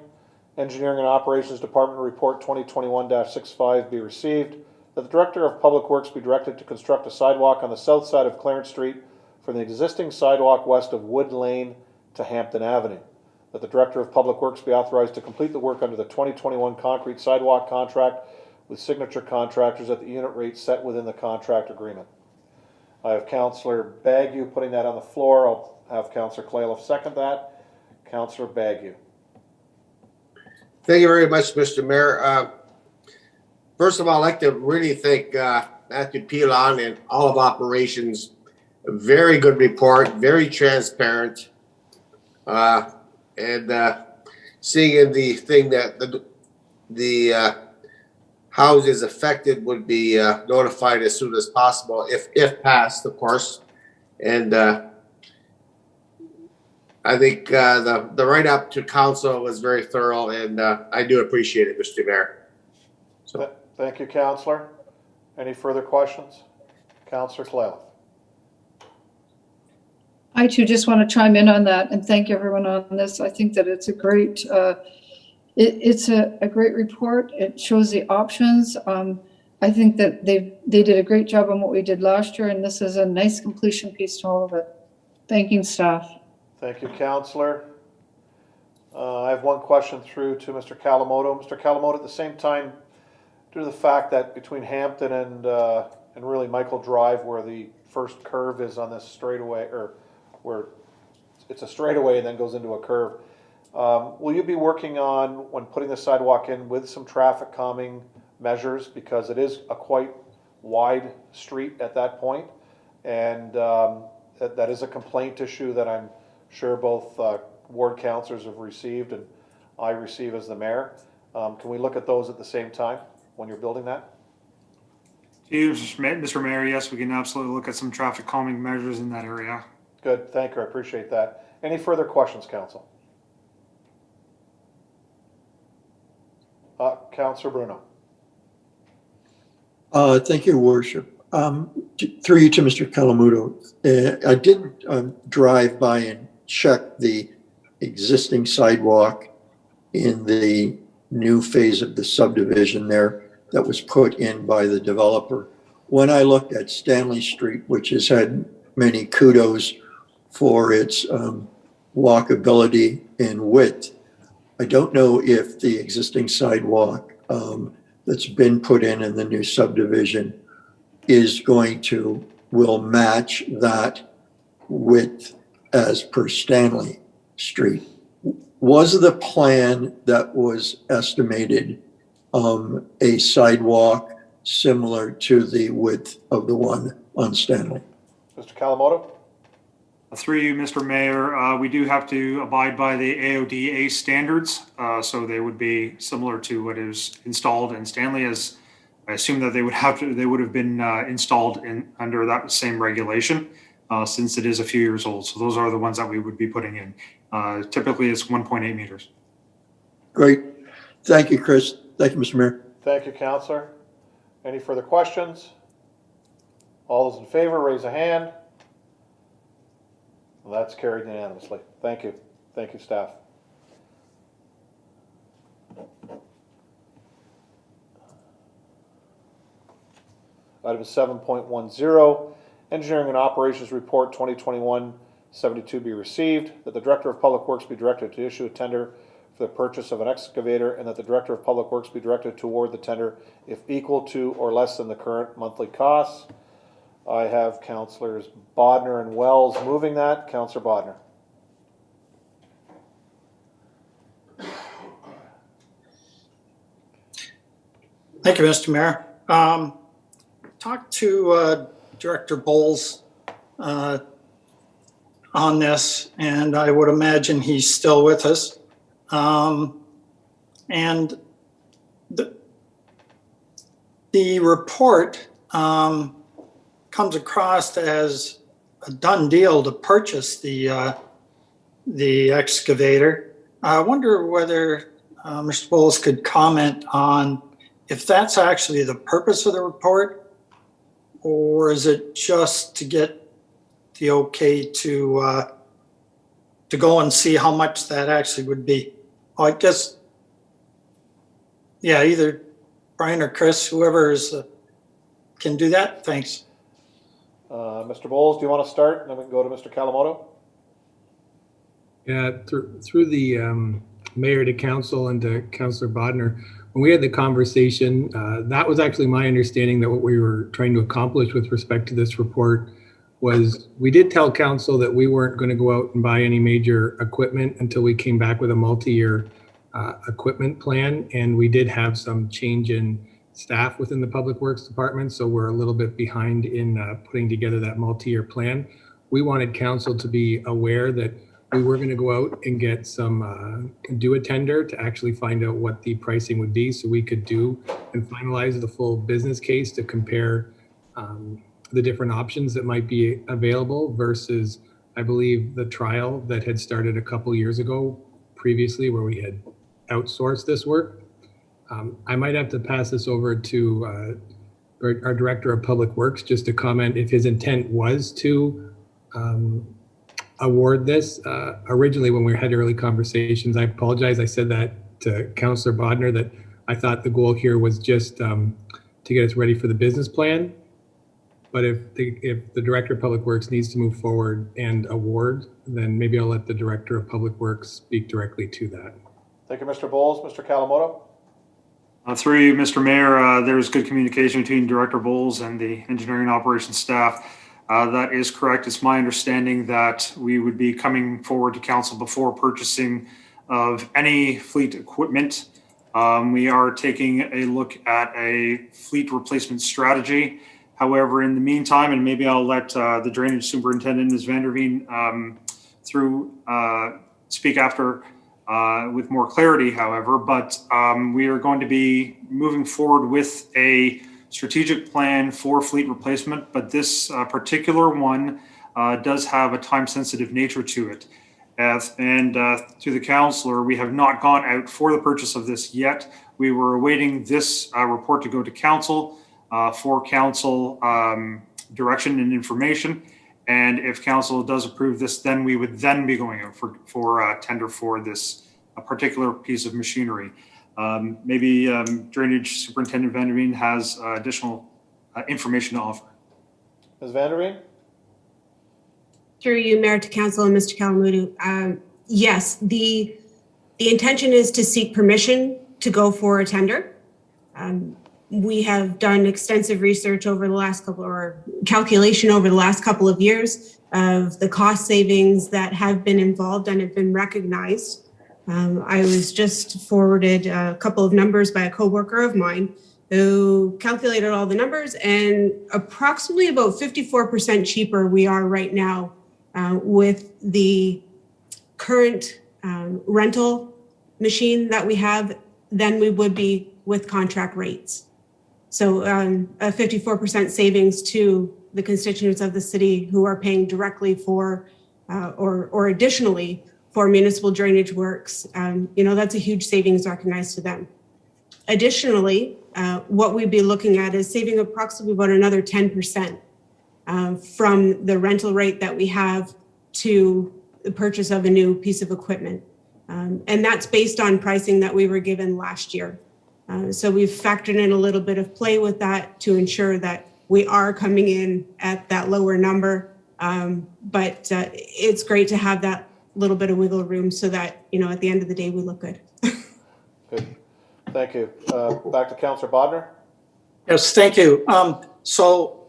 Engineering and Operations Department Report 2021-65 be received. That the Director of Public Works be directed to construct a sidewalk on the south side of Clarence Street from the existing sidewalk west of Wood Lane to Hampton Avenue. That the Director of Public Works be authorized to complete the work under the 2021 concrete sidewalk contract with signature contractors at the unit rate set within the contract agreement. I have Councillor Bagu putting that on the floor. I'll have Councillor Clayliff second that. Councillor Bagu. Thank you very much, Mr. Mayor. First of all, I'd like to really thank Matthew Pilon and all of operations. A very good report, very transparent. And seeing in the thing that the houses affected would be notified as soon as possible, if passed, of course. And I think the write-up to council was very thorough, and I do appreciate it, Mr. Mayor. So. Thank you, Councillor. Any further questions? Councillor Clayliff. I too just want to chime in on that and thank everyone on this. I think that it's a great, it's a great report. It shows the options. I think that they did a great job on what we did last year, and this is a nice completion piece to all of it. Thanking staff. Thank you, Councillor. I have one question through to Mr. Kalamoto. Mr. Kalamoto, at the same time, due to the fact that between Hampton and really Michael Drive, where the first curve is on this straightaway, or where it's a straightaway and then goes into a curve, will you be working on, when putting the sidewalk in, with some traffic calming measures, because it is a quite wide street at that point, and that is a complaint issue that I'm sure both ward councillors have received and I receive as the mayor. Can we look at those at the same time when you're building that? Mr. Mayor, yes, we can absolutely look at some traffic calming measures in that area. Good, thank you, I appreciate that. Any further questions, council? Councillor Bruno. Thank you, Worship. Through you to Mr. Kalamuto. I did drive by and check the existing sidewalk in the new phase of the subdivision there that was put in by the developer. When I looked at Stanley Street, which has had many kudos for its walkability and width, I don't know if the existing sidewalk that's been put in the new subdivision will match that width as per Stanley Street. Was the plan that was estimated a sidewalk similar to the width of the one on Stanley? Mr. Kalamoto? Through you, Mr. Mayor, we do have to abide by the AODA standards, so they would be similar to what is installed in Stanley, as I assume that they would have been installed under that same regulation, since it is a few years old. So those are the ones that we would be putting in. Typically, it's 1.8 meters. Great. Thank you, Chris. Thank you, Mr. Mayor. Thank you, Councillor. Any further questions? All those in favor, raise a hand. Well, that's carried unanimously. Thank you. Thank you, staff. Item 7.10, Engineering and Operations Report 2021-72 be received, that the Director of Public Works be directed to issue a tender for the purchase of an excavator, and that the Director of Public Works be directed to award the tender if equal to or less than the current monthly costs. I have Councillors Bodner and Wells moving that. Councillor Bodner. Thank you, Mr. Mayor. Talked to Director Bowles on this, and I would imagine he's still with us. And the report comes across as a done deal to purchase the excavator. I wonder whether Mr. Bowles could comment on if that's actually the purpose of the report, or is it just to get the okay to go and see how much that actually would be? Oh, I guess, yeah, either Brian or Chris, whoever can do that. Thanks. Mr. Bowles, do you want to start? And then we can go to Mr. Kalamoto. Yeah, through the mayor to council and to Councillor Bodnar, when we had the conversation, that was actually my understanding that what we were trying to accomplish with respect to this report was we did tell council that we weren't going to go out and buy any major equipment until we came back with a multi-year equipment plan. And we did have some change in staff within the Public Works Department, so we're a little bit behind in putting together that multi-year plan. We wanted council to be aware that we were going to go out and get some, do a tender to actually find out what the pricing would be so we could do and finalize the full business case to compare the different options that might be available versus, I believe, the trial that had started a couple years ago previously where we had outsourced this work. I might have to pass this over to our Director of Public Works just to comment if his intent was to award this. Originally, when we had early conversations, I apologize, I said that to Councillor Bodnar, that I thought the goal here was just to get us ready for the business plan. But if the Director of Public Works needs to move forward and award, then maybe I'll let the Director of Public Works speak directly to that. Thank you, Mr. Bowles. Mr. Kalamoto. Through you, Mr. Mayor, there's good communication between Director Bowles and the engineering operations staff. That is correct. It's my understanding that we would be coming forward to council before purchasing of any fleet equipment. We are taking a look at a fleet replacement strategy. However, in the meantime, and maybe I'll let the drainage superintendent, Ms. Vanderveen, speak after with more clarity, however, but we are going to be moving forward with a strategic plan for fleet replacement, but this particular one does have a time-sensitive nature to it. And to the councillor, we have not gone out for the purchase of this yet. We were awaiting this report to go to council for council direction and information. And if council does approve this, then we would then be going out for tender for this particular piece of machinery. Maybe Drainage Superintendent Vanderveen has additional information to offer. Ms. Vanderveen? Through you, Mayor to Council and Mr. Kalamudu. Yes, the intention is to seek permission to go for a tender. We have done extensive research over the last calculation over the last couple of years of the cost savings that have been involved and have been recognized. I was just forwarded a couple of numbers by a coworker of mine who calculated all the numbers, and approximately about 54% cheaper we are right now with the current rental machine that we have than we would be with contract rates. So a 54% savings to the constituents of the city who are paying directly for or additionally for municipal drainage works. That's a huge savings recognized to them. Additionally, what we'd be looking at is saving approximately about another 10% from the rental rate that we have to the purchase of a new piece of equipment. And that's based on pricing that we were given last year. So we've factored in a little bit of play with that to ensure that we are coming in at that lower number. But it's great to have that little bit of wiggle room so that, at the end of the day, we look good. Good. Thank you. Back to Councillor Bodnar. Yes, thank you. So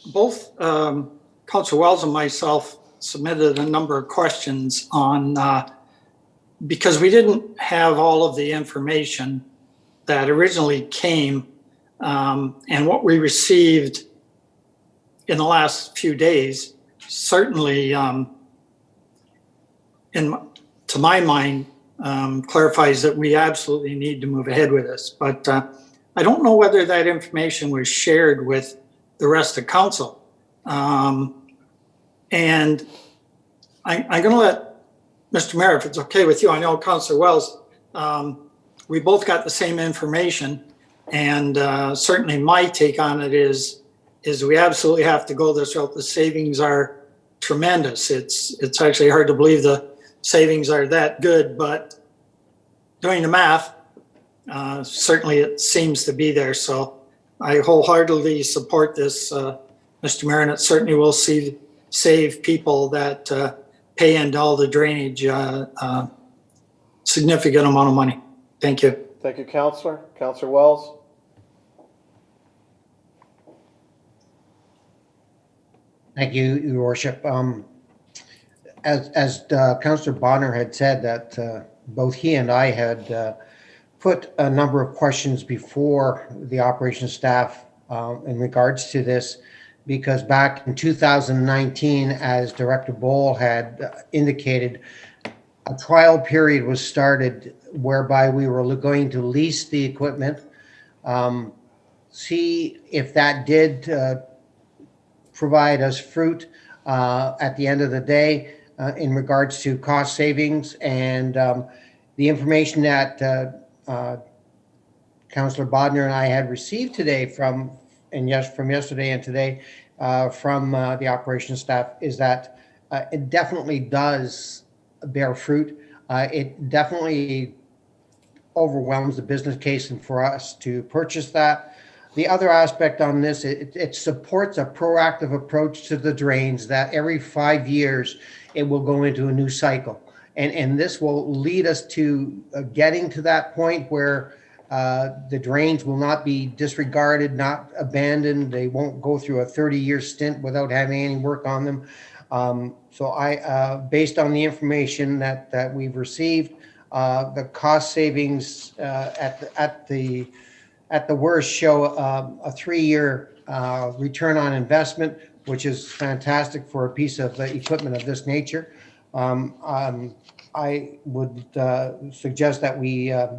both Councillor Wells and myself submitted a number of questions on, because we didn't have all of the information that originally came, and what we received in the last few days certainly, to my mind, clarifies that we absolutely need to move ahead with this. But I don't know whether that information was shared with the rest of council. And I'm going to let Mr. Mayor, if it's okay with you, I know Councillor Wells, we both got the same information. And certainly my take on it is we absolutely have to go this route. The savings are tremendous. It's actually hard to believe the savings are that good, but doing the math, certainly it seems to be there. So I wholeheartedly support this, Mr. Mayor, and it certainly will save people that pay into all the drainage significant amount of money. Thank you. Thank you, Councillor. Councillor Wells? Thank you, Your Worship. As Councillor Bonner had said, that both he and I had put a number of questions before the operations staff in regards to this, because back in 2019, as Director Bohl had indicated, a trial period was started whereby we were going to lease the equipment, see if that did provide us fruit at the end of the day in regards to cost savings. And the information that Councillor Bodner and I had received today from yesterday and today from the operations staff is that it definitely does bear fruit. It definitely overwhelms the business case and for us to purchase that. The other aspect on this, it supports a proactive approach to the drains that every 5 years it will go into a new cycle. And this will lead us to getting to that point where the drains will not be disregarded, not abandoned. They won't go through a 30-year stint without having any work on them. So based on the information that we've received, the cost savings at the worst show a 3-year return on investment, which is fantastic for a piece of equipment of this nature. I would suggest that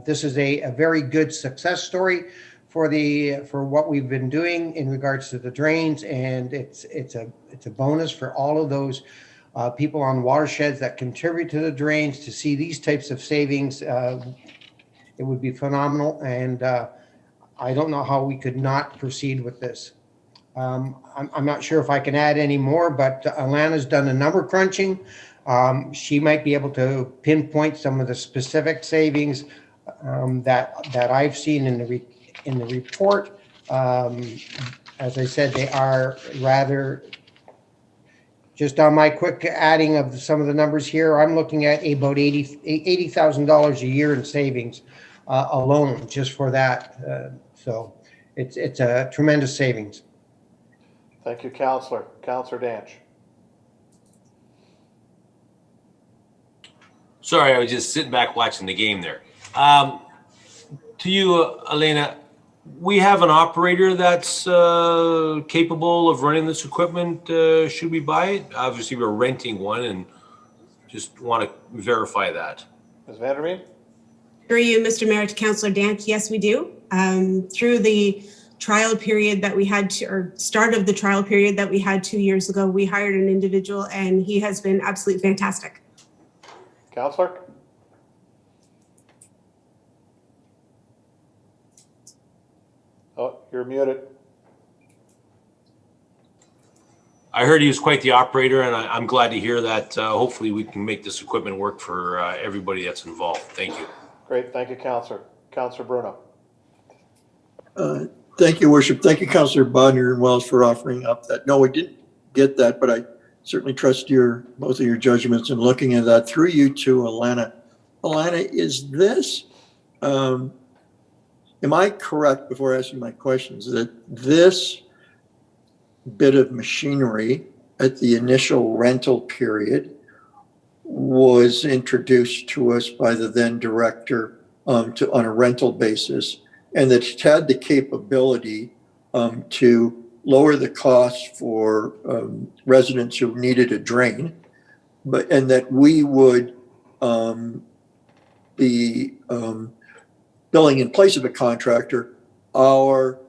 this is a very good success story for what we've been doing in regards to the drains, and it's a bonus for all of those people on watersheds that contribute to the drains to see these types of savings. It would be phenomenal, and I don't know how we could not proceed with this. I'm not sure if I can add any more, but Alana's done a number crunching. She might be able to pinpoint some of the specific savings that I've seen in the report. As I said, they are rather, just on my quick adding of some of the numbers here, I'm looking at about $80,000 a year in savings alone just for that. So it's a tremendous savings. Thank you, Councillor. Councillor Danch. Sorry, I was just sitting back watching the game there. To you, Elena, we have an operator that's capable of running this equipment. Should we buy it? Obviously, we're renting one and just want to verify that. Ms. Vanderveen? Through you, Mr. Mayor, to Councillor Dance, yes, we do. Through the trial period that we had, or start of the trial period that we had 2 years ago, we hired an individual and he has been absolutely fantastic. Councillor? Oh, you're muted. I heard he was quite the operator, and I'm glad to hear that. Hopefully, we can make this equipment work for everybody that's involved. Thank you. Great. Thank you, Councillor. Councillor Bruno. Thank you, Worship. Thank you, Councillor Bodner and Wells, for offering up that. No, we didn't get that, but I certainly trust both of your judgments in looking at that. Through you to Alana. Alana, is this, am I correct, before asking my questions, that this bit of machinery at the initial rental period was introduced to us by the then director on a rental basis, and that it had the capability to lower the cost for residents who needed a drain, and that we would be billing in place of a contractor our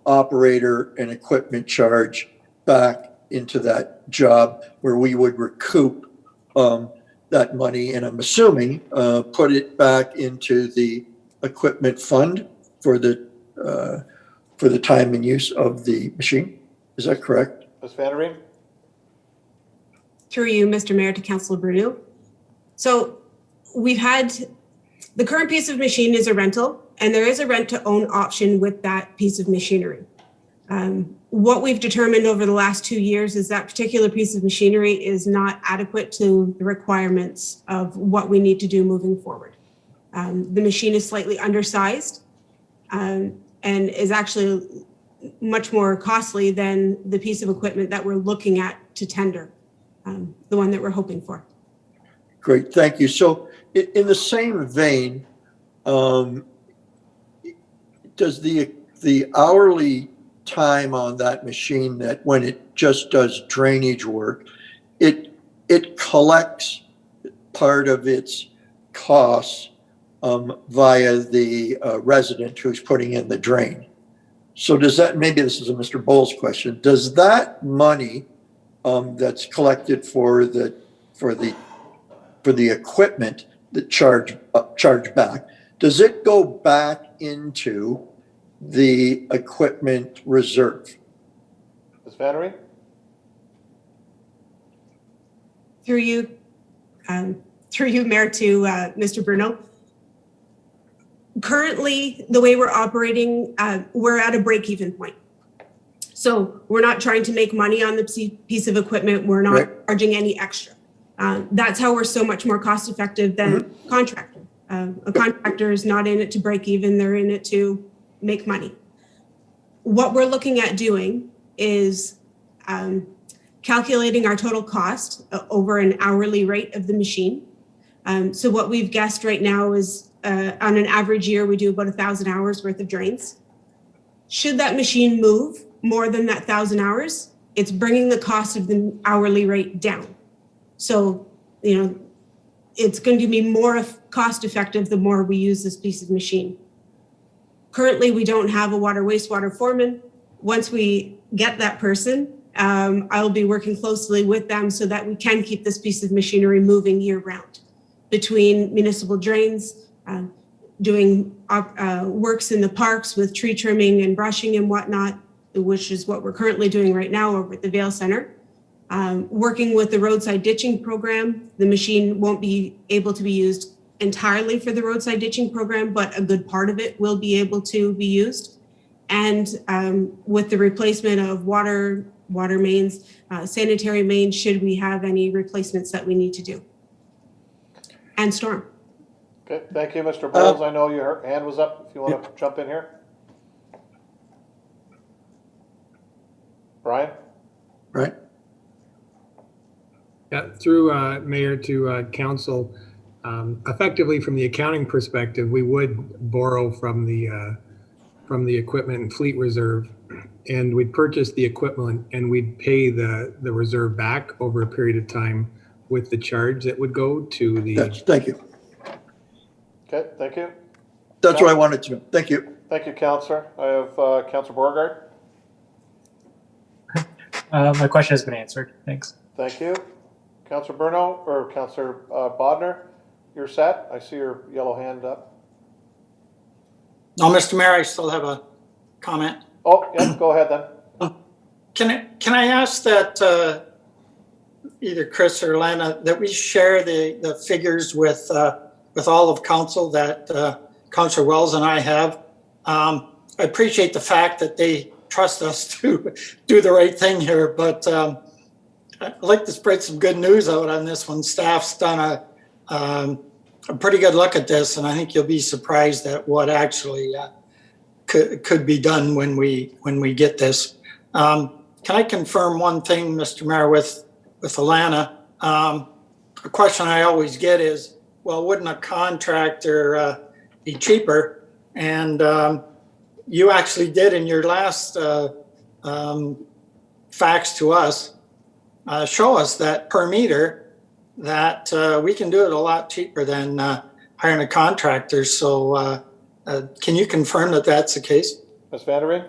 operator and equipment charge back into that job where we would recoup that money, and I'm assuming put it back into the equipment fund for the time and use of the machine. Is that correct? Ms. Vandereen? Through you, Mr. Mayor, to Councillor Bruno. So we've had, the current piece of machine is a rental, and there is a rent to own option with that piece of machinery. What we've determined over the last 2 years is that particular piece of machinery is not adequate to the requirements of what we need to do moving forward. The machine is slightly undersized and is actually much more costly than the piece of equipment that we're looking at to tender, the one that we're hoping for. Great, thank you. So in the same vein, does the hourly time on that machine, that when it just does drainage work, it collects part of its costs via the resident who's putting in the drain? So does that, maybe this is a Mr. Bowles question, does that money that's collected for the equipment that charge back, does it go back into the equipment reserve? Ms. Vandereen? Through you, Mayor, to Mr. Bruno. Currently, the way we're operating, we're at a break-even point. So we're not trying to make money on the piece of equipment. We're not charging any extra. That's how we're so much more cost-effective than a contractor. A contractor is not in it to break even. They're in it to make money. What we're looking at doing is calculating our total cost over an hourly rate of the machine. So what we've guessed right now is on an average year, we do about 1,000 hours worth of drains. Should that machine move more than that 1,000 hours, it's bringing the cost of the hourly rate down. So, it's going to be more cost effective the more we use this piece of machine. Currently, we don't have a water wastewater foreman. Once we get that person, I'll be working closely with them so that we can keep this piece of machinery moving year round between municipal drains, doing works in the parks with tree trimming and brushing and whatnot, which is what we're currently doing right now over at the Vale Center. Working with the roadside ditching program, the machine won't be able to be used entirely for the roadside ditching program, but a good part of it will be able to be used. And with the replacement of water mains, sanitary mains, should we have any replacements that we need to do. And storm. Okay, thank you, Mr. Bowles. I know your hand was up. If you want to jump in here. Brian? Right. Yeah, through Mayor to Council, effectively from the accounting perspective, we would borrow from the equipment and fleet reserve, and we'd purchase the equipment and we'd pay the reserve back over a period of time with the charge that would go to the. Yes, thank you. Okay, thank you. That's what I wanted to know. Thank you. Thank you, Councillor. I have Councillor Beauregard. My question has been answered. Thanks. Thank you. Councillor Bruno or Councillor Bodner, you're set. I see your yellow hand up. No, Mr. Mayor, I still have a comment. Oh, yeah, go ahead then. Can I ask that either Chris or Lana, that we share the figures with all of council that Councillor Wells and I have? I appreciate the fact that they trust us to do the right thing here, but I'd like to spread some good news out on this one. Staff's done a pretty good look at this, and I think you'll be surprised at what actually could be done when we get this. Can I confirm one thing, Mr. Mayor, with Alana? A question I always get is, well, wouldn't a contractor be cheaper? And you actually did in your last fax to us show us that per meter that we can do it a lot cheaper than hiring a contractor. So Can you confirm that that's the case? Ms. Vanderveen?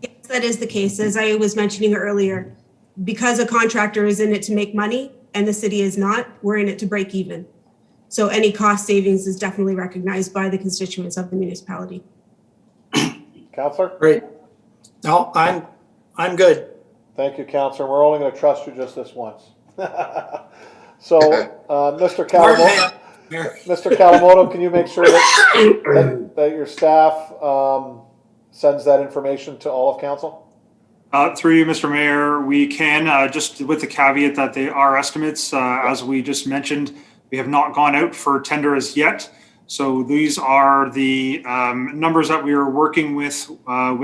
Yes, that is the case. As I was mentioning earlier, because a contractor is in it to make money and the city is not, we're in it to break even. So any cost savings is definitely recognized by the constituents of the municipality. Counselor? Great. No, I'm good. Thank you, Counselor. We're only going to trust you just this once. So, Mr. Kalamoto, Mr. Kalamoto, can you make sure that your staff sends that information to all of council? Through you, Mr. Mayor, we can, just with the caveat that they are estimates, as we just mentioned, we have not gone out for tender as yet. So these are the numbers that we are working with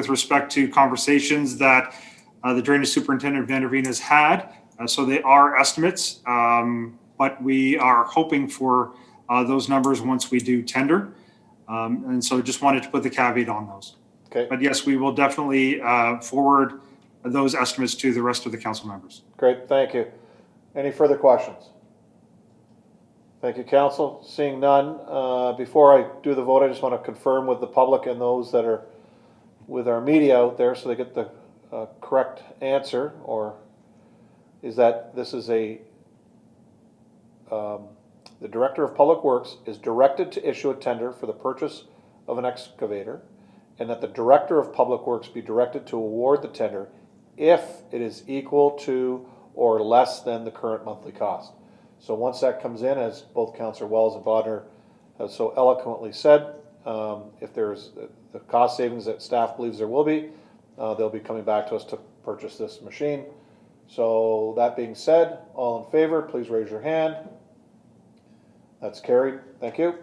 respect to conversations that the Drainage Superintendent Vanderveen has had. So they are estimates, but we are hoping for those numbers once we do tender. And so just wanted to put the caveat on those. Okay. But yes, we will definitely forward those estimates to the rest of the council members. Great, thank you. Any further questions? Thank you, council. Seeing none, before I do the vote, I just want to confirm with the public and those that are with our media out there so they get the correct answer, or is that this is the Director of Public Works is directed to issue a tender for the purchase of an excavator, and that the Director of Public Works be directed to award the tender if it is equal to or less than the current monthly cost. So once that comes in, as both Councillor Wells and Bodner have so eloquently said, if there's the cost savings that staff believes there will be, they'll be coming back to us to purchase this machine. So that being said, all in favor, please raise your hand. That's carried. Thank you.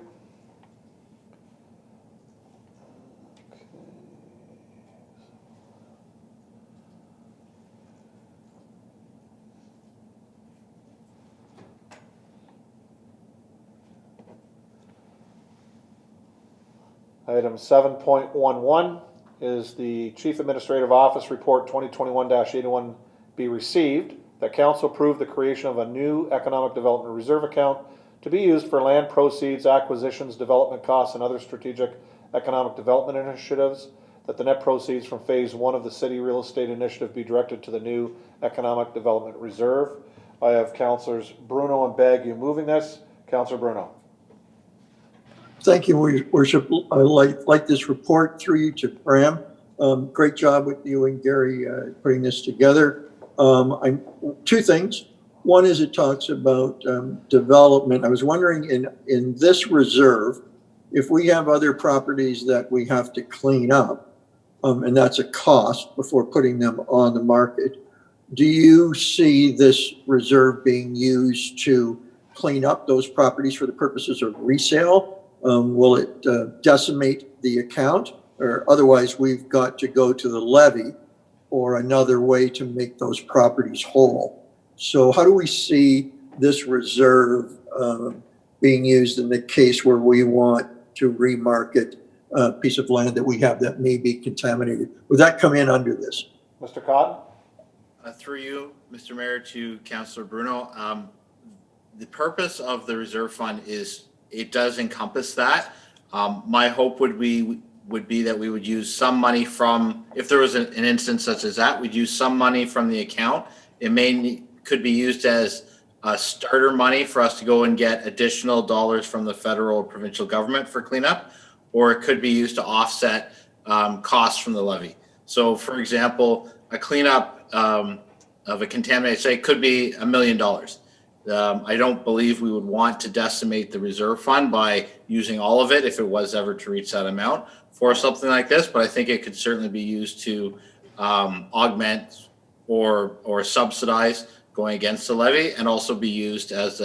Item 7.11 is the Chief Administrative Office Report 2021-81 be received, that Council approve the creation of a new Economic Development Reserve account to be used for land proceeds, acquisitions, development costs, and other strategic economic development initiatives, that the net proceeds from Phase 1 of the City Real Estate Initiative be directed to the new Economic Development Reserve. I have Councillors Bruno and Bagu moving this. Councillor Bruno. Thank you, Worship. I like this report through you to Bram. Great job with you and Gary putting this together. Two things. One is it talks about development. I was wondering in this reserve, if we have other properties that we have to clean up, and that's a cost before putting them on the market, do you see this reserve being used to clean up those properties for the purposes of resale? Will it decimate the account, or otherwise we've got to go to the levy or another way to make those properties whole? So how do we see this reserve being used in the case where we want to remarket a piece of land that we have that may be contaminated? Would that come in under this? Mr. Cotton? Through you, Mr. Mayor, to Councillor Bruno, the purpose of the reserve fund is it does encompass that. My hope would be that we would use some money from, if there was an instance such as that, we'd use some money from the account. It could be used as starter money for us to go and get additional dollars from the federal or provincial government for cleanup, or it could be used to offset costs from the levy. So, for example, a cleanup of a contaminated site could be $1 million. I don't believe we would want to decimate the reserve fund by using all of it if it was ever to reach that amount for something like this, but I think it could certainly be used to augment or subsidize going against the levy, and also be used as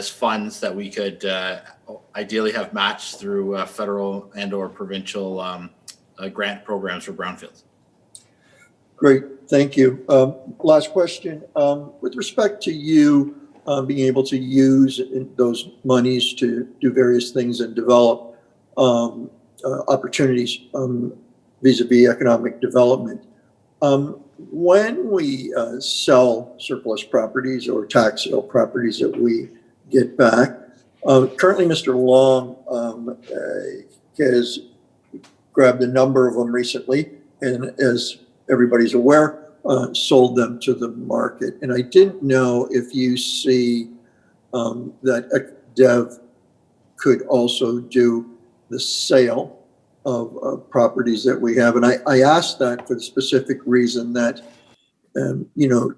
funds that we could ideally have matched through federal and or provincial grant programs for brownfields. Great, thank you. Last question. With respect to you being able to use those monies to do various things and develop opportunities vis-a-vis economic development, when we sell surplus properties or tax sale properties that we get back, Currently, Mr. Long has grabbed a number of them recently, and as everybody's aware, sold them to the market. And I didn't know if you see that Dev could also do the sale of properties that we have. And I asked that for the specific reason that, you know,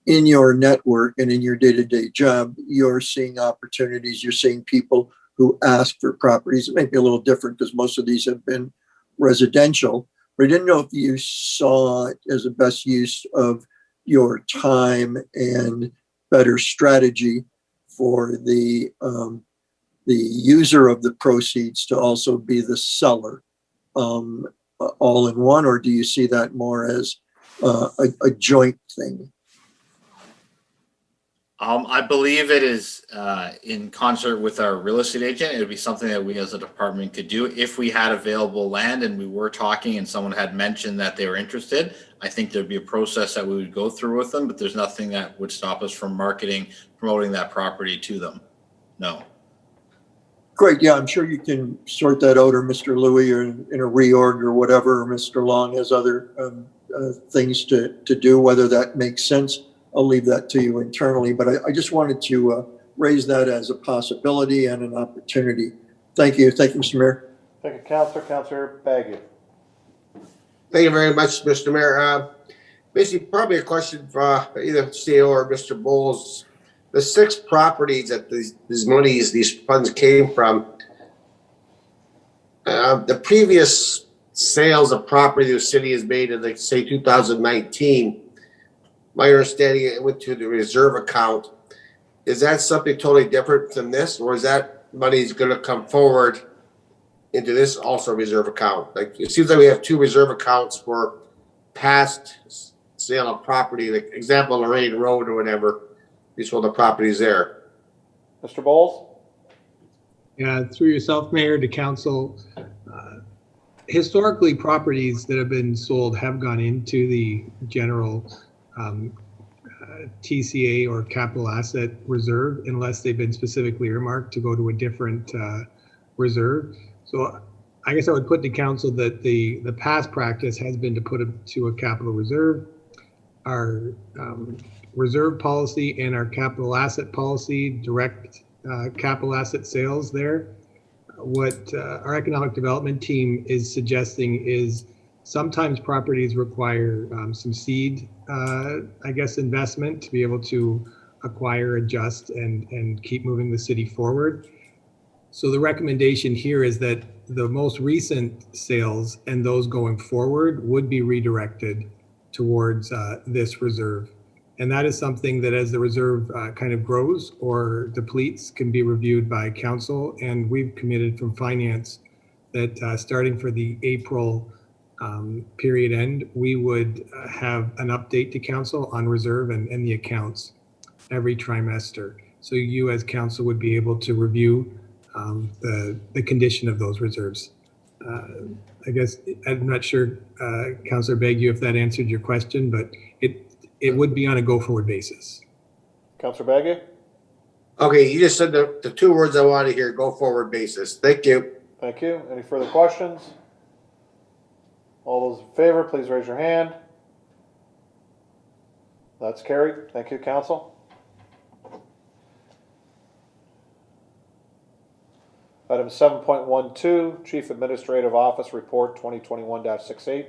in your network and in your day-to-day job, you're seeing opportunities, you're seeing people who ask for properties. It may be a little different because most of these have been residential, but I didn't know if you saw it as a best use of your time and better strategy for the user of the proceeds to also be the seller all in one, or do you see that more as a joint thing? I believe it is in concert with our real estate agent. It would be something that we as a department could do if we had available land and we were talking and someone had mentioned that they were interested. I think there'd be a process that we would go through with them, but there's nothing that would stop us from promoting that property to them. No. Great. Yeah, I'm sure you can sort that out, or Mr. Louie, or in a reorg or whatever, or Mr. Long has other things to do, whether that makes sense. I'll leave that to you internally, but I just wanted to raise that as a possibility and an opportunity. Thank you. Thank you, Mr. Mayor. Thank you, Councillor. Councillor Bagu. Thank you very much, Mr. Mayor. Basically, probably a question for either CEO or Mr. Bowles. The 6 properties that these funds came from, the previous sales of property the city has made in, like, say, 2019, my understanding, it went to the reserve account. Is that something totally different than this, or is that money going to come forward into this also reserve account? Like, it seems like we have 2 reserve accounts for past sale of property, like example, Lorraine Road or whatever. We sold the properties there. Mr. Bowles? Yeah, through yourself, Mayor, to council. Historically, properties that have been sold have gone into the general TCA or capital asset reserve unless they've been specifically earmarked to go to a different reserve. So I guess I would put to council that the past practice has been to put it to a capital reserve. Our reserve policy and our capital asset policy direct capital asset sales there. What our economic development team is suggesting is sometimes properties require some seed, I guess, investment to be able to acquire, adjust, and keep moving the city forward. So the recommendation here is that the most recent sales and those going forward would be redirected towards this reserve. And that is something that as the reserve kind of grows or depletes can be reviewed by council. And we've committed from finance that starting for the April period end, we would have an update to council on reserve and the accounts every trimester. So you as council would be able to review the condition of those reserves. I guess I'm not sure, Councillor Bagu, if that answered your question, but it would be on a go-forward basis. Councillor Bagu? Okay, you just said the 2 words I want to hear, go forward basis. Thank you. Thank you. Any further questions? All those in favor, please raise your hand. That's carried. Thank you, council. Item 7.12, Chief Administrative Office Report 2021-68.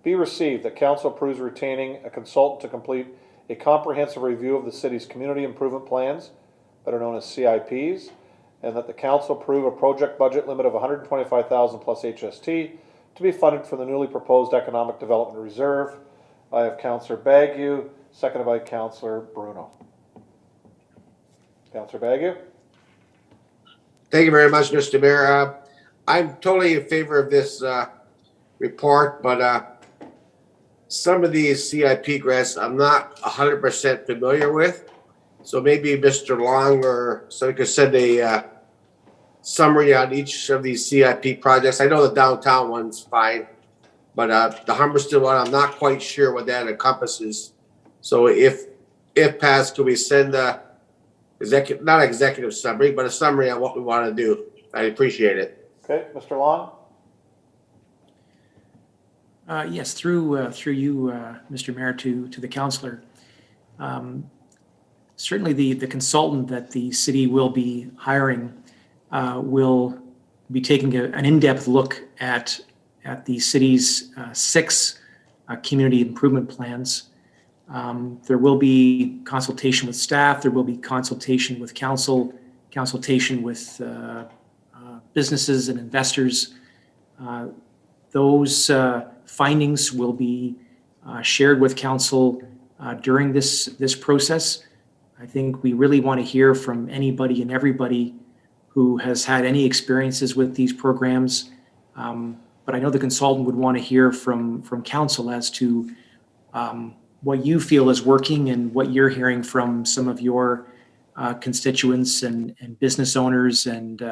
Be received that council approves retaining a consultant to complete a comprehensive review of the city's community improvement plans, better known as CIPs, and that the council approve a project budget limit of $125,000 plus HST to be funded from the newly proposed Economic Development Reserve. I have Councillor Bagu, seconded by Councillor Bruno. Councillor Bagu? Thank you very much, Mr. Mayor. I'm totally in favor of this report, but some of these CIP grants I'm not 100% familiar with. So maybe Mr. Long or somebody could send a summary on each of these CIP projects. I know the downtown one's fine, but the Humberston one, I'm not quite sure what that encompasses. So if passed, could we send not executive summary, but a summary on what we want to do. I appreciate it. Okay, Mr. Long? Yes, through you, Mr. Mayor, to the councillor. Certainly the consultant that the city will be hiring will be taking an in-depth look at the city's 6 community improvement plans. There will be consultation with staff, there will be consultation with council, consultation with businesses and investors. Those findings will be shared with council during this process. I think we really want to hear from anybody and everybody who has had any experiences with these programs. But I know the consultant would want to hear from council as to what you feel is working and what you're hearing from some of your constituents and business owners and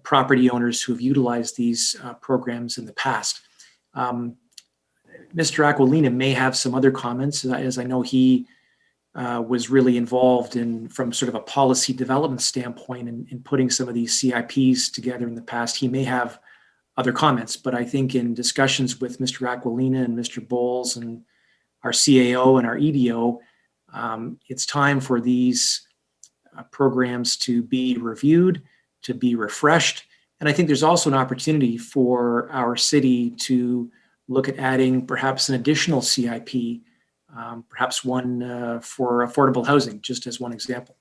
property owners who have utilized these programs in the past. Mr. Aquilina may have some other comments, as I know he was really involved from sort of a policy development standpoint in putting some of these CIPs together in the past. He may have other comments, but I think in discussions with Mr. Aquilina and Mr. Bowles and our CAO and our EDO, it's time for these programs to be reviewed, to be refreshed. And I think there's also an opportunity for our city to look at adding perhaps an additional CIP, perhaps one for affordable housing, just as one example.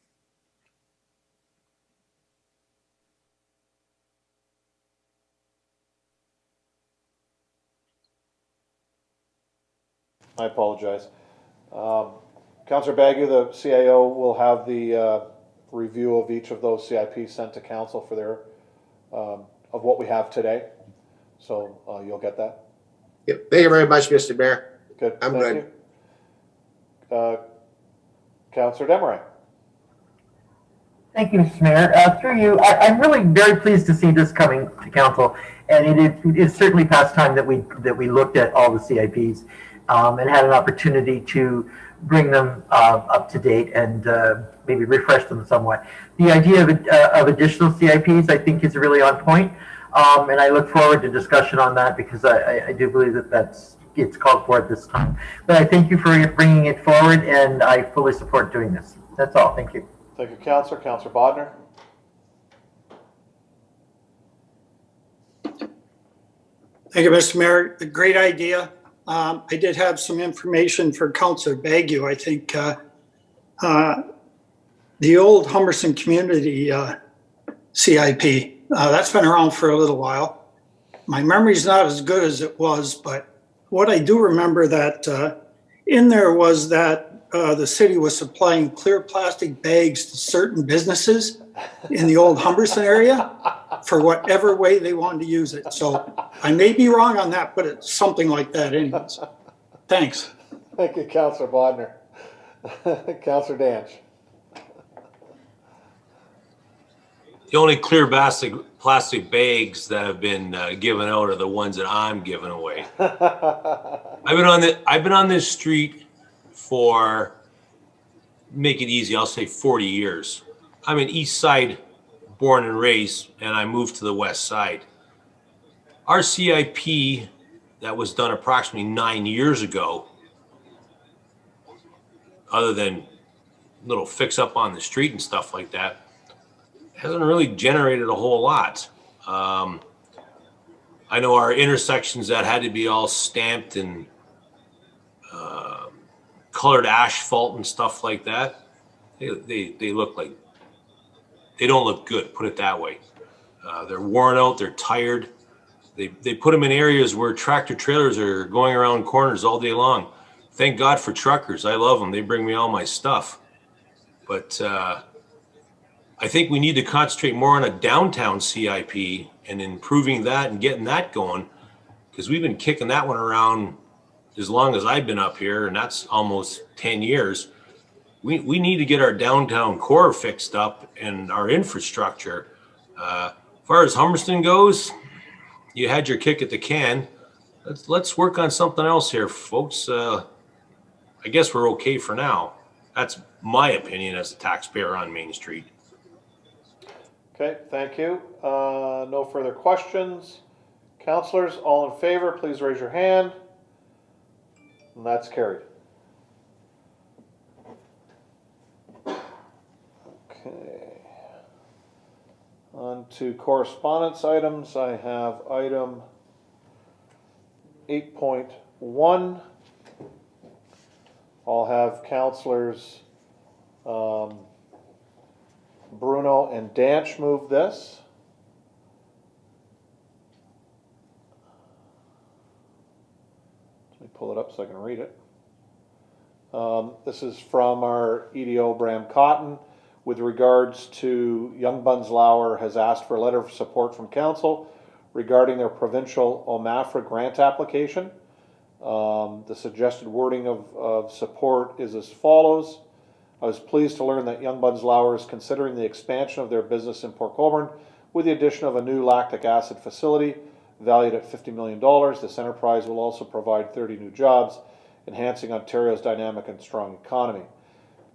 I apologize. Councillor Bagu, the CAO, will have the review of each of those CIPs sent to council for their of what we have today. So you'll get that. Yep. Thank you very much, Mr. Mayor. Good. I'm Thank good. You. Councillor Desmarais. Thank you, Mr. Mayor. Through you, I'm really very pleased to see this coming to council, and it is certainly past time that we looked at all the CIPs and had an opportunity to bring them up to date and maybe refresh them somewhat. The idea of additional CIPs, I think, is really on point, and I look forward to discussion on that because I do believe that it's called for at this time. But I thank you for bringing it forward, and I fully support doing this. That's all. Thank you. Thank you, Councillor. Councillor Bodnar. Thank you, Mr. Mayor. A great idea. I did have some information for Councillor Bagu. I think the old Humberson Community CIP, that's been around for a little while. My memory's not as good as it was, but what I do remember that in there was that the city was supplying clear plastic bags to certain businesses in the old Humberson area for whatever way they wanted to use it. So I may be wrong on that, but it's something like that anyways. Thanks. Thank you, Councillor Bodnar. Councillor Danch. The only clear plastic bags that have been given out are the ones that I'm giving away. I've been on this street for, make it easy, I'll say 40 years. I'm an East Side born and raised, and I moved to the West Side. Our CIP that was done approximately 9 years ago, other than little fix up on the street and stuff like that, hasn't really generated a whole lot. I know our intersections that had to be all stamped and colored asphalt and stuff like that, they look like, they don't look good, put it that way. They're worn out, they're tired. They put them in areas where tractor trailers are going around corners all day long. Thank God for truckers. I love them. They bring me all my stuff. But I think we need to concentrate more on a downtown CIP and improving that and getting that going, because we've been kicking that one around as long as I've been up here, and that's almost 10 years. We need to get our downtown core fixed up and our infrastructure. As far as Humberston goes, you had your kick at the can. Let's work on something else here, folks. I guess we're okay for now. That's my opinion as a taxpayer on Main Street. Okay, thank you. No further questions. Councillors, all in favor, please raise your hand. And that's carried. Okay. On to correspondence items. I have item 8.1. I'll have councillors Bruno and Danch move this. Let me pull it up so I can read it. This is from our EDO, Bram Cotton, with regards to Young Bunslauer has asked for a letter of support from council regarding their provincial OMAFRA grant application. The suggested wording of support is as follows. I was pleased to learn that Young Bunslauer is considering the expansion of their business in Port Colborne with the addition of a new lactic acid facility valued at $50 million. This enterprise will also provide 30 new jobs, enhancing Ontario's dynamic and strong economy.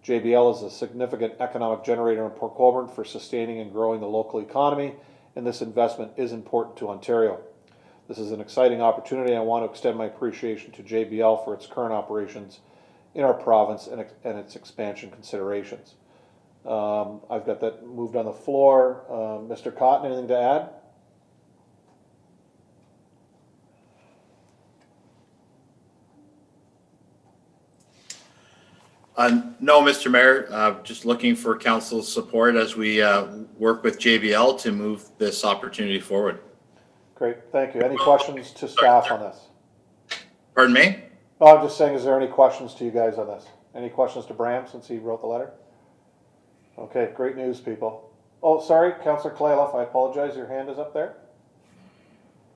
JBL is a significant economic generator in Port Colborne for sustaining and growing the local economy, and this investment is important to Ontario. This is an exciting opportunity, and I want to extend my appreciation to JBL for its current operations in our province and its expansion considerations. I've got that moved on the floor. Mr. Cotton, anything to add? No, Mr. Mayor, just looking for council's support as we work with JBL to move this opportunity forward. Great, thank you. Any questions to staff on this? Pardon me? Oh, I'm just saying, is there any questions to you guys on this? Any questions to Bram since he wrote the letter? Okay, great news, people. Oh, sorry, Councillor Kalaloff, I apologize. Your hand is up there.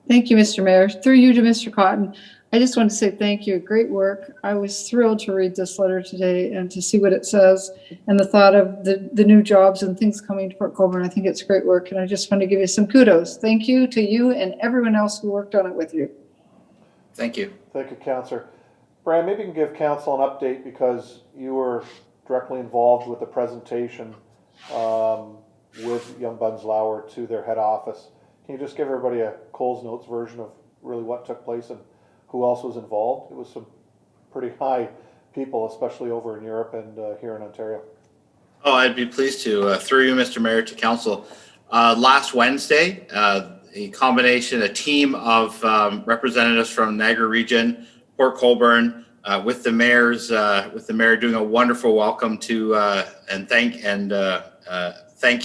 Thank you, Mr. Mayor. Through you to Mr. Cotton, I just want to say thank you. Great work. I was thrilled to read this letter today and to see what it says and the thought of the new jobs and things coming to Port Colborne. I think it's great work, and I just want to give you some kudos. Thank you to you and everyone else who worked on it with you. Thank you. Thank you, Councillor. Brian, maybe you can give council an update because you were directly involved with the presentation with Young Bunslauer to their head office. Can you just give everybody a Coles Notes version of really what took place and who else was involved? It was some pretty high people, especially over in Europe and here in Ontario. Oh, I'd be pleased to. Through you, Mr. Mayor, to council. Last Wednesday, a team of representatives from Niagara Region, Port Colborne, with the mayor doing a wonderful welcome to and thank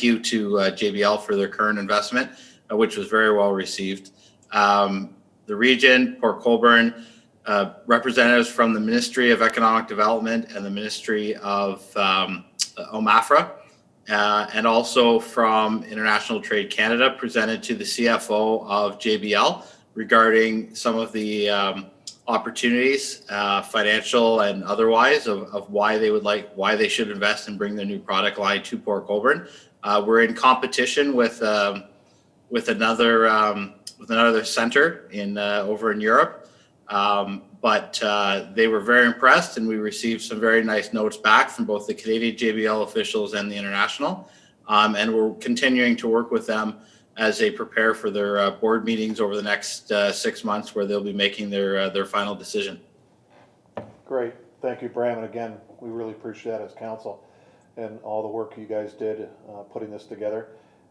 you to JBL for their current investment, which was very well received. The region, Port Colborne, representatives from the Ministry of Economic Development and the Ministry of OMAFRA, and also from International Trade Canada, presented to the CFO of JBL regarding some of the opportunities, financial and otherwise, of why they should invest and bring their new product line to Port Colborne. We're in competition with another center in over in Europe, but they were very impressed, and we received some very nice notes back from both the Canadian JBL officials and the international, and we're continuing to work with them as they prepare for their board meetings over the next 6 months, where they'll be making their final decision. Great, thank you, Bram, and again, we really appreciate that as council and all the work you guys did putting this together.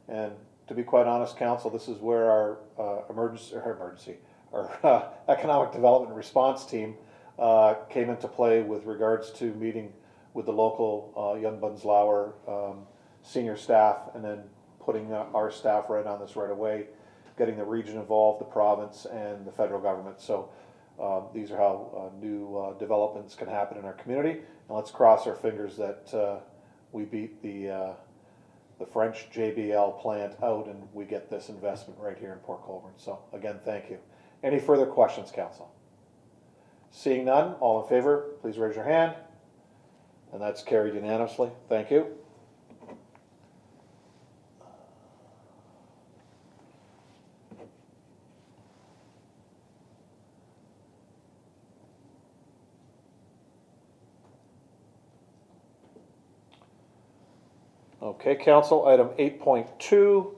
And to be quite honest, council, this is where our economic development response team came into play with regards to meeting with the local Young Bunslauer senior staff, and then putting our staff right on this right away, getting the region involved, the province, and the federal government. So these are how new developments can happen in our community. And let's cross our fingers that we beat the French JBL plant out and we get this investment right here in Port Colborne. So again, thank you. Any further questions, council? Seeing none, all in favor, please raise your hand. And that's carried unanimously. Thank you. Okay, council, item 8.2,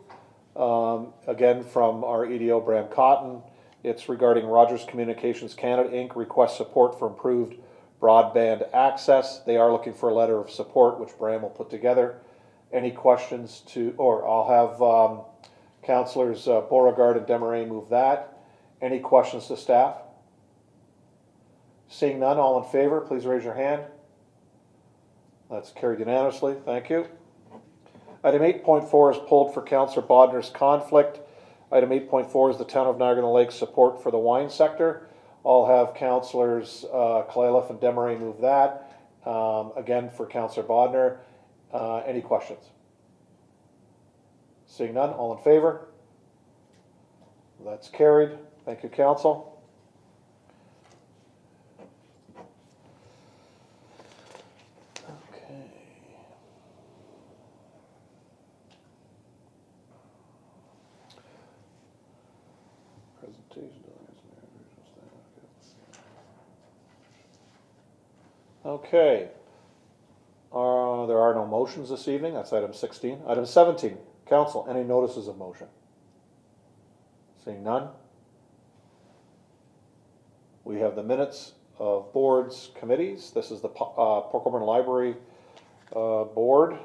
again from our EDO, Bram Cotton. It's regarding Rogers Communications Canada, Inc. requests support for improved broadband access. They are looking for a letter of support, which Bram will put together. Any questions to, or I'll have councillors Beauregard and Desmarais move that. Any questions to staff? Seeing none, all in favor, please raise your hand. That's carried unanimously, thank you. Item 8.4 is pulled for Councillor Bodner's conflict. Item 8.4 is the Town of Niagara-on-the-Lake support for the wine sector. I'll have councillors Kalaliff and Desmarais move that. Again, for Councillor Bodner. Any questions? Seeing none, all in favor? That's carried. Thank you, council. Okay. Presentation. Okay. There are no motions this evening. That's item 16. Item 17. Council, any notices of motion? Seeing none. We have the minutes of boards, committees. This is the Port Colborne Library Board.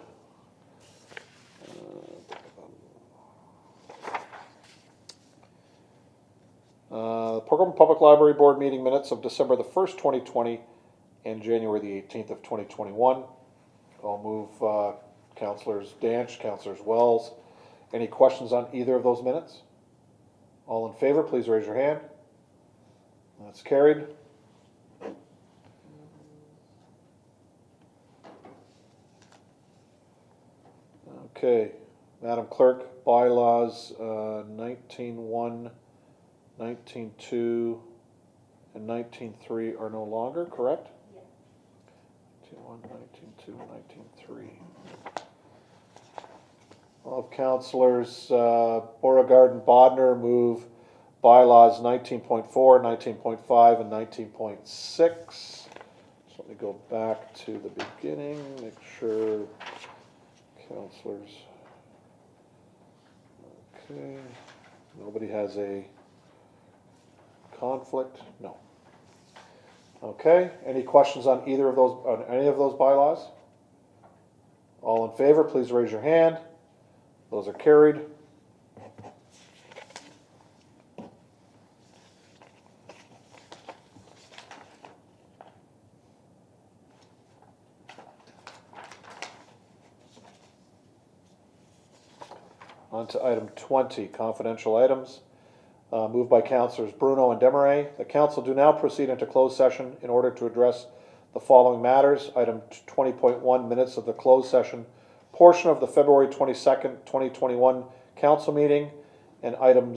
Port Colborne Public Library Board meeting minutes of December the 1st, 2020 and January the 18th of 2021. I'll move Councillors Danch, Councillors Wells. Any questions on either of those minutes? All in favor, please raise your hand. That's carried. Okay, Madam Clerk, bylaws 19.1, 19.2, and 19.3 are no longer, correct? Yeah. 19.1, 19.2, 19.3. All of Councillors Beauregard and Bodner move bylaws 19.4, 19.5, and 19.6. So let me go back to the beginning, make sure councillors. Okay, nobody has a conflict? No. Okay, any questions on either of those, on any of those bylaws? All in favor, please raise your hand. Those are carried. On to item 20, confidential items. Moved by Councillors Bruno and Desmarais. The council do now proceed into closed session in order to address the following matters. Item 20.1, minutes of the closed session portion of the February 22nd, 2021 council meeting, and item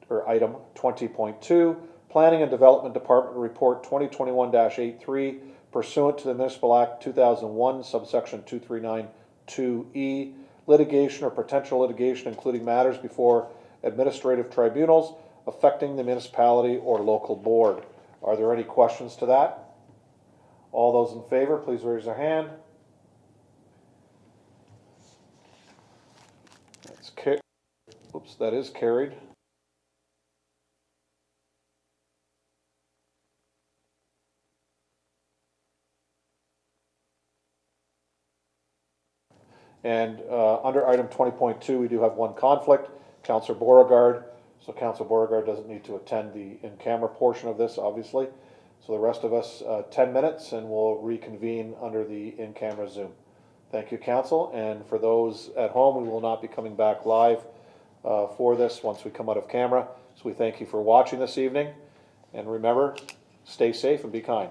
20.2, Planning and Development Department Report 2021-83, pursuant to the Municipal Act 2001, subsection 2392E, litigation or potential litigation, including matters before administrative tribunals affecting the municipality or local board. Are there any questions to that? All those in favor, please raise their hand. That is carried. And under item 20.2, we do have one conflict, Councillor Beauregard. So Councillor Beauregard doesn't need to attend the in-camera portion of this, obviously. So the rest of us, 10 minutes, and we'll reconvene under the in-camera Zoom. Thank you, Council. And for those at home, we will not be coming back live for this once we come out of camera. So we thank you for watching this evening. And remember, stay safe and be kind.